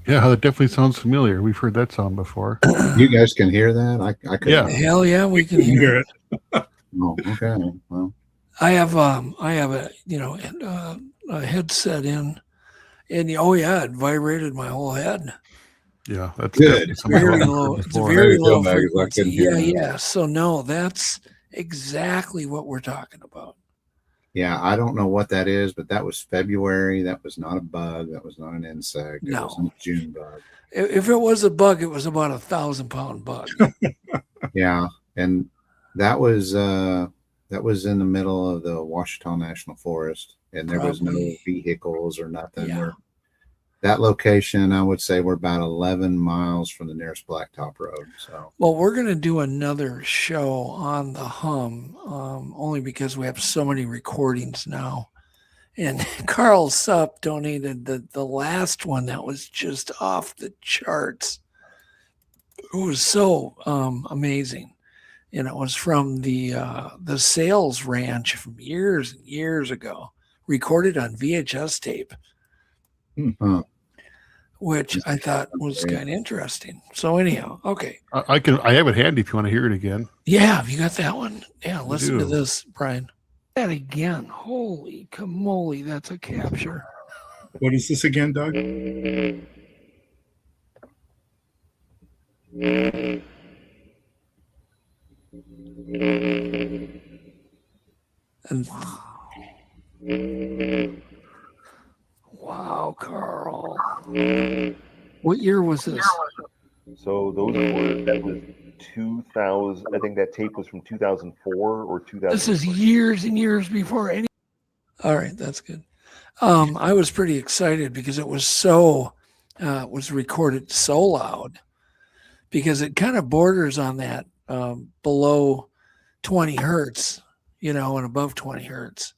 Speaker 4: yeah, that definitely sounds familiar. We've heard that sound before.
Speaker 17: You guys can hear that? I could.
Speaker 4: Yeah.
Speaker 5: Hell yeah, we can hear it.
Speaker 17: Oh, okay. Well,
Speaker 5: I have a a headset in, and oh yeah, it vibrated my whole head.
Speaker 4: Yeah, that's
Speaker 17: good.
Speaker 5: It's very low. It's a very low frequency.
Speaker 17: Yeah,
Speaker 5: yeah. So no, that's exactly what we're talking about.
Speaker 17: yeah, I don't know what that is, but that was February. That was not a bug. That was not an insect. It
Speaker 5: No.
Speaker 17: was a June bug.
Speaker 5: If it was a bug, it was about 1,000-pound bug.
Speaker 17: Yeah, and that was in the middle of the Ouachita National Forest, and there was no
Speaker 5: Probably.
Speaker 17: vehicles or nothing.
Speaker 5: Yeah.
Speaker 17: That location, I would say, we're about 11 miles from the nearest blacktop road. So
Speaker 5: Well, we're going to do another show on the hum, only because we have so many recordings now. And Carl Supp donated the last one that was just off the charts. It was so amazing. And it was from the sales ranch from years and years ago, recorded on VHS tape.
Speaker 17: Huh.
Speaker 5: which I thought was kind of interesting. So anyhow, okay.
Speaker 4: I have it handy if you want to hear it again.
Speaker 5: Yeah, have you got that one? Yeah, listen to
Speaker 4: do.
Speaker 5: this, Brian. That again. Holy camole, that's a capture.
Speaker 6: What is this again, Doug?
Speaker 5: And wow, Carl. What year was this?
Speaker 19: So that was 2000. I think that tape was from 2004 or 2000.
Speaker 5: This is years and years before any. All right, that's good. I was pretty excited because it was was recorded so loud, because it kind of borders on that below 20 hertz, and above 20 hertz.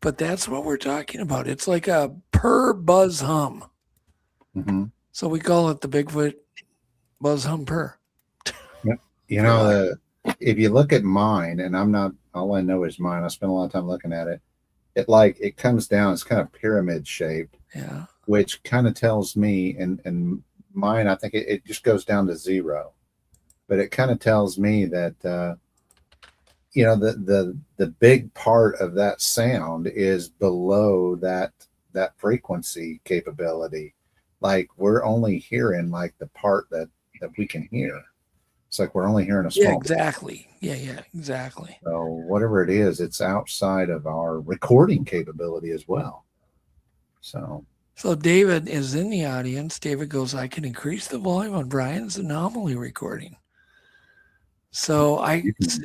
Speaker 5: But that's what we're talking about. It's like a per buzz hum.
Speaker 17: Mm-hmm.
Speaker 5: So we call it the Bigfoot buzz hum per.
Speaker 17: If you look at mine, and all I know is mine. I spent a lot of time looking at it. It comes down. It's kind of pyramid shaped.
Speaker 5: Yeah.
Speaker 17: Which kind of tells me, and mine, I think it just goes down to 0, but it kind of tells me that the big part of that sound is below that frequency capability. Like we're only hearing like the part that we can hear. It's like we're only hearing a small.
Speaker 5: Yeah, exactly. Yeah, exactly.
Speaker 17: So whatever it is, it's outside of our recording capability as well. So
Speaker 5: David is in the audience. David goes, I can increase the volume on Brian's anomaly recording. So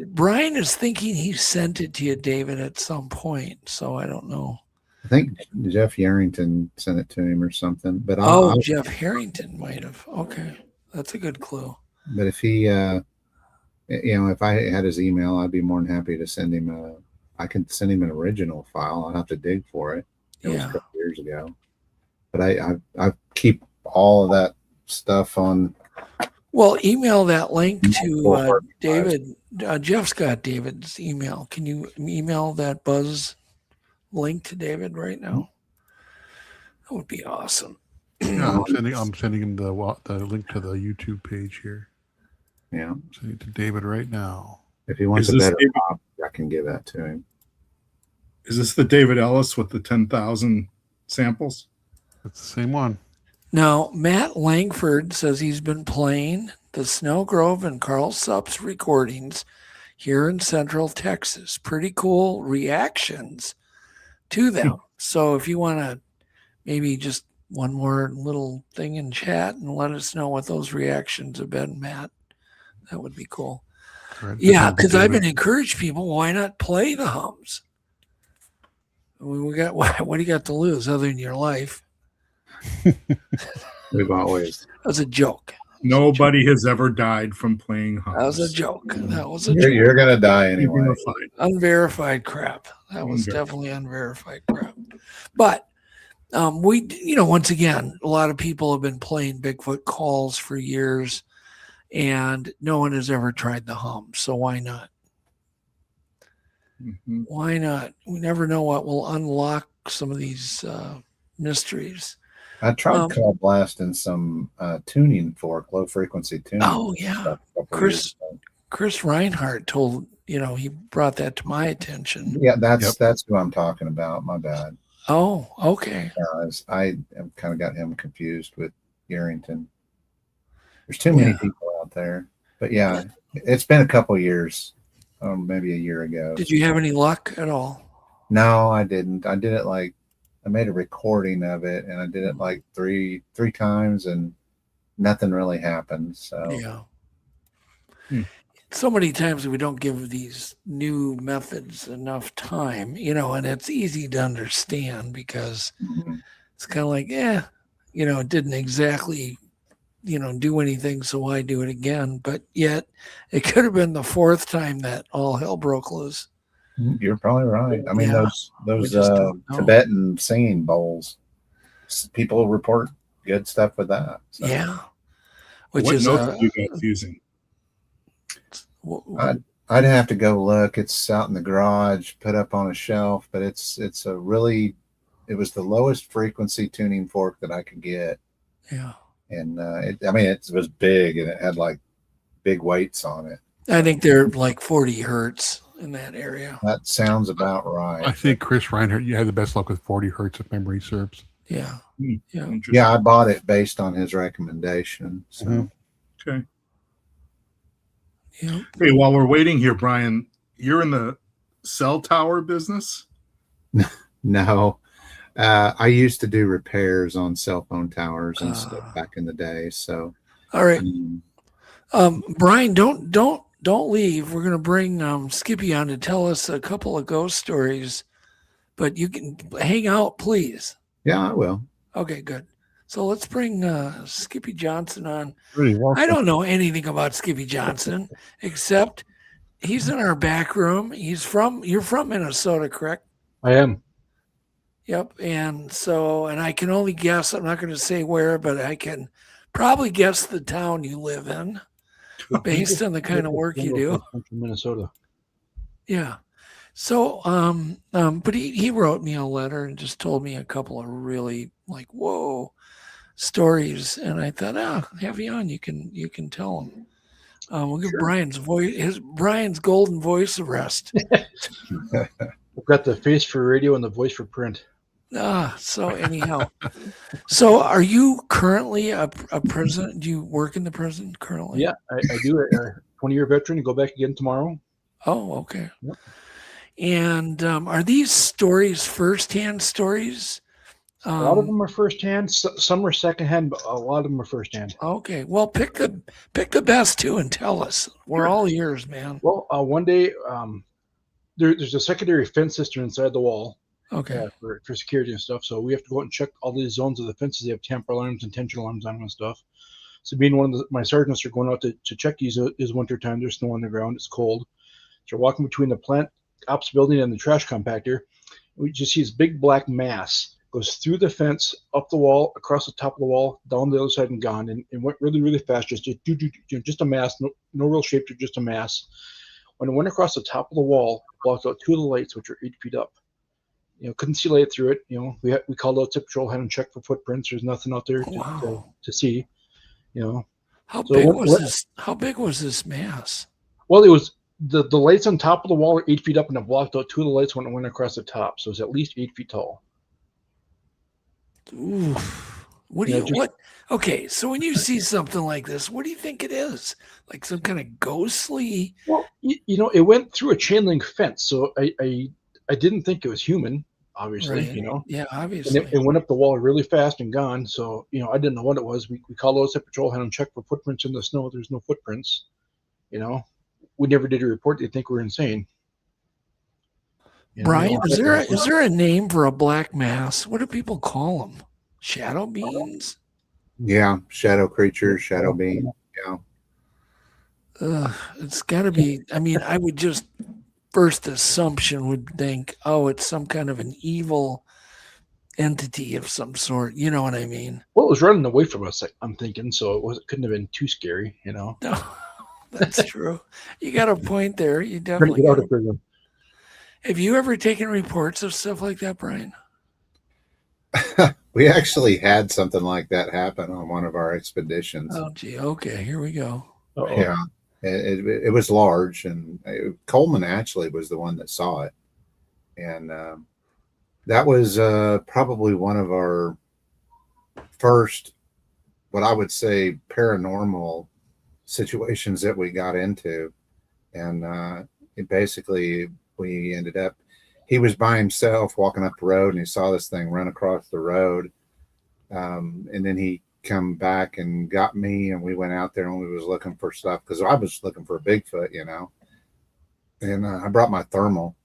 Speaker 5: Brian is thinking he sent it to you, David, at some point. So I don't know.
Speaker 17: I think Jeff Yarrington sent it to him or something. But
Speaker 5: Jeff Harrington might have. Okay, that's a good clue.
Speaker 17: But if he, if I had his email, I'd be more than happy to send him I can send him an original file. I'll have to dig for it. It was a couple years ago. But I keep all of that stuff on.
Speaker 5: Well, email that link to David. Jeff's got David's email. Can you email that buzz link to David right now? That would be awesome.
Speaker 4: Yeah, I'm sending him the link to the YouTube page here.
Speaker 17: Yeah,
Speaker 4: I'm sending it to David right now.
Speaker 17: If he wants a better copy, I can give that to him.
Speaker 6: Is this the David Ellis with the 10,000 samples?
Speaker 4: It's the same one.
Speaker 5: Now, Matt Langford says he's been playing the Snow Grove and Carl Supp's recordings here in Central Texas. Pretty cool reactions to them. So if you want to maybe just one more little thing in chat and let us know what those reactions have been, Matt, that would be cool. Right. Yeah, because I've been encouraging people, why not play the hums? What do you got to lose other than your life?
Speaker 17: We've always.
Speaker 5: That was a joke.
Speaker 6: Nobody has ever died from playing hums.
Speaker 5: That was a joke. That was a joke.
Speaker 17: You're going to die anyway.
Speaker 5: Unverified crap. That was definitely unverified crap. But we, once again, a lot of people have been playing Bigfoot calls for years, and no one has ever tried the hum. So why not? Mm-hmm. Why not? We never know what will unlock some of these mysteries.
Speaker 17: I tried call blasting some tuning fork, low frequency tuning.
Speaker 5: Oh yeah, Chris Reinhardt told he brought that to my attention.
Speaker 17: Yeah, that's who I'm talking about. My bad.
Speaker 5: Oh, okay.
Speaker 17: I have kind of got him confused with Yarrington. There's too many people out there, but yeah, it's been a couple years, maybe a year ago.
Speaker 5: Did you have any luck at all?
Speaker 17: No, I didn't. I did it I made a recording of it, and I did it like three times, and nothing really happened. So
Speaker 5: so many times we don't give these new methods enough time, and it's easy to understand because it's kind of like, it didn't exactly, do anything, so why do it again? But yet it could have been the fourth time that all hell broke loose.
Speaker 17: You're probably right. I mean, those Tibetan singing bowls, people report good stuff with that. So.
Speaker 5: Yeah.
Speaker 6: What notes are you guys using?
Speaker 17: I'd have to go look. It's out in the garage, put up on a shelf, but it was the lowest frequency tuning fork that I could get.
Speaker 5: Yeah.
Speaker 17: And it was big, and it had like big weights on it.
Speaker 5: I think they're like 40 hertz in that area.
Speaker 17: That sounds about right.
Speaker 4: I think Chris Reinhardt, you had the best luck with 40 hertz if memory serves.
Speaker 5: Yeah.
Speaker 17: Yeah, I bought it based on his recommendation. So.
Speaker 6: Okay.
Speaker 5: Yeah.
Speaker 6: Hey, while we're waiting here, Brian, you're in the cell tower business?
Speaker 17: No. I used to do repairs on cell phone towers and stuff back in the day. So.
Speaker 5: All right. Brian, don't leave. We're going to bring Skippy on to tell us a couple of ghost stories, but you can hang out, please.
Speaker 17: Yeah, I will.
Speaker 5: Okay, good. So let's bring Skippy Johnson on.
Speaker 4: Really welcome.
Speaker 5: I don't know anything about Skippy Johnson except he's in our back room. You're from Minnesota, correct?
Speaker 10: I am.
Speaker 5: Yep. And I can only guess, I'm not going to say where, but I can probably guess the town you live in based on the kind of work you do.
Speaker 10: I'm from Minnesota.
Speaker 5: Yeah. So, but he wrote me a letter and just told me a couple of really like, whoa stories. And I thought, have you on, you can tell him. We'll give Brian's golden voice a rest.
Speaker 10: I've got the face for radio and the voice for print.
Speaker 5: So anyhow, so are you currently a prison? Do you work in the prison currently?
Speaker 10: Yeah, I do. A 20-year veteran. Go back again tomorrow.
Speaker 5: Oh, okay.
Speaker 10: Yep.
Speaker 5: And are these stories firsthand stories?
Speaker 10: A lot of them are firsthand. Some are secondhand, but a lot of them are firsthand.
Speaker 5: Okay. Well, pick the best two and tell us. We're all ears, man.
Speaker 10: Well, one day there's a secondary fence system inside the wall.
Speaker 5: Okay.
Speaker 10: For security and stuff. So we have to go out and check all these zones of the fences. They have tamper alarms and tension alarms on them and stuff. So being one of my sergeants are going out to check these is winter time. There's snow on the ground. It's cold. So we're walking between the plant ops building and the trash compactor. We just see this big black mass goes through the fence, up the wall, across the top of the wall, down the other side and gone. And went really, really fast. Just a mass. No real shape. Just a mass. When it went across the top of the wall, it blocked out two of the lights, which are 8 feet up. Couldn't see light through it. We called out tip patrol, had them check for footprints. There's nothing out there to see.
Speaker 5: How big was this mass?
Speaker 10: Well, it was the lights on top of the wall are 8 feet up, and it blocked out two of the lights when it went across the top. So it's at least 8 feet tall.
Speaker 5: Ooh. Okay, so when you see something like this, what do you think it is? Like some kind of ghostly?
Speaker 10: Well, it went through a chain link fence, so I didn't think it was human, obviously,
Speaker 5: Right. Yeah, obviously.
Speaker 10: And it went up the wall really fast and gone. So, I didn't know what it was. We called out Tip Patrol, had them check for footprints in the snow. There's no footprints. We never did a report. They think we're insane.
Speaker 5: Brian, is there a name for a black mass? What do people call them? Shadow beings?
Speaker 17: Yeah, shadow creatures, shadow being. Yeah.
Speaker 5: It's got to be. I mean, I would just first assumption would think, it's some kind of an evil entity of some sort. You know what I mean?
Speaker 10: Well, it was running away from us, I'm thinking, so it couldn't have been too scary,
Speaker 5: No, that's true. You got a point there. You definitely
Speaker 10: get out of prison.
Speaker 5: Have you ever taken reports of stuff like that, Brian?
Speaker 17: We actually had something like that happen on one of our expeditions.
Speaker 5: Oh, gee. Okay, here we go.
Speaker 10: Uh-oh.
Speaker 17: Yeah. It was large, and Coleman actually was the one that saw it. And that was probably one of our first, what I would say, paranormal situations that we got into. And we ended up, he was by himself walking up the road, and he saw this thing run across the road. And then he come back and got me, and we went out there and we was looking for stuff because I was looking for a Bigfoot, and I brought my thermal.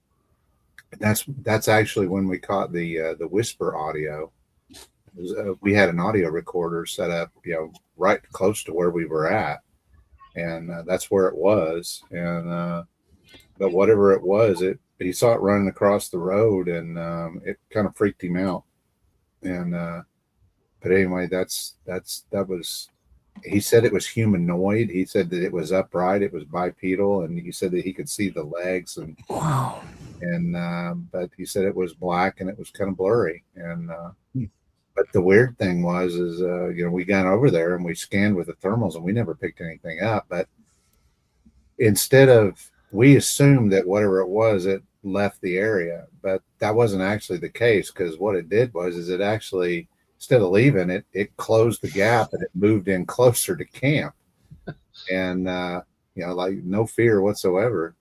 Speaker 17: That's actually when we caught the whisper audio. We had an audio recorder set up, right close to where we were at, and that's where it was. And but whatever it was, he saw it running across the road, and it kind of freaked him out. And but anyway, that was. He said it was humanoid. He said that it was upright. It was bipedal, and he said that he could see the legs. And
Speaker 5: wow.
Speaker 17: And but he said it was black and it was kind of blurry. And but the weird thing was, we got over there and we scanned with the thermals and we never picked anything up. But instead of, we assumed that whatever it was, it left the area, but that wasn't actually the case, because what it did was it actually, instead of leaving it, it closed the gap and it moved in closer to camp. And, like no fear whatsoever.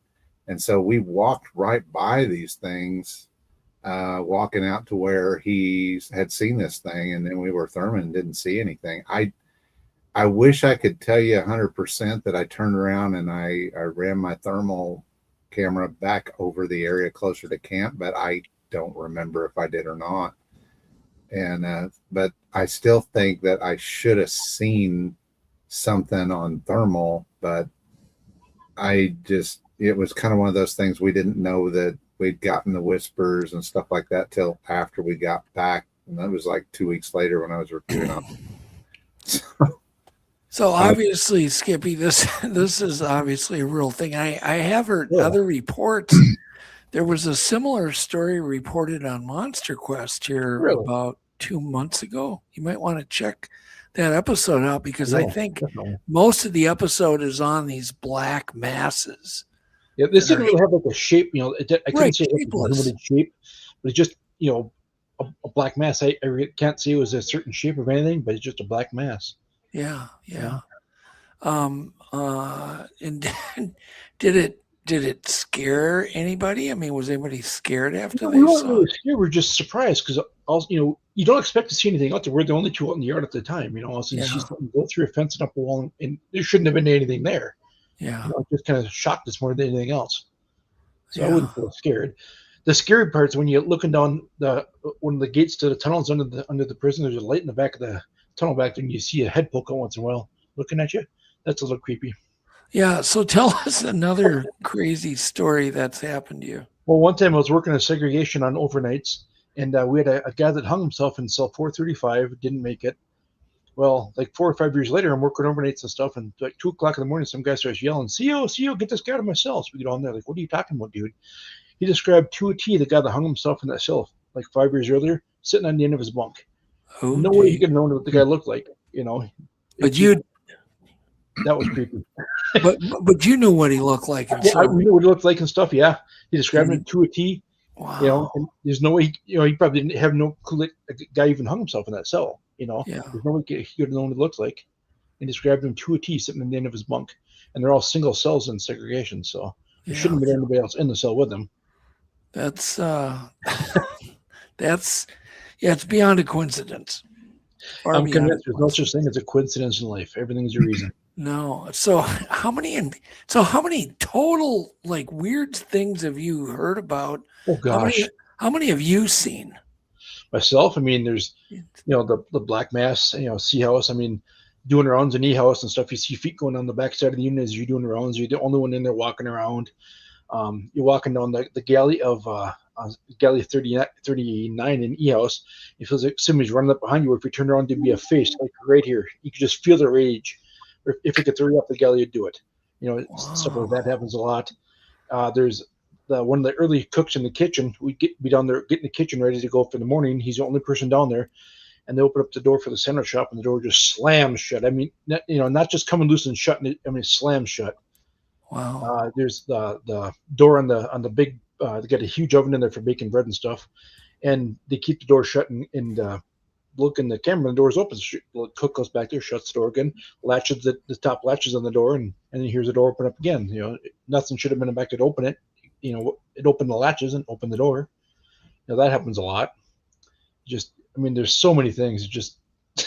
Speaker 17: And so we walked right by these things, walking out to where he had seen this thing, and then we were therming and didn't see anything. I wish I could tell you 100% that I turned around and I ran my thermal camera back over the area closer to camp, but I don't remember if I did or not. And but I still think that I should have seen something on thermal, but it was kind of one of those things, we didn't know that we'd gotten the whispers and stuff like that till after we got back. And that was like 2 weeks later when I was reviewing up.
Speaker 5: So obviously, Skippy, this is obviously a real thing. I have heard other reports. There was a similar story reported on MonsterQuest here about 2 months ago. You might want to check that episode out, because I think most of the episode is on these black masses.
Speaker 10: Yeah, this didn't really have like a shape, I couldn't say it was a limited shape, but it's just, a black mass. I can't say it was a certain shape of anything, but it's just a black mass.
Speaker 5: Yeah. And did it scare anybody? I mean, was anybody scared after they
Speaker 10: weren't
Speaker 5: saw
Speaker 10: really
Speaker 5: it?
Speaker 10: scared. We were just surprised, because you don't expect to see anything out there. We're the only two out in the yard at the time. So you see something go through a fence and up a wall, and there shouldn't have been anything there.
Speaker 5: Yeah,
Speaker 10: just kind of shocked us more than anything else. So I wouldn't feel scared. The scary part is when you're looking down one of the gates to the tunnels under the prison. There's a light in the back of the tunnel back there, and you see a head poke out once in a while looking at you. That's a little creepy.
Speaker 5: Yeah. So tell us another crazy story that's happened to you.
Speaker 10: Well, one time I was working at segregation on overnights, and we had a guy that hung himself in cell 435, didn't make it. Well, like 4 or 5 years later, I'm working overnights and stuff, and like 2 o'clock in the morning, some guy starts yelling, CO, get this guy out of my cell. So we get on there, like, what are you talking about, dude? He described to a T the guy that hung himself in that cell like 5 years earlier, sitting on the end of his bunk.
Speaker 5: Oh,
Speaker 10: no way you could have known what the guy looked like,
Speaker 5: But
Speaker 10: that was creepy.
Speaker 5: but you knew what he looked like.
Speaker 10: Yeah, we knew what he looked like and stuff. Yeah, he described it to a T. Wow. And there's no way he probably didn't have no clue that a guy even hung himself in that cell. There's no way he could have known what it looked like. And described him to a T, sitting in the end of his bunk. And they're all single cells in segregation, so there shouldn't have been anybody else in the cell with him.
Speaker 5: That's it's beyond a coincidence.
Speaker 10: I'm convinced there's no such thing as a coincidence in life. Everything's a reason.
Speaker 5: No. So how many total like weird things have you heard about?
Speaker 10: Oh gosh.
Speaker 5: How many have you seen?
Speaker 10: Myself, I mean, there's the black mass, C house. I mean, doing rounds in E house and stuff. You see feet going on the back side of the unit as you're doing rounds. You're the only one in there walking around. You're walking down the galley of galley 39 in E house. It feels like somebody's running up behind you. Or if you turn around, there'd be a face like right here. You could just feel the rage. Or if it could throw you up the galley, you'd do it. Stuff like that happens a lot. There's one of the early cooks in the kitchen. We'd be down there getting the kitchen ready to go for the morning. He's the only person down there. And they open up the door for the center shop, and the door just slams shut. I mean, not just coming loose and shut. I mean, it slams shut.
Speaker 5: Wow.
Speaker 10: There's the door on the big. They got a huge oven in there for baking bread and stuff, and they keep the door shut and look in the camera. The door's open. The cook goes back there, shuts the door again, latches the top latches on the door, and then hears the door open up again. Nothing should have been back to open it. It opened the latches and opened the door. That happens a lot. There's so many things. It's just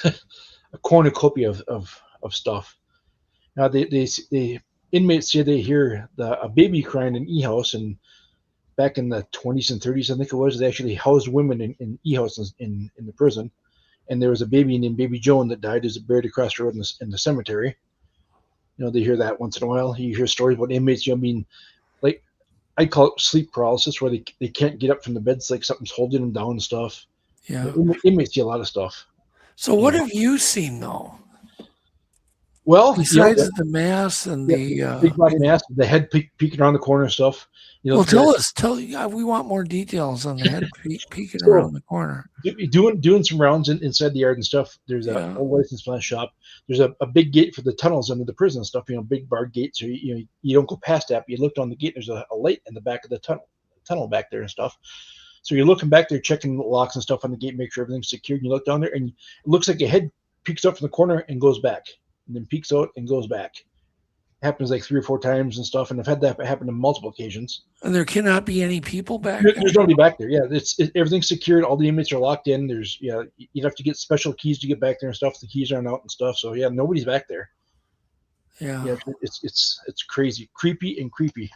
Speaker 10: a cornucopia of stuff. Now the inmates say they hear a baby crying in E house, and back in the 20s and 30s, I think it was, they actually housed women in E house in the prison, and there was a baby named Baby Joan that died as buried across the road in the cemetery. They hear that once in a while. You hear stories about inmates. Like I call it sleep paralysis, where they can't get up from the beds, like something's holding them down and stuff.
Speaker 5: Yeah.
Speaker 10: Inmates see a lot of stuff.
Speaker 5: So what have you seen though?
Speaker 10: Well,
Speaker 5: besides the mass and the
Speaker 10: big body mass, the head peeking around the corner and stuff.
Speaker 5: Well, tell we want more details on the head peeking around the corner.
Speaker 10: Doing some rounds inside the yard and stuff. There's a old license plate shop. There's a big gate for the tunnels under the prison and stuff. Big barred gate, so you don't go past that. But you look down the gate. There's a light in the back of the tunnel back there and stuff. So you're looking back there, checking the locks and stuff on the gate, make sure everything's secured. And you look down there, and it looks like a head peeks up from the corner and goes back, and then peeks out and goes back. Happens like 3 or 4 times and stuff, and I've had that happen on multiple occasions.
Speaker 5: And there cannot be any people back there?
Speaker 10: There's nobody back there. Yeah, everything's secured. All the inmates are locked in. You'd have to get special keys to get back there and stuff. The keys aren't out and stuff. So yeah, nobody's back there.
Speaker 5: Yeah,
Speaker 10: it's crazy, creepy and creepy.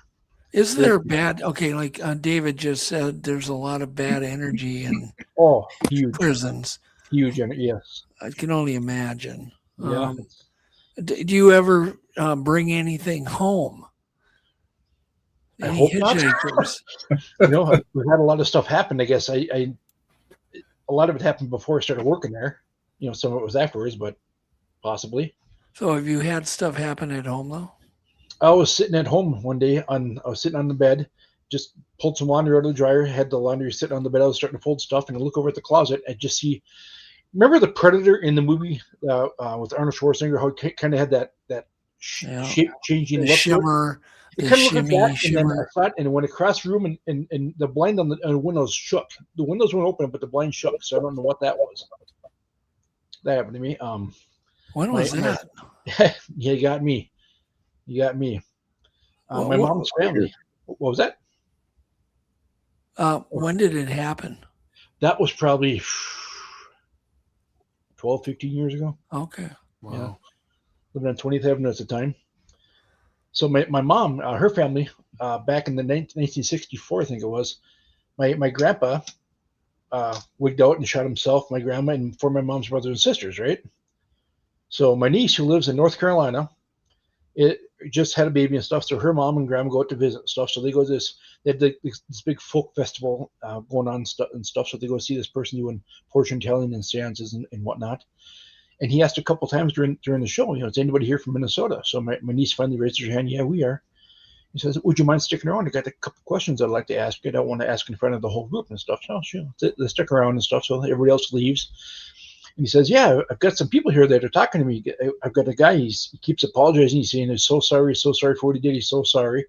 Speaker 5: Is there bad? Okay, like David just said, there's a lot of bad energy in
Speaker 10: huge
Speaker 5: prisons.
Speaker 10: Huge energy. Yes,
Speaker 5: I can only imagine.
Speaker 10: Yeah.
Speaker 5: Do you ever bring anything home?
Speaker 10: I hope not. We've had a lot of stuff happen. I guess a lot of it happened before I started working there. Some of it was afterwards, but possibly.
Speaker 5: So have you had stuff happen at home though?
Speaker 10: I was sitting at home one day I was sitting on the bed, just pulled some laundry out of the dryer, had the laundry sitting on the bed. I was starting to fold stuff, and I look over at the closet. I just see. Remember the Predator in the movie with Arnold Schwarzenegger? How he kind of had that shape changing look.
Speaker 5: Shimmer.
Speaker 10: It kind of looked like that, and then I thought, and it went across the room, and the blind on the windows shook. The windows weren't open, but the blind shook. So I don't know what that was. That happened to me.
Speaker 5: When was that?
Speaker 10: Yeah, you got me. My mom's family. What was that?
Speaker 5: When did it happen?
Speaker 10: That was probably 12, 15 years ago.
Speaker 5: Okay.
Speaker 10: Wow. Yeah. Living on 20th Avenue at the time. So my mom, her family, back in the 1964, I think it was, my grandpa wigged out and shot himself, my grandma, and 4 of my mom's brothers and sisters, right? So my niece, who lives in North Carolina, it just had a baby and stuff. So her mom and grandma go out to visit and stuff. So they go to this big folk festival going on and stuff. So they go see this person doing fortune telling and seances and whatnot. And he asked a couple times during the show, is anybody here from Minnesota? So my niece finally raises her hand. Yeah, we are. He says, would you mind sticking around? I got a couple questions I'd like to ask. I don't want to ask in front of the whole group and stuff. So sure, let's stick around and stuff. So everybody else leaves. And he says, yeah, I've got some people here that are talking to me. I've got a guy, he keeps apologizing. He's saying he's so sorry for what he did. He's so sorry.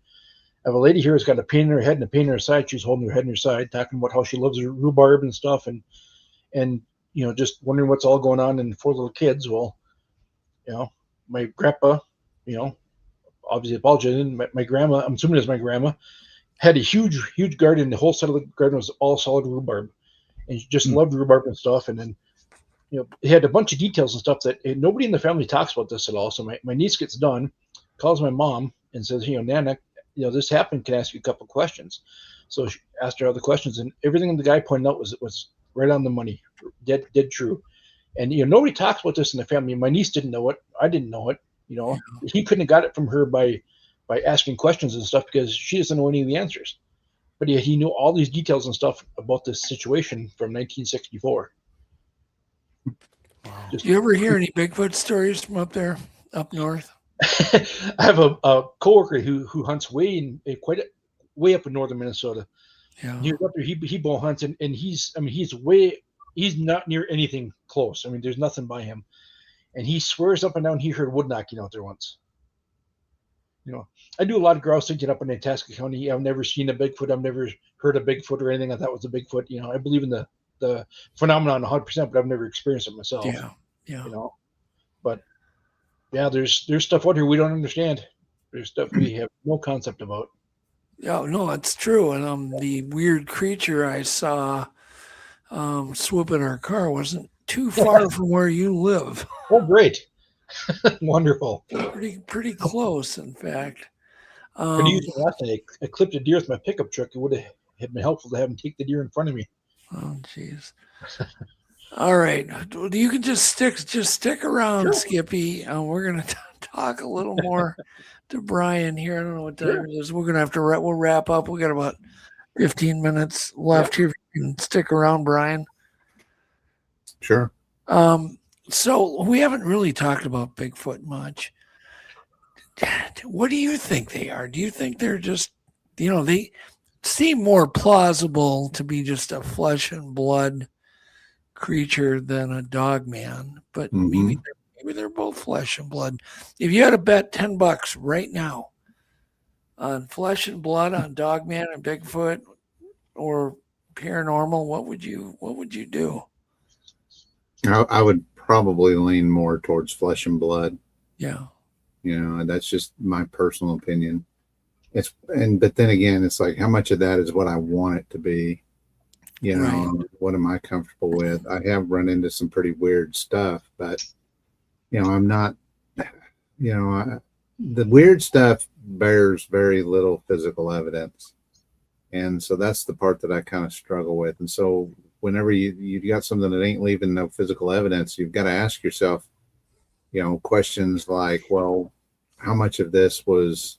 Speaker 10: I have a lady here who's got a pain in her head and a pain in her side. She's holding her head in her side, talking about how she loves her rhubarb and stuff, and just wondering what's all going on. And 4 little kids. Well, my grandpa, obviously apologizing. My grandma, I'm assuming it's my grandma, had a huge garden. The whole side of the garden was all solid rhubarb, and she just loved rhubarb and stuff. And then, it had a bunch of details and stuff that nobody in the family talks about this at all. So my niece gets done, calls my mom and says, Nana, this happened. Can I ask you a couple of questions? So she asked her all the questions, and everything the guy pointed out was right on the money, dead true. And nobody talks about this in the family. My niece didn't know it. I didn't know it. He couldn't have got it from her by asking questions and stuff, because she doesn't know any of the answers. But he knew all these details and stuff about this situation from 1964.
Speaker 5: Do you ever hear any Bigfoot stories from up north?
Speaker 10: I have a coworker who hunts way up in northern Minnesota.
Speaker 5: Yeah.
Speaker 10: He was up there, he bow hunts, and he's not near anything close. There's nothing by him. And he swears up and down he heard wood knocking out there once. I do a lot of grouse hunting up in Itasca County. I've never seen a Bigfoot. I've never heard a Bigfoot or anything I thought was a Bigfoot. I believe in the phenomenon 100%, but I've never experienced it myself.
Speaker 5: Yeah.
Speaker 10: But yeah, there's stuff out here we don't understand. There's stuff we have no concept about.
Speaker 5: Yeah, no, it's true. And the weird creature I saw swoop in our car wasn't too far from where you live.
Speaker 10: Oh, great. Wonderful.
Speaker 5: Pretty close, in fact.
Speaker 10: Last night, I clipped a deer with my pickup truck. It would have been helpful to have him take the deer in front of me.
Speaker 5: Oh, jeez. All right. You can just stick around, sure. Skippy. We're going to talk a little more to Brian here. I don't know what time it is. We're going to have to we'll wrap up. We got about 15 minutes left here. If you can stick around, Brian.
Speaker 17: Sure.
Speaker 5: So we haven't really talked about Bigfoot much. What do you think they are? Do you think they're just, they seem more plausible to be just a flesh and blood creature than a dogman, but maybe they're both flesh and blood. If you had to bet $10 right now on flesh and blood, on Dogman and Bigfoot or paranormal, what would you do?
Speaker 17: I would probably lean more towards flesh and blood.
Speaker 5: Yeah.
Speaker 17: That's just my personal opinion. But then again, it's like, how much of that is what I want it to be?
Speaker 5: Right.
Speaker 17: What am I comfortable with? I have run into some pretty weird stuff, but I'm not, the weird stuff bears very little physical evidence. And so that's the part that I kind of struggle with. And so whenever you got something that ain't leaving no physical evidence, you've got to ask yourself, questions like, well, how much of this was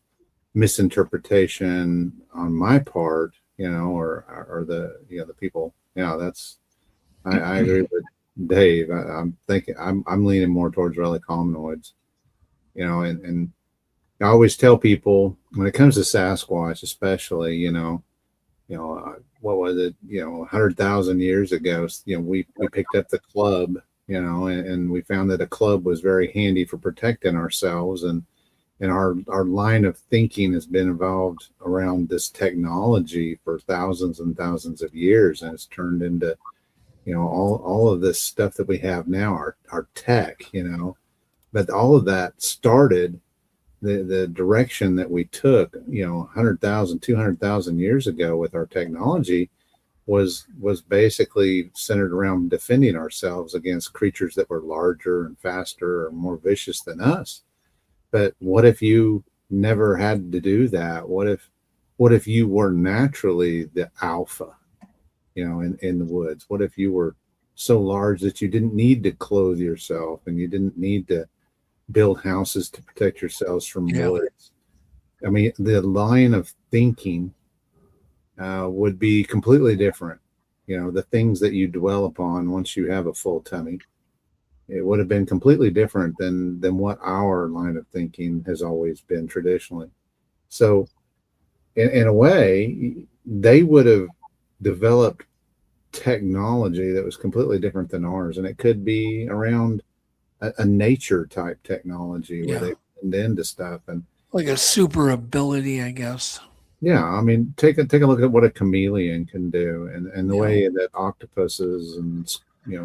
Speaker 17: misinterpretation on my part, or the people, I agree with Dave. I'm thinking I'm leaning more towards relic hominoids, and I always tell people when it comes to Sasquatch, especially, what was it, 100,000 years ago, we picked up the club, and we found that a club was very handy for protecting ourselves, and our line of thinking has been involved around this technology for thousands and thousands of years, and it's turned into all of this stuff that we have now, our tech, but all of that started the direction that we took 100,000 200,000 years ago with our technology was basically centered around defending ourselves against creatures that were larger and faster or more vicious than us. But what if you never had to do that? What if you were naturally the alpha, in the woods? What if you were so large that you didn't need to clothe yourself and you didn't need to build houses to protect yourselves from bullets? I mean, the line of thinking would be completely different. The things that you dwell upon once you have a full tummy, it would have been completely different than what our line of thinking has always been traditionally. So in a way, they would have developed technology that was completely different than ours. And it could be around a nature type technology where they blend into stuff, and
Speaker 5: like a super ability, I guess.
Speaker 17: Yeah, I mean, take a look at what a chameleon can do, and the way that octopuses and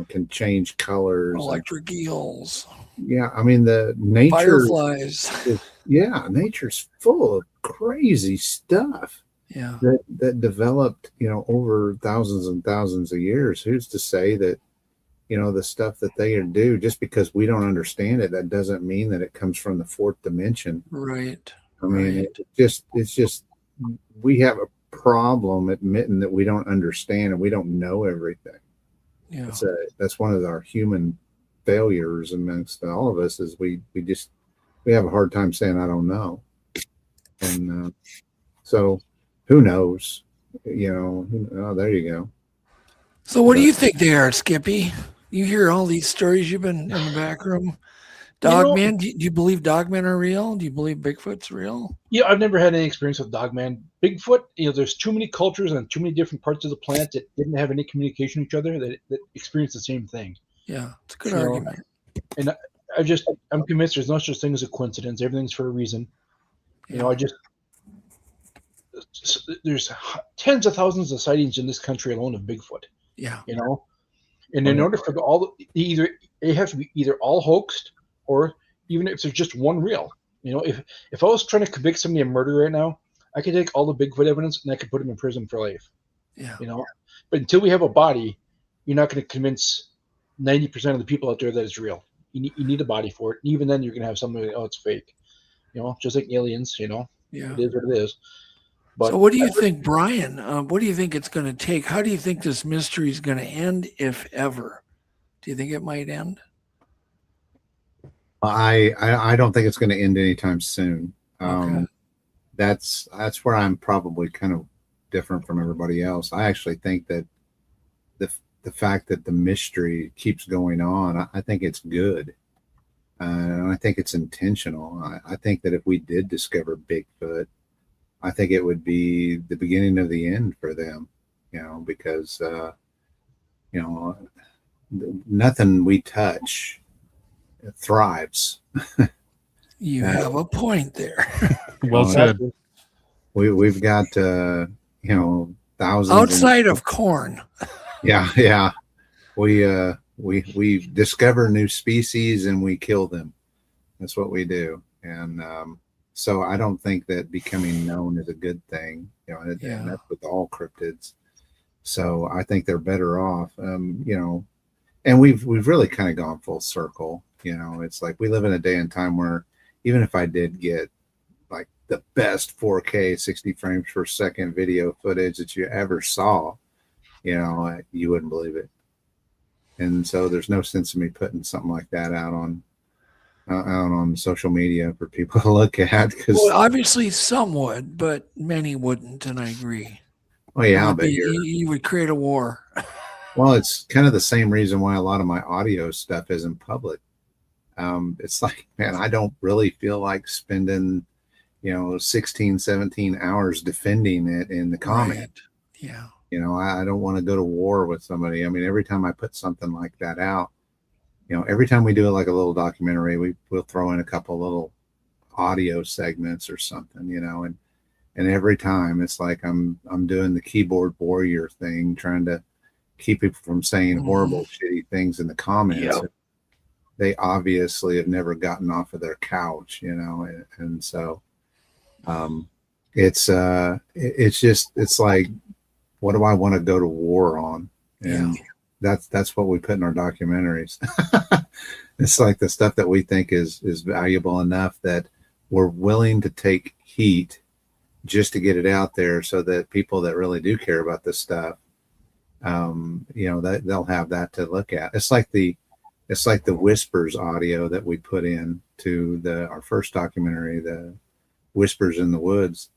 Speaker 17: can change colors.
Speaker 5: Electric eels.
Speaker 17: Yeah, I mean the nature.
Speaker 5: Fireflies.
Speaker 17: Nature's full of crazy stuff.
Speaker 5: Yeah.
Speaker 17: That developed over thousands and thousands of years. Who's to say that the stuff that they do, just because we don't understand it, that doesn't mean that it comes from the fourth dimension.
Speaker 5: Right.
Speaker 17: I mean, it's just we have a problem admitting that we don't understand and we don't know everything.
Speaker 5: Yeah.
Speaker 17: That's one of our human failures amongst all of us, is we have a hard time saying I don't know. And so who knows? Oh, there you go.
Speaker 5: So what do you think they are, Skippy? You hear all these stories. You've been in the back room. Dogman, do you believe Dogmen are real? Do you believe Bigfoot's real?
Speaker 10: Yeah, I've never had any experience with Dogman. Bigfoot, there's too many cultures and too many different parts of the planet that didn't have any communication with each other that experienced the same thing.
Speaker 5: Yeah, it's a good argument.
Speaker 10: And I'm convinced there's no such thing as a coincidence. Everything's for a reason. There's tens of thousands of sightings in this country alone of Bigfoot.
Speaker 5: Yeah.
Speaker 10: And in order for they have to be either all hoaxed, or even if there's just one real. If I was trying to convict somebody of murder right now, I could take all the Bigfoot evidence and I could put him in prison for life.
Speaker 5: Yeah.
Speaker 10: But until we have a body, you're not going to convince 90% of the people out there that it's real. You need a body for it. And even then, you're going to have somebody, it's fake. Just like aliens.
Speaker 5: Yeah.
Speaker 10: It is what it is. But
Speaker 5: so what do you think, Brian? What do you think it's going to take? How do you think this mystery is going to end, if ever? Do you think it might end?
Speaker 17: I don't think it's going to end anytime soon.
Speaker 5: Okay.
Speaker 17: That's where I'm probably kind of different from everybody else. I actually think that the the fact that the mystery keeps going on, I think it's good. And I think it's intentional. I think that if we did discover Bigfoot, I think it would be the beginning of the end for them, because, nothing we touch thrives.
Speaker 5: You have a point there.
Speaker 4: Well said.
Speaker 17: We've got, thousands.
Speaker 5: Outside of corn.
Speaker 17: Yeah. We discover new species and we kill them. That's what we do. And so I don't think that becoming known is a good thing, and that's with all cryptids. So I think they're better off, and we've really kind of gone full circle. It's like we live in a day and time where even if I did get like the best 4K 60 frames per second video footage that you ever saw, you wouldn't believe it. And so there's no sense in me putting something like that out on social media for people to look at.
Speaker 5: Well, obviously some would, but many wouldn't, and I agree.
Speaker 17: Well, yeah, but
Speaker 5: you would create a war.
Speaker 17: Well, it's kind of the same reason why a lot of my audio stuff isn't public. It's like, man, I don't really feel like spending, 16, 17 hours defending it in the comment.
Speaker 5: Right. Yeah.
Speaker 17: I don't want to go to war with somebody. I mean, every time I put something like that out, every time we do like a little documentary, we'll throw in a couple little audio segments or something, and every time it's like I'm doing the keyboard warrior thing, trying to keep people from saying horrible, shitty things in the comments.
Speaker 5: Yep.
Speaker 17: They obviously have never gotten off of their couch, and so it's like, what do I want to go to war on? And that's what we put in our documentaries. It's like the stuff that we think is valuable enough that we're willing to take heat just to get it out there, so that people that really do care about this stuff, that they'll have that to look at. It's like the Whispers audio that we put in to our first documentary, the Whispers in the Woods.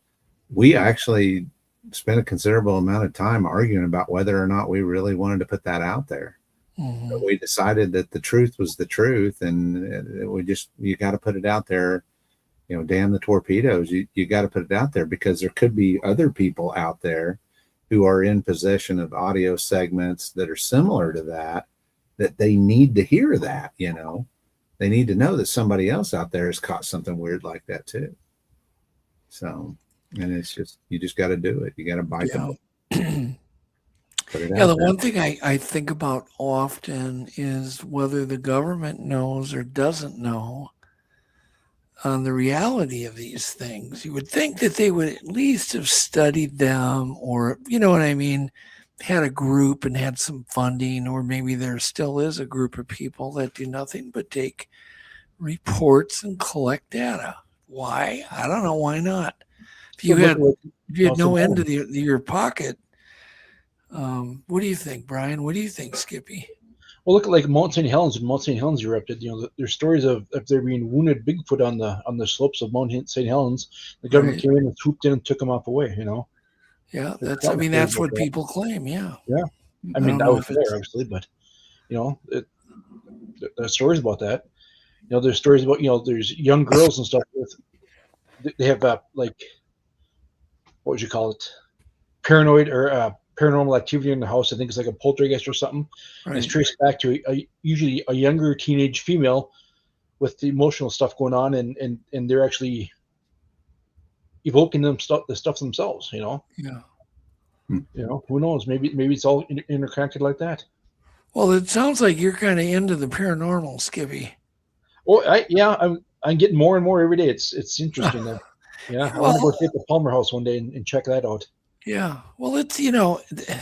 Speaker 17: We actually spent a considerable amount of time arguing about whether or not we really wanted to put that out there.
Speaker 5: Mm-hmm.
Speaker 17: But we decided that the truth was the truth, and you got to put it out there. Damn the torpedoes. You got to put it out there, because there could be other people out there who are in possession of audio segments that are similar to that they need to hear that, they need to know that somebody else out there has caught something weird like that too. So, and it's just, you just got to do it. You got to bite the bullet. Put it out
Speaker 5: The
Speaker 17: there.
Speaker 5: one thing I think about often is whether the government knows or doesn't know on the reality of these things. You would think that they would at least have studied them, or, you know what I mean, had a group and had some funding, or maybe there still is a group of people that do nothing but take reports and collect data. Why? I don't know. Why not? If you had no end to your pocket, what do you think, Brian? What do you think, Skippy?
Speaker 10: Well, look at like Mount St. Helens. When Mount St. Helens erupted, there's stories of there being wounded Bigfoot on the slopes of Mount St. Helens. The government came in and swooped in and took them off away.
Speaker 5: Yeah, that's what people claim. Yeah.
Speaker 10: Yeah. I mean, that was there, obviously, but there's stories about that. There's stories about there's young girls and stuff they have like, what would you call it? Paranoid or paranormal activity in the house. I think it's like a poltergeist or something. Right. And it's traced back to usually a younger teenage female with the emotional stuff going on, and they're actually evoking the stuff themselves.
Speaker 5: Yeah.
Speaker 10: Who knows? Maybe it's all interconnected like that.
Speaker 5: Well, it sounds like you're kind of into the paranormal, Skippy.
Speaker 10: Well, I'm getting more and more every day. It's interesting. I want to go take the Palmer House one day and check that out.
Speaker 5: Yeah. Well, it's,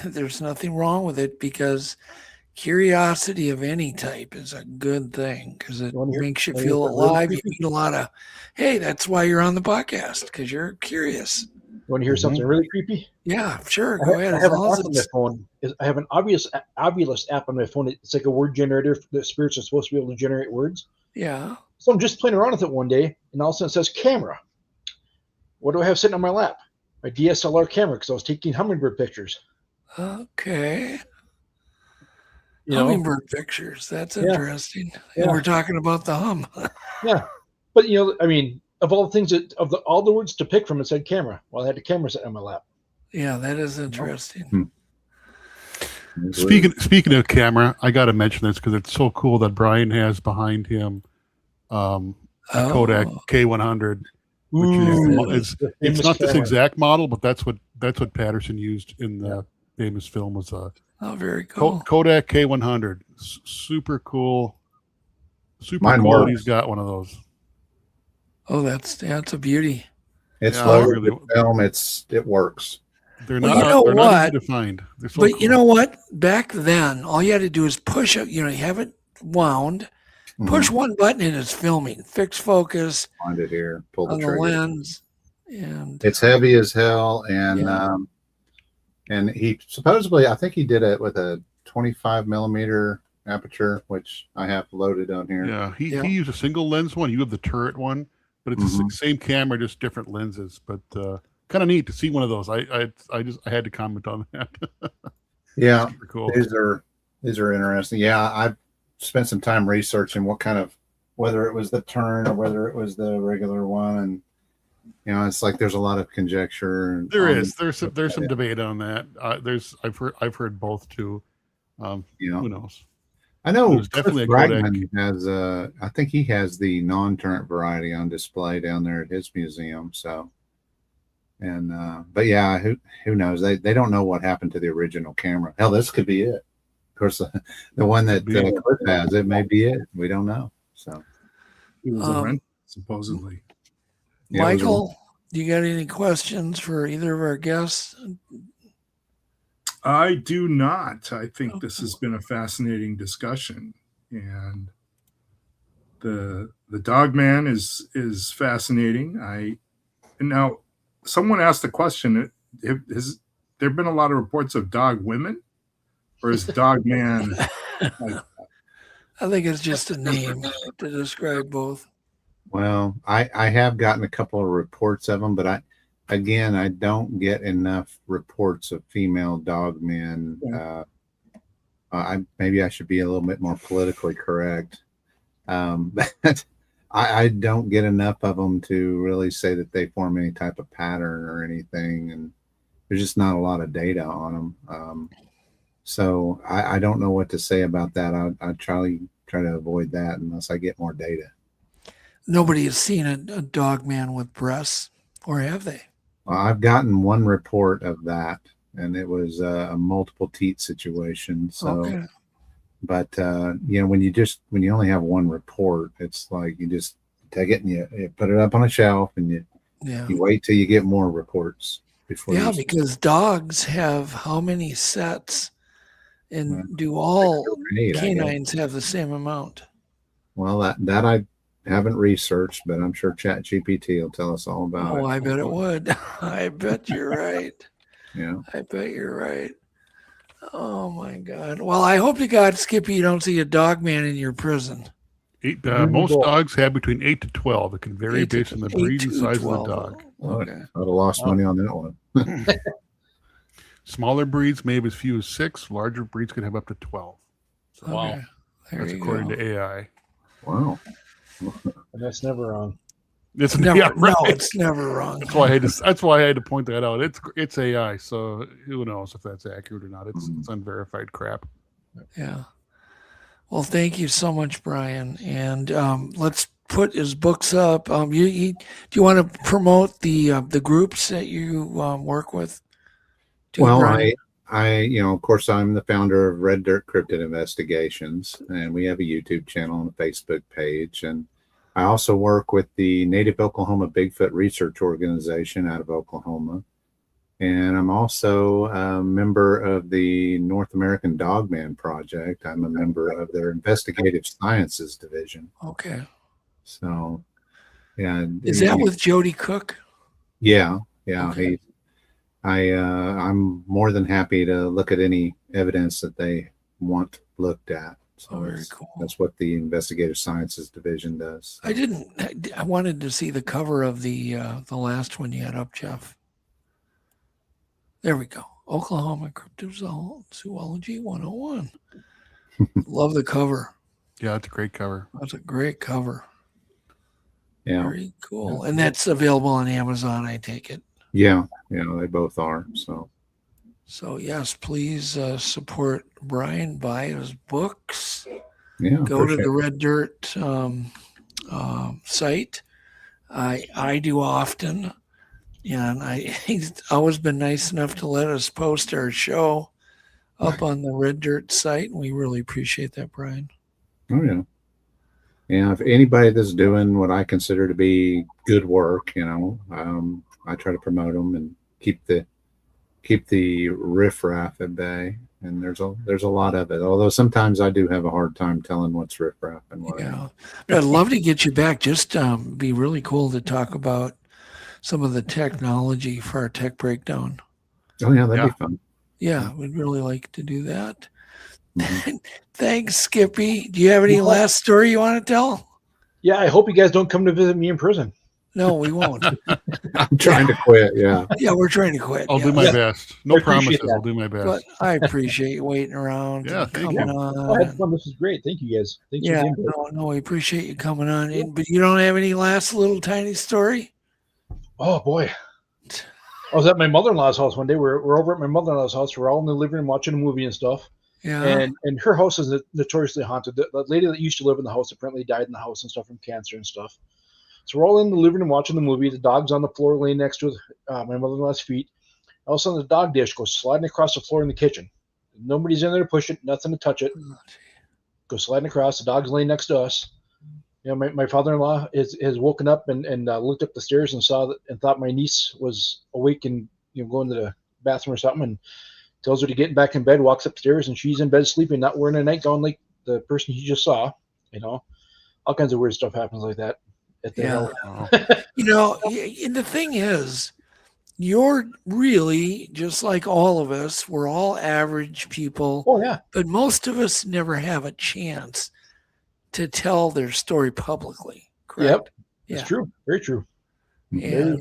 Speaker 5: there's nothing wrong with it, because curiosity of any type is a good thing, because it makes you feel alive. You need a lot of, hey, that's why you're on the podcast, because you're curious.
Speaker 10: You want to hear something really creepy?
Speaker 5: Yeah, sure. Go ahead.
Speaker 10: I have an app on my phone. I have an Obulus app on my phone. It's like a word generator that spirits are supposed to be able to generate words.
Speaker 5: Yeah.
Speaker 10: So I'm just playing around with it one day, and all of a sudden it says camera. What do I have sitting on my lap? My DSLR camera, because I was taking hummingbird pictures.
Speaker 5: Okay.
Speaker 10: You know,
Speaker 5: Hummingbird pictures. That's
Speaker 10: Yeah.
Speaker 5: interesting.
Speaker 10: Yeah.
Speaker 5: And we're talking about the hum.
Speaker 10: yeah. But you know, I mean, of all the things all the words to pick from, it said camera. Well, I had the camera set on my lap.
Speaker 5: Yeah, that is interesting.
Speaker 4: Speaking of camera, I got to mention this because it's so cool that Brian has behind him a Kodak K100, which is it's not this exact model, but that's what Patterson used in the famous film. Was a
Speaker 5: very cool
Speaker 4: Kodak K100, super cool, super
Speaker 17: Mine
Speaker 4: cool.
Speaker 17: works.
Speaker 4: He's got one of those.
Speaker 5: Oh, that's a beauty.
Speaker 17: It's loaded with film. It works.
Speaker 4: They're
Speaker 5: Well,
Speaker 4: not.
Speaker 5: you know
Speaker 4: they're
Speaker 5: what?
Speaker 4: not easy to find. They're so
Speaker 5: But
Speaker 4: cool.
Speaker 5: you know what? Back then, all you had to do is push it. You have it wound, push one button and it's filming. Fixed focus.
Speaker 17: Find it here. Pull the
Speaker 5: on
Speaker 17: trigger.
Speaker 5: the lens. And
Speaker 17: It's heavy as hell, and he supposedly, I think he did it with a 25 millimeter aperture, which I have loaded on here.
Speaker 4: Yeah, he used a single lens one. You have the turret one, but it's the same camera, just different lenses. But kind of neat to see one of those. I had to comment on that.
Speaker 17: Yeah,
Speaker 4: super cool.
Speaker 17: These are interesting. Yeah, I've spent some time researching what kind of, whether it was the turn or whether it was the regular one, and it's like there's a lot of conjecture.
Speaker 4: There's some debate on that. I've heard both too. Who knows?
Speaker 17: I know
Speaker 4: There's definitely a Kodak.
Speaker 17: Bragman has I think he has the non-turret variety on display down there at his museum. So, and but yeah, who knows? They don't know what happened to the original camera. Hell, this could be it. Of course, the one that Cliff has, it may be it. We don't know. So,
Speaker 6: It was a rent, supposedly.
Speaker 17: Yeah,
Speaker 5: Michael, do you got any questions for either of our guests?
Speaker 6: I do not. I think this has been a fascinating discussion, and the Dogman is fascinating. Now someone asked the question: has there been a lot of reports of dog women, or is Dogman?
Speaker 5: I think it's just a name to describe both.
Speaker 17: Well, I have gotten a couple of reports of them, but I don't get enough reports of female dog men. Maybe I should be a little bit more politically correct. But I don't get enough of them to really say that they form any type of pattern or anything, and there's just not a lot of data on them. So I don't know what to say about that. I try to avoid that unless I get more data.
Speaker 5: Nobody has seen a dog man with breasts, or have they?
Speaker 17: Well, I've gotten one report of that, and it was a multiple teat situation. So,
Speaker 5: Okay.
Speaker 17: but when you only have one report, it's like you just take it and you put it up on a shelf, and you wait till you get more reports before.
Speaker 5: Yeah,
Speaker 17: you
Speaker 5: because dogs have how many sets, and do all canines have the same amount?
Speaker 17: Well, that I haven't researched, but I'm sure ChatGPT will tell us all about it.
Speaker 5: Oh, I bet it would. I bet you're right.
Speaker 17: Yeah.
Speaker 5: I bet you're right. Oh my God. Well, I hope to God, Skippy, you don't see a dog man in your prison.
Speaker 4: Most dogs have between 8 to 12. It can vary based on the breed and size of the dog.
Speaker 17: Okay. I'd have lost money on that one.
Speaker 4: Smaller breeds may have as few as 6. Larger breeds can have up to 12. So
Speaker 5: Wow.
Speaker 4: That's according to AI.
Speaker 17: Wow.
Speaker 10: And that's never wrong.
Speaker 4: It's
Speaker 5: never,
Speaker 4: yeah, right.
Speaker 5: No, it's never wrong.
Speaker 4: That's why I had to point that out. It's AI, so who knows if that's accurate or not. It's unverified crap.
Speaker 5: Yeah. Well, thank you so much, Brian. And let's put his books up. Do you want to promote the groups that you work with?
Speaker 17: Well, I of course, I'm the founder of Red Dirt Cryptid Investigations, and we have a YouTube channel and a Facebook page. And I also work with the Native Oklahoma Bigfoot Research Organization out of Oklahoma. And I'm also a member of the North American Dogman Project. I'm a member of their Investigative Sciences Division.
Speaker 5: Okay.
Speaker 17: So, yeah.
Speaker 5: Is that with Jody Cook?
Speaker 17: Yeah.
Speaker 5: Okay.
Speaker 17: I'm more than happy to look at any evidence that they want looked at. So
Speaker 5: very cool.
Speaker 17: That's what the Investigative Sciences Division does.
Speaker 5: I wanted to see the cover of the last one you had up, Jeff. There we go. Oklahoma Cryptozoology 101. Love the cover.
Speaker 4: Yeah, it's a great cover.
Speaker 5: That's a great cover.
Speaker 17: Yeah.
Speaker 5: Very cool. And that's available on Amazon, I take it.
Speaker 17: Yeah, they both are.
Speaker 5: So yes, please support Brian, buy his books.
Speaker 17: Yeah,
Speaker 5: go to
Speaker 17: appreciate
Speaker 5: the Red Dirt site. I do often, and he's always been nice enough to let us post our show up on the Red Dirt site, and we really appreciate that, Brian.
Speaker 17: Oh yeah. Yeah, if anybody that's doing what I consider to be good work, I try to promote them and keep the riffraff at bay. And there's a lot of it. Although sometimes I do have a hard time telling what's riffraff and what.
Speaker 5: Yeah, but I'd love to get you back. Just be really cool to talk about some of the technology for our tech breakdown.
Speaker 17: Oh yeah, that'd be fun.
Speaker 5: Yeah, we'd really like to do that. Thanks, Skippy. Do you have any last story you want to tell?
Speaker 10: Yeah, I hope you guys don't come to visit me in prison.
Speaker 5: No, we won't.
Speaker 17: I'm trying to quit. Yeah.
Speaker 5: Yeah, we're trying to quit.
Speaker 4: I'll do my best. No promises. I'll do my best.
Speaker 5: But I appreciate you waiting around.
Speaker 4: Yeah,
Speaker 5: and
Speaker 4: thank
Speaker 5: coming
Speaker 4: you.
Speaker 5: on.
Speaker 10: Oh, that's fun. This is great. Thank you guys. Thanks
Speaker 5: Yeah,
Speaker 10: for
Speaker 5: no, we appreciate you coming on. But you don't have any last little tiny story?
Speaker 10: Oh boy. I was at my mother-in-law's house one day. We're over at my mother-in-law's house. We're all in the living room watching a movie and stuff.
Speaker 5: Yeah.
Speaker 10: And her house is notoriously haunted. The lady that used to live in the house apparently died in the house and stuff from cancer and stuff. So we're all in the living room watching the movie. The dog's on the floor laying next to my mother-in-law's feet. All of a sudden, the dog dish goes sliding across the floor in the kitchen. Nobody's in there to push it, nothing to touch it. Goes sliding across. The dog's laying next to us. My father-in-law has woken up and looked up the stairs and saw that and thought my niece was awake and going to the bathroom or something, and tells her to get back in bed. Walks upstairs and she's in bed sleeping, not wearing a nightgown like the person he just saw. All kinds of weird stuff happens like that.
Speaker 5: Yeah. And the thing is, you're really just like all of us. We're all average people.
Speaker 10: Oh yeah.
Speaker 5: But most of us never have a chance to tell their story publicly. Correct?
Speaker 10: Yep. It's true. Very true.
Speaker 5: And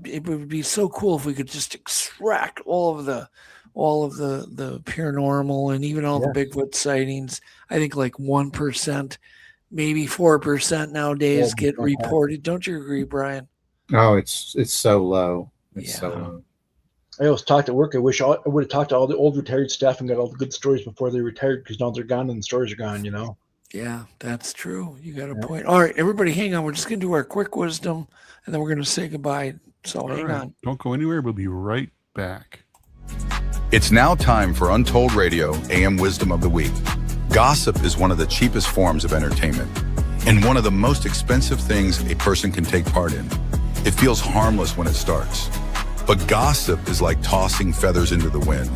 Speaker 5: it would be so cool if we could just extract all of the paranormal and even all the Bigfoot sightings. I think like 1%, maybe 4% nowadays get reported. Don't you agree, Brian?
Speaker 17: Oh, it's so low. It's so low.
Speaker 10: I always talked at work. I wish I would have talked to all the old retired staff and got all the good stories before they retired, because now they're gone and the stories are gone,
Speaker 5: Yeah, that's true. You got a point. All right, everybody hang on. We're just going to do our quick wisdom, and then we're going to say goodbye. So hang on.
Speaker 4: Don't go anywhere. We'll be right back.
Speaker 1: It's now time for Untold Radio AM Wisdom of the Week. Gossip is one of the cheapest forms of entertainment and one of the most expensive things a person can take part in. It feels harmless when it starts, but gossip is like tossing feathers into the wind.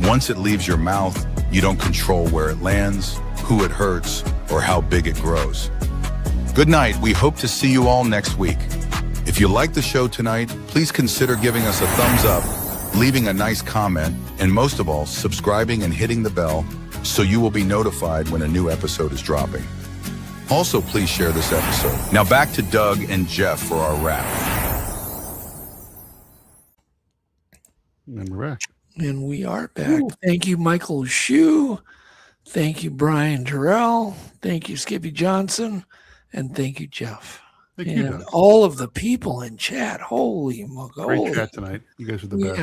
Speaker 1: Once it leaves your mouth, you don't control where it lands, who it hurts, or how big it grows. Good night. We hope to see you all next week. If you like the show tonight, please consider giving us a thumbs up, leaving a nice comment, and most of all, subscribing and hitting the bell so you will be notified when a new episode is dropping. Also, please share this episode. Now back to Doug and Jeff for our wrap.
Speaker 4: And we're back.
Speaker 5: And we are back. Ooh. Thank you, Michael Shue. Thank you, Brian Terrell. Thank you, Skippy Johnson. And thank you, Jeff.
Speaker 4: Thank you,
Speaker 5: Doug. All of the people in chat. Holy moly.
Speaker 4: Great chat tonight. You guys are the best.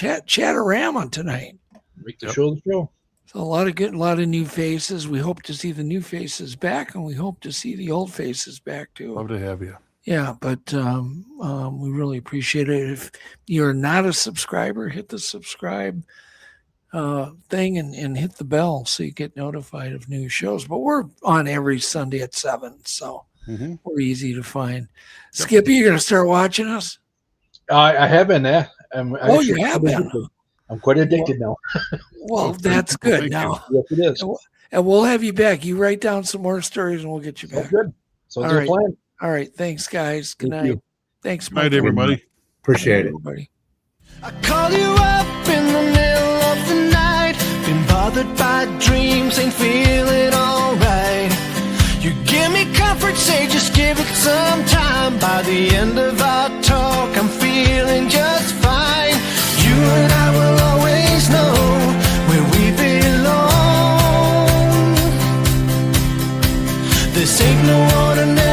Speaker 5: Yeah, chat-a-rama tonight.
Speaker 10: Make the show the show.
Speaker 5: So a lot of new faces. We hope to see the new faces back, and we hope to see the old faces back too.
Speaker 4: Love to have you.
Speaker 5: Yeah, but we really appreciate it. If you're not a subscriber, hit the subscribe thing and hit the bell so you get notified of new shows. But we're on every Sunday at 7, so we're easy to find. Skippy, you're going to start watching us?
Speaker 10: I have been there.
Speaker 5: You have been?
Speaker 10: I'm quite addicted now.
Speaker 5: Well, that's good. Now,
Speaker 10: yes, it is.
Speaker 5: And we'll have you back. You write down some more stories, and we'll get you back.
Speaker 10: Good. So
Speaker 5: all right. Plan. All right. Thanks, guys. Good night. Thanks,
Speaker 4: Mike. Night, everybody.
Speaker 17: Appreciate it.
Speaker 5: Everybody.
Speaker 2: I call you up in the middle of the night. Been bothered by dreams, ain't feeling alright. You give me comfort, say just give it some time. By the end of our talk, I'm feeling just fine. You and I will always know where we belong. This ain't no ordinary